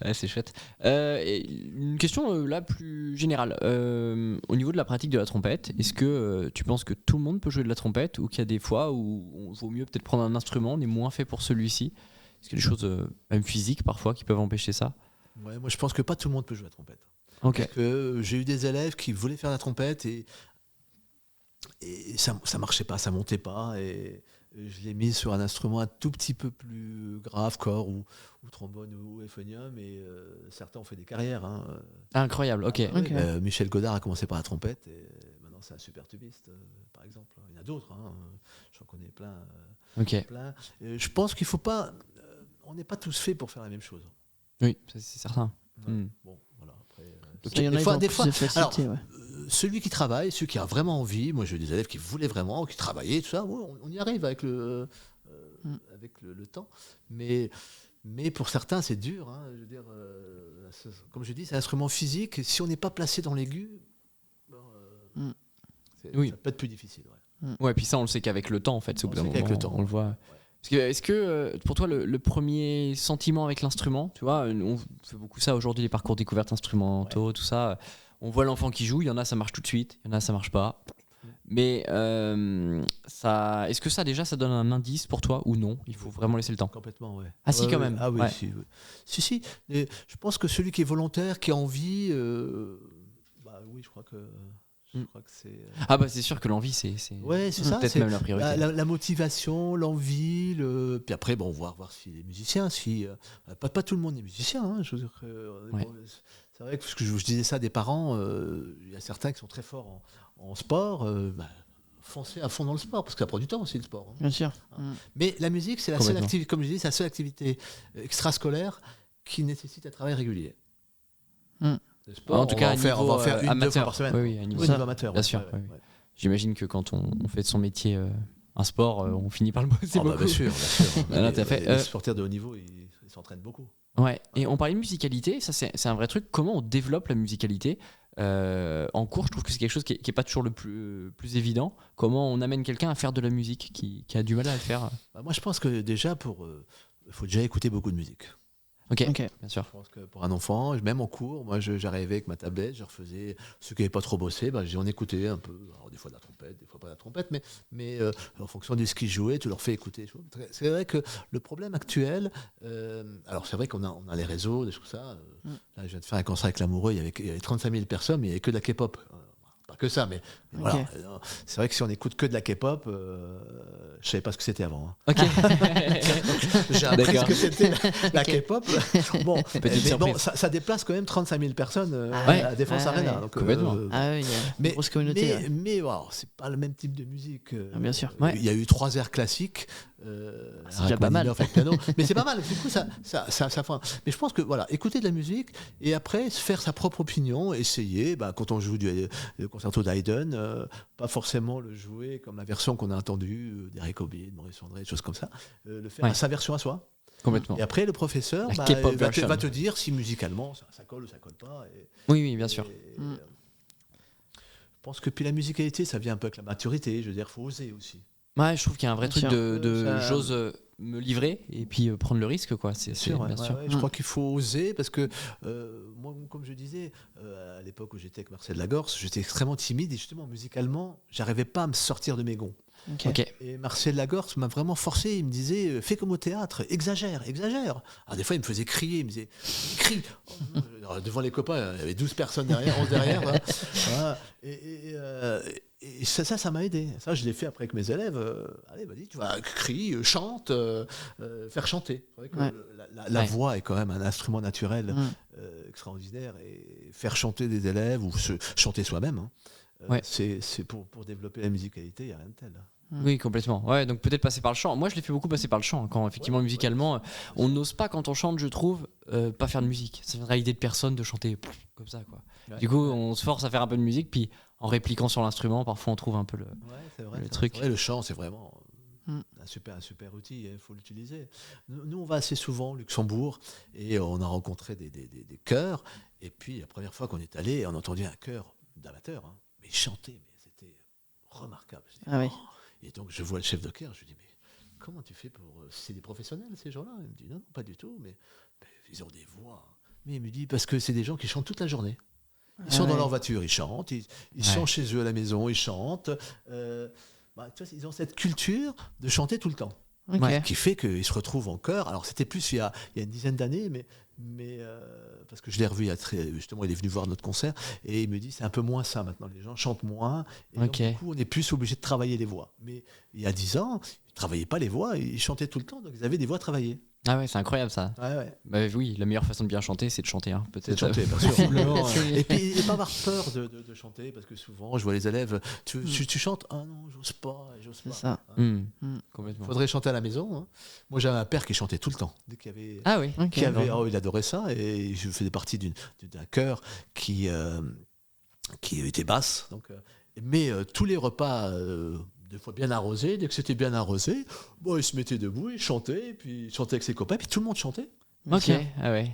Ouais, c'est chouette. Et une question là plus générale. Au niveau de la pratique de la trompette, est-ce que tu penses que tout le monde peut jouer de la trompette, ou qu'il y a des fois où on vaut mieux peut-être prendre un instrument, on est moins fait pour celui-ci? Est-ce qu'il y a des choses, même physiques parfois, qui peuvent empêcher ça? Ouais, moi, je pense que pas tout le monde peut jouer à la trompette. Ok. Parce que j'ai eu des élèves qui voulaient faire la trompette et ça marchait pas, ça montait pas, et je l'ai mis sur un instrument un tout petit peu plus grave, cor ou trombone ou euphonium, et certains ont fait des carrières. Hein. Incroyable, ok. Ok. Michel Godard a commencé par la trompette et maintenant c'est un super tubiste, par exemple. Il y en a d'autres, hein. J'en connais plein. Ok. plein. Je pense qu'il faut pas, on n'est pas tous faits pour faire la même chose. Oui, ça, c'est certain. Bon, voilà. Après, Il y en a qui ont plus de facilité, alors, ouais. celui qui travaille, celui qui a vraiment envie, moi j'ai eu des élèves qui voulaient vraiment, qui travaillaient, tout ça, ouais, on y arrive avec le temps. Mais pour certains, c'est dur. Hein, je veux dire, comme je dis, c'est un instrument physique, et si on n'est pas placé dans l'aigu, Oui. ça peut être plus difficile. Ouais. Ouais, puis ça, on le sait qu'avec le temps, en fait, c'est au bout d'un moment, on le voit. Parce que, est-ce que pour toi, le premier sentiment avec l'instrument, tu vois, on fait beaucoup ça aujourd'hui, les parcours découvertes instrumentaux, tout ça. On voit l'enfant qui joue, il y en a, ça marche tout de suite, il y en a, ça marche pas. Mais est-ce que ça déjà, ça donne un indice pour toi ou non? Il faut vraiment laisser le temps. Complètement, ouais. Ah si, quand même. Ah oui, Ouais. si. Si. Et je pense que celui qui est volontaire, qui a envie, oui, je crois que c'est. Ah bah c'est sûr que l'envie, c'est Ouais, c'est ça. peut-être C'est même la priorité. la motivation, l'envie, puis après, bon, voir si les musiciens, pas tout le monde est musicien. Hein, je veux dire Ouais. c'est vrai que parce que je disais ça des parents, il y a certains qui sont très forts en sport. Foncez à fond dans le sport parce que ça prend du temps aussi le sport. Hein. Bien sûr. Mais la musique, c'est la seule Complètement. activité, comme je dis, c'est la seule activité extrascolaire qui nécessite un travail régulier. Mm. Le sport, En tout cas, on va en faire une, 2 fois amateur. par semaine. Oui, à niveau Oui, niveau amateur. bien ouais, sûr. ouais, oui. ouais. J'imagine que quand on fait de son métier un sport, on finit par le bosser Ah bah, beaucoup. bien sûr. Ah non, tout à fait. Les sportifs de haut niveau, ils s'entraînent beaucoup. Ouais. Et on parlait de musicalité, ça c'est un vrai truc. Comment on développe la musicalité en cours? Je trouve que c'est quelque chose qui est pas toujours le plus évident. Comment on amène quelqu'un à faire de la musique qui a du mal à le faire? Bah, moi, je pense que déjà, il faut déjà écouter beaucoup de musique. Ok, Ok. bien sûr. Je pense que pour un enfant, même en cours, moi j'arrivais avec ma tablette, je refaisais ceux qui n'avaient pas trop bossé, j'en écoutais un peu, alors, des fois de la trompette, des fois pas de la trompette, mais en fonction de ce qu'ils jouaient, tu leur fais écouter. C'est vrai que le problème actuel, alors c'est vrai qu'on a les réseaux, des choses comme ça. Là, je viens de faire un concert avec Lamoureux, il y avait 35 000 personnes, mais il n'y avait que de la K-pop. Pas que ça, mais voilà. C'est vrai que si on écoute que de la K-pop, je savais pas ce que c'était avant. Hein. Ok. J'ai appris ce D'accord. que c'était la K-pop. Bon, Petite mais bon, surprise. ça déplace quand même 35 000 personnes Ouais. à Défense Ah Arena. ouais. Donc, Complètement. Ah oui, il y a mais- une grosse communauté. ouais. mais voilà, c'est pas le même type de musique. Ah, bien sûr. Ouais. Il y a eu 3 airs classiques. c'est déjà pas mal. Avec piano. Mais c'est pas mal. Du coup, ça mais je pense que voilà, écouter de la musique et après se faire sa propre opinion, essayer. Quand on joue le concerto d'Haydn, pas forcément le jouer comme la version qu'on a entendue d'Eric Obier, de Maurice André, des choses comme ça. Le faire Ouais. à sa version à soi. Complètement. Et après, le professeur La K-pop version. va te dire si musicalement ça colle ou ça colle pas. Oui, bien sûr. Mm. Je pense que puis la musicalité, ça vient un peu avec la maturité. Je veux dire, il faut oser aussi. Ouais, je trouve qu'il y a un vrai Bien truc sûr. de Ça- j'ose me livrer et puis prendre le risque, quoi. C'est Sûr, bien ouais, sûr. ouais, je crois qu'il faut oser parce que moi, comme je disais, à l'époque où j'étais avec Marcel Lagorce, j'étais extrêmement timide et justement musicalement, j'arrivais pas à me sortir de mes gonds. Ok. Ok. Et Marcel Lagorce m'a vraiment forcé. Il me disait, fais comme au théâtre, exagère. Alors des fois, il me faisait crier, il me disait, crie. Alors, devant les copains, il y avait 12 personnes derrière, 11 derrière. Hein. Voilà. Et ça m'a aidé. Ça, je l'ai fait après avec mes élèves. Allez, vas-y, tu vas crier, chante, faire chanter. C'est vrai que Ouais. la Ouais. voix est quand même un instrument naturel Mm. extraordinaire. Et faire chanter des élèves ou se chanter soi-même, hein, Ouais. c'est pour développer la musicalité, il n'y a rien de tel. Oui, complètement. Ouais, donc peut-être passer par le chant. Moi, je l'ai fait beaucoup passer par le chant. Quand effectivement, musicalement, on n'ose pas quand on chante, je trouve, pas faire de musique. Ça viendrait à l'idée de personne de chanter comme ça, quoi. Ouais. Du coup, on se force à faire un peu de musique, puis en répliquant sur l'instrument, parfois on trouve un peu le. Ouais, c'est vrai, le c'est truc. vrai. Le chant, c'est vraiment Mm. un super outil, il faut l'utiliser. Nous, on va assez souvent au Luxembourg et on a rencontré des chœurs. Et puis, la première fois qu'on est allé, on a entendu un chœur d'amateurs, hein, mais chanter, mais c'était remarquable. Je dis, Ah oui. oh. Et donc, je vois le chef de chœur, je lui dis, mais comment tu fais pour. C'est des professionnels, ces gens-là? Il me dit, non, pas du tout, mais ils ont des voix. Mais il me dit, parce que c'est des gens qui chantent toute la journée. Ils Ah sont dans ouais. leur voiture, ils chantent, ils Ouais. sont chez eux à la maison, ils chantent. Tu vois, ils ont cette culture de chanter tout le temps, Ok. Ouais. qui fait qu'ils se retrouvent en chœur. Alors c'était plus il y a une dizaine d'années, mais parce que je l'ai revu, justement, il est venu voir notre concert, et il me dit c'est un peu moins ça maintenant, les gens chantent moins, et donc, Ok. du coup on est plus obligé de travailler les voix. Mais il y a 10 ans, ils ne travaillaient pas les voix, ils chantaient tout le temps, donc ils avaient des voix travaillées. Ah ouais, c'est incroyable ça. Ouais. Bah oui, la meilleure façon de bien chanter, c'est de chanter, hein. C'est de Peut-être. chanter, bien sûr. Visiblement, Et puis, et pas avoir peur de chanter, parce que souvent, je vois les élèves, tu chantes? Ah non, j'ose pas. C'est ça. Complètement. Faudrait chanter à la maison. Hein. Moi, j'avais un père qui chantait tout le temps. Dès qu'il y avait, Ah oui. Ok. il adorait ça, et je faisais partie d'un chœur qui était basse. Donc, mais tous les repas, des fois bien arrosés, dès que c'était bien arrosé, bon, il se mettait debout, il chantait, puis il chantait avec ses copains, puis tout le monde chantait. Bien Ok. sûr. Ah ouais.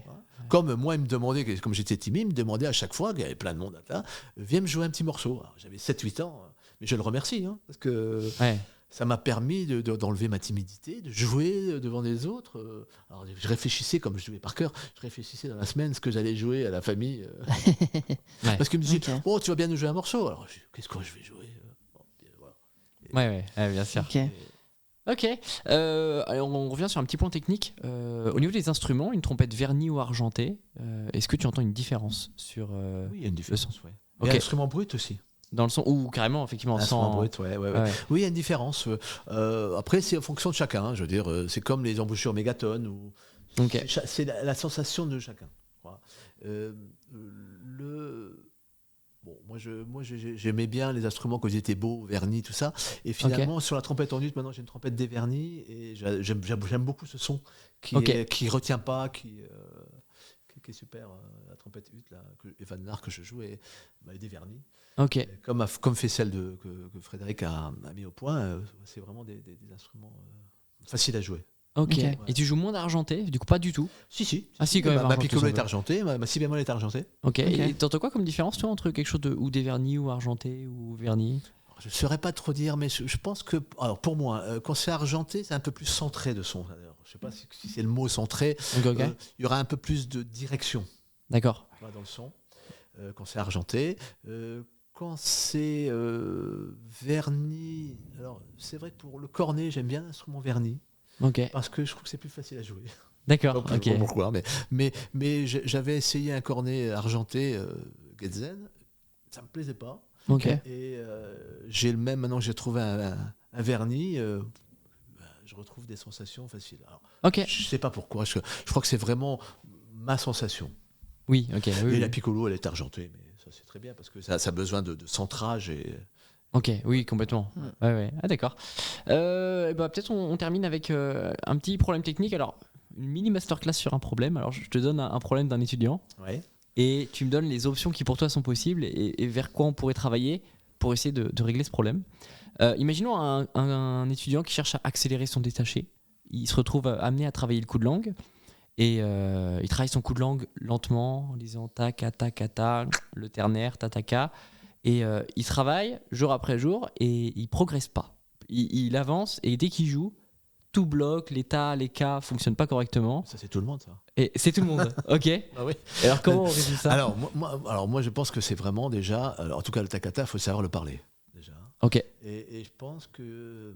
Comme moi, il me demandait, comme j'étais timide, il me demandait à chaque fois, qu'il y avait plein de monde là, viens me jouer un petit morceau. Alors, j'avais 7-8 ans, mais je le remercie, hein, parce que Ouais. ça m'a permis d'enlever ma timidité, de jouer devant les autres. Alors, je réfléchissais, comme je jouais par cœur, je réfléchissais dans la semaine ce que j'allais jouer à la famille. Ouais. Parce qu'ils me disaient, Ok. oh, tu vas bien nous jouer un morceau. Alors, qu'est-ce que je vais jouer? Bon, puis voilà. Ouais, bien sûr. Ok. Ok. Alors on revient sur un petit point technique. Au niveau des instruments, une trompette vernie ou argentée, est-ce que tu entends une différence sur Oui, il y a une différence. Ouais. Ok. Et un instrument brut aussi. dans le son ou carrément effectivement Un instrument sans. brut, ouais. Ouais. Oui, il y a une différence. Après, c'est en fonction de chacun. Je veux dire, c'est comme les embouchures mégatonnes. Ok. C'est la sensation de chacun. Voilà. Moi, j'aimais bien les instruments quand ils étaient beaux, vernis, tout ça. Et finalement, sur la trompette en ut, maintenant j'ai une trompette dévernie et j'aime beaucoup ce son qui retient pas, qui est super. La trompette ut, là, Evan Lard que je joue, est dévernie. Ok. Et comme fait celle que Frédéric a mis au point, c'est vraiment des instruments faciles à jouer. Ok. Ok. Et tu joues moins d'argenté, du coup pas du tout. Si. Ah si, quand même, Ma argenté, piccolo ça est va. argentée, ma si bémol est argentée. Ok. Ok. Et t'entends quoi comme différence toi entre quelque chose de ou déverni ou argenté ou verni? Je ne saurais pas trop dire, mais je pense que, alors pour moi, quand c'est argenté, c'est un peu plus centré de son. Alors, je ne sais pas si c'est le mot centré. Ok. Il y aura un peu plus de direction D'accord. dans le son quand c'est argenté. Quand c'est verni, alors c'est vrai que pour le cornet, j'aime bien l'instrument verni Ok. parce que je trouve que c'est plus facile à jouer. D'accord. Je sais Ok. pas pourquoi, mais j'avais essayé un cornet argenté Getzen, ça me plaisait pas. Ok. Et j'ai le même, maintenant j'ai trouvé un vernis, je retrouve des sensations faciles. Alors, Ok. je sais pas pourquoi, je crois que c'est vraiment ma sensation. Oui. Ok. Oui, Et oui. la piccolo, elle est argentée, mais ça c'est très bien parce que ça a besoin de centrage. Ok, oui, complètement. Ouais. Ouais. Ah, d'accord. Peut-être on termine avec un petit problème technique. Alors, une mini masterclass sur un problème. Alors, je te donne un problème d'un étudiant Ouais. et tu me donnes les options qui pour toi sont possibles et vers quoi on pourrait travailler pour essayer de régler ce problème. Imaginons un étudiant qui cherche à accélérer son détaché. Il se retrouve amené à travailler le coup de langue et il travaille son coup de langue lentement en disant ta, ka, ta, ka, ta, le ternaire, ta, ta, ka. Et il travaille jour après jour et il progresse pas. Il avance et dès qu'il joue, tout bloque, les tas, les cas fonctionnent pas correctement. Ça c'est tout le monde ça. Et c'est tout le monde. Ok. Ah oui. Et alors comment on résout ça? Alors moi je pense que c'est vraiment déjà, alors, en tout cas le takata, il faut savoir le parler déjà. Ok. Et je pense que.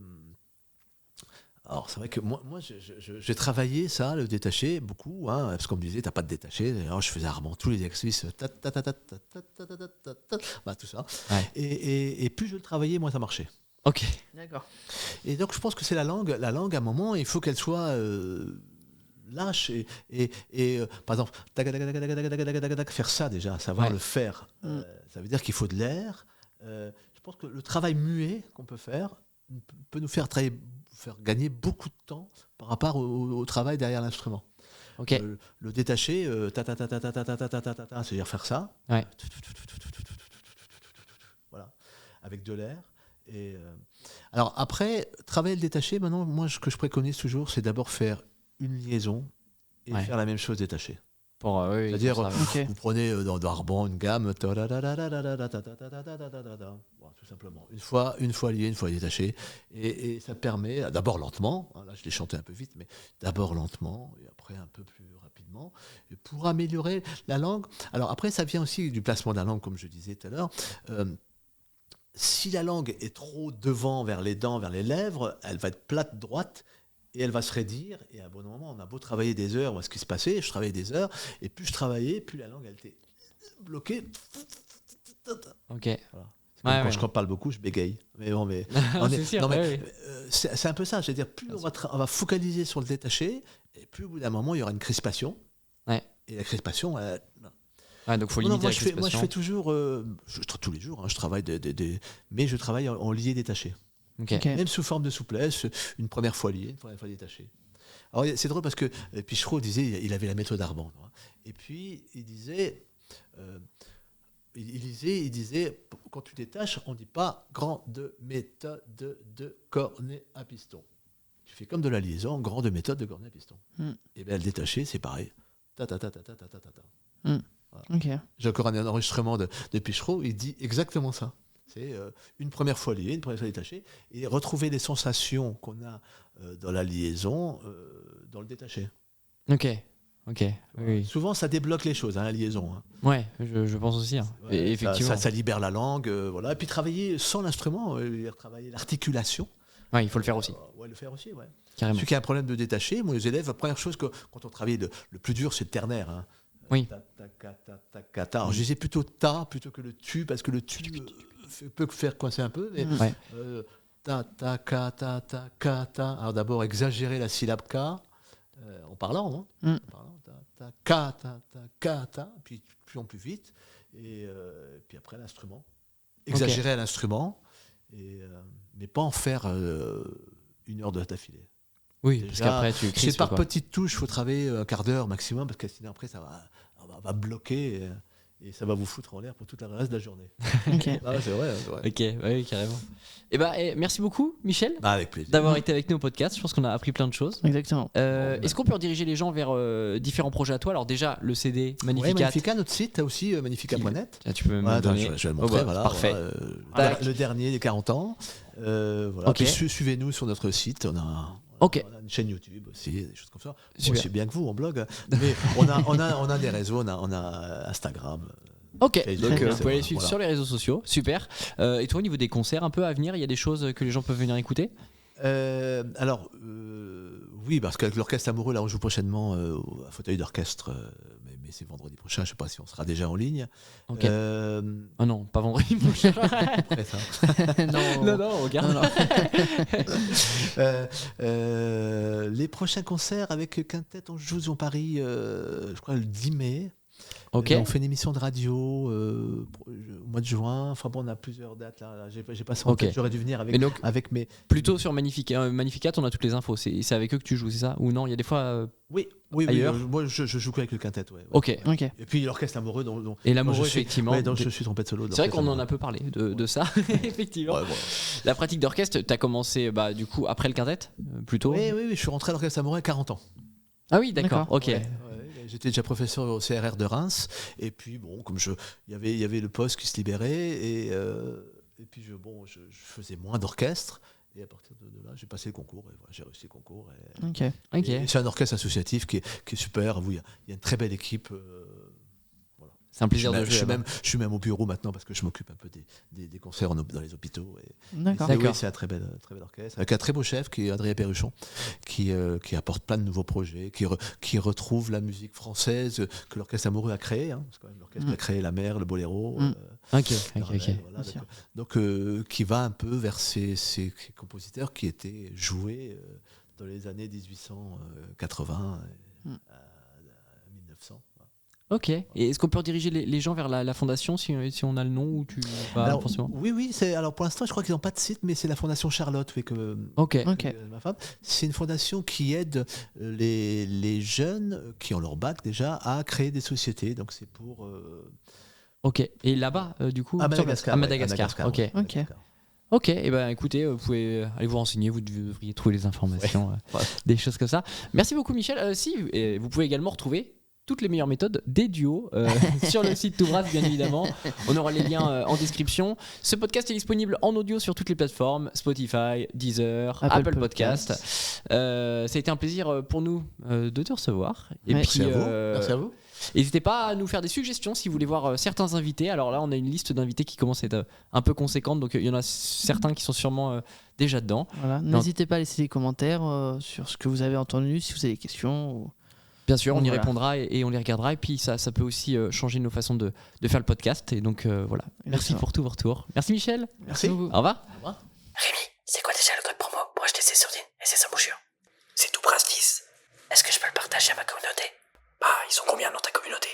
Alors, c'est vrai que moi j'ai travaillé ça, le détaché, beaucoup, hein, parce qu'on me disait, t'as pas de détaché. Alors, je faisais rarement tous les exercices, tout ça. Ouais. Et plus je le travaillais, moins ça marchait. Ok. D'accord. Et donc, je pense que c'est la langue. La langue, à un moment, il faut qu'elle soit lâche. Par exemple, faire ça déjà, savoir Ouais. le faire. Ça veut dire qu'il faut de l'air. Je pense que le travail muet qu'on peut faire peut nous faire gagner beaucoup de temps par rapport au travail derrière l'instrument. Ok. Le détacher, c'est-à-dire faire ça. Ouais. Voilà, avec de l'air. Alors après, travailler le détaché, maintenant, moi, ce que je préconise toujours, c'est d'abord faire une liaison et Ouais. faire la même chose détachée. Pour, oui, C'est-à-dire, pour ça, ouais. Ok. vous prenez dans Darban une gamme, voilà, tout simplement. Une fois lié, une fois détaché. Et ça permet, d'abord lentement, hein, là je l'ai chanté un peu vite, mais d'abord lentement, et après un peu plus rapidement, et pour améliorer la langue. Alors après, ça vient aussi du placement de la langue, comme je disais tout à l'heure. Si la langue est trop devant, vers les dents, vers les lèvres, elle va être plate, droite, et elle va se raidir. Et à un bon moment, on a beau travailler des heures, moi, ce qui se passait, je travaillais des heures, et plus je travaillais, plus la langue, elle était bloquée. Ok. Voilà. C'est Ouais, quand je parle beaucoup, je bégaye. Mais bon, C'est sûr. Ouais. c'est un peu ça. C'est-à-dire, plus on va focaliser sur le détaché, et plus au bout d'un moment, il y aura une crispation. Ouais. Et la crispation, Ouais, donc faut non, limiter moi, la je fais crispation. toujours, tous les jours, hein, je travaille mais je travaille en lié détaché. Ok. Ok. Même sous forme de souplesse, une première fois lié, une première fois détaché. Alors c'est drôle parce que Pichereau disait, il avait la méthode Arban. Et puis il disait, il disait, quand tu détaches, on ne dit pas grande méthode de cornet à piston. Tu fais comme de la liaison, grande méthode de cornet à piston. Et bien le détaché, c'est pareil. Ta ta ta ta ta ta ta ta ta. Ok. J'ai encore un enregistrement de Pichereau, il dit exactement ça. C'est une première fois lié, une première fois détaché, et retrouver les sensations qu'on a dans la liaison, dans le détaché. Ok. Oui. Souvent, ça débloque les choses, la liaison. Ouais, je pense aussi. Hein. Ouais, Et effectivement. ça libère la langue, voilà. Et puis travailler sans l'instrument, travailler l'articulation. Ouais, il faut le faire aussi. Le faire aussi, ouais. Carrément. Celui qui a un problème de détaché, moi, les élèves, la première chose quand on travaille, le plus dur, c'est le ternaire. Hein. Oui. Ta. Alors, je disais plutôt ta plutôt que le tu, parce que le tu peut faire coincer un peu. Mais, Ouais. ta, ka, ta, ta. Alors d'abord, exagérer la syllabe ka en parlant. Hein. En parlant, ta, ka, ta, puis plus en plus vite. Et puis après, l'instrument. Exagérer à l'instrument, mais pas en faire 1 heure d'affilée. Oui, parce qu'après, tu crises. C'est par petites touches, il faut travailler un quart d'heure maximum, parce que sinon après, ça va bloquer et ça va vous foutre en l'air pour toute la reste de la journée. Ok. Ah ouais, c'est vrai. Ok, oui, carrément. Merci beaucoup, Michel, Avec plaisir. d'avoir été avec nous au podcast. Je pense qu'on a appris plein de choses. Exactement. Est-ce qu'on peut rediriger les gens vers différents projets à toi? Alors déjà, le CD Magnificat. Magnificat, notre site, tu as aussi magnificat.net. Tu peux me donner. Je vais le montrer, voilà. Parfait. Le dernier des 40 ans. Voilà. Ok. Puis suivez-nous sur notre site, on a une chaîne YouTube aussi, des choses comme ça. Super. Aussi bien que vous, on blog. Mais on a des réseaux, on a Instagram. Ok, Facebook, donc vous c'est pouvez les voilà. suivre sur les réseaux sociaux, super. Et toi, au niveau des concerts un peu à venir, il y a des choses que les gens peuvent venir écouter? Oui, parce qu'avec l'Orchestre Amoureux, là, on joue prochainement à fauteuil d'orchestre, mais c'est vendredi prochain, je ne sais pas si on sera déjà en ligne. Ok. Oh non, pas vendredi prochain. Après ça. non, regarde. Les prochains concerts avec Quintet, on joue sur Paris, je crois, le 10 mai. Ok. On fait une émission de radio au mois de juin. Enfin bon, on a plusieurs dates là. J'ai pas ça en tête. J'aurais dû venir avec mes. Plutôt sur Magnificat, on a toutes les infos. C'est avec eux que tu joues, c'est ça? Ou non? Il y a des fois. Oui. Ailleurs. Moi, je joue qu'avec le Quintet. Ouais. Ok. Et puis l'Orchestre Amoureux, et l'Amoureux, effectivement. Donc je suis trompette solo. C'est vrai qu'on en a peu parlé de ça, effectivement. Ouais, voilà. La pratique d'orchestre, tu as commencé du coup après le Quintet, plutôt? Oui, je suis rentré à l'Orchestre Amoureux à 40 ans. Ah oui, d'accord. Ok. Ouais. J'étais déjà professeur au CRR de Reims, et puis bon, comme il y avait le poste qui se libérait, et puis je faisais moins d'orchestre, et à partir de là, j'ai passé le concours, et voilà, j'ai réussi le concours. Et c'est un orchestre associatif qui est super, il y a une très belle équipe. Voilà. C'est un plaisir de jouer. Je suis même au bureau maintenant parce que je m'occupe un peu des concerts dans les hôpitaux. D'accord. Oui, c'est un très bel orchestre, avec un très beau chef qui est Adrien Perruchon, qui apporte plein de nouveaux projets, qui retrouve la musique française que l'Orchestre Amoureux a créée. Hein, parce que l'orchestre a créé la mer, le boléro. Ok. Voilà, donc qui va un peu vers ces compositeurs qui étaient joués dans les années 1880 à 1900. Ok. Et est-ce qu'on peut rediriger les gens vers la fondation si on a le nom ou tu pas Alors, forcément? Oui. Alors pour l'instant, je crois qu'ils n'ont pas de site, mais c'est la Fondation Charlotte, Ok. ma femme. C'est une fondation qui aide les jeunes qui ont leur bac déjà à créer des sociétés. Donc c'est pour. Ok. Et là-bas, du coup, à Madagascar. À Madagascar. Ok. Ouais, Madagascar. Ok, et écoutez, vous pouvez aller vous renseigner, vous devriez trouver les informations, des choses comme ça. Merci beaucoup Michel. Vous pouvez également retrouver toutes les meilleures méthodes des duos sur le site Toubras, bien évidemment. On aura les liens en description. Ce podcast est disponible en audio sur toutes les plateformes, Spotify, Deezer, Apple Podcast. Ça a été un plaisir pour nous de te recevoir. Et Merci puis, à vous. N'hésitez pas à nous faire des suggestions si vous voulez voir certains invités. Alors là, on a une liste d'invités qui commence à être un peu conséquente, donc il y en a certains qui sont sûrement déjà dedans. Voilà. N'hésitez pas à laisser des commentaires sur ce que vous avez entendu, si vous avez des questions. Bien sûr, on y répondra et on les regardera. Et puis ça peut aussi changer nos façons de faire le podcast. Et donc voilà. Merci pour tous vos retours. Merci Michel. Merci. Au revoir. Rémi, c'est quoi déjà le code promo pour acheter ses surdines et ses embouchures? C'est Toubras 10. Est-ce que je peux le partager à ma communauté? Bah, ils sont combien dans ta communauté?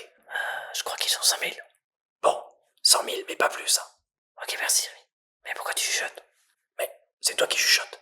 Je crois qu'ils sont 100 000. Bon, 100 000, mais pas plus. Hein. Ok, merci Rémi. Mais pourquoi tu chuchotes? Mais c'est toi qui chuchotes.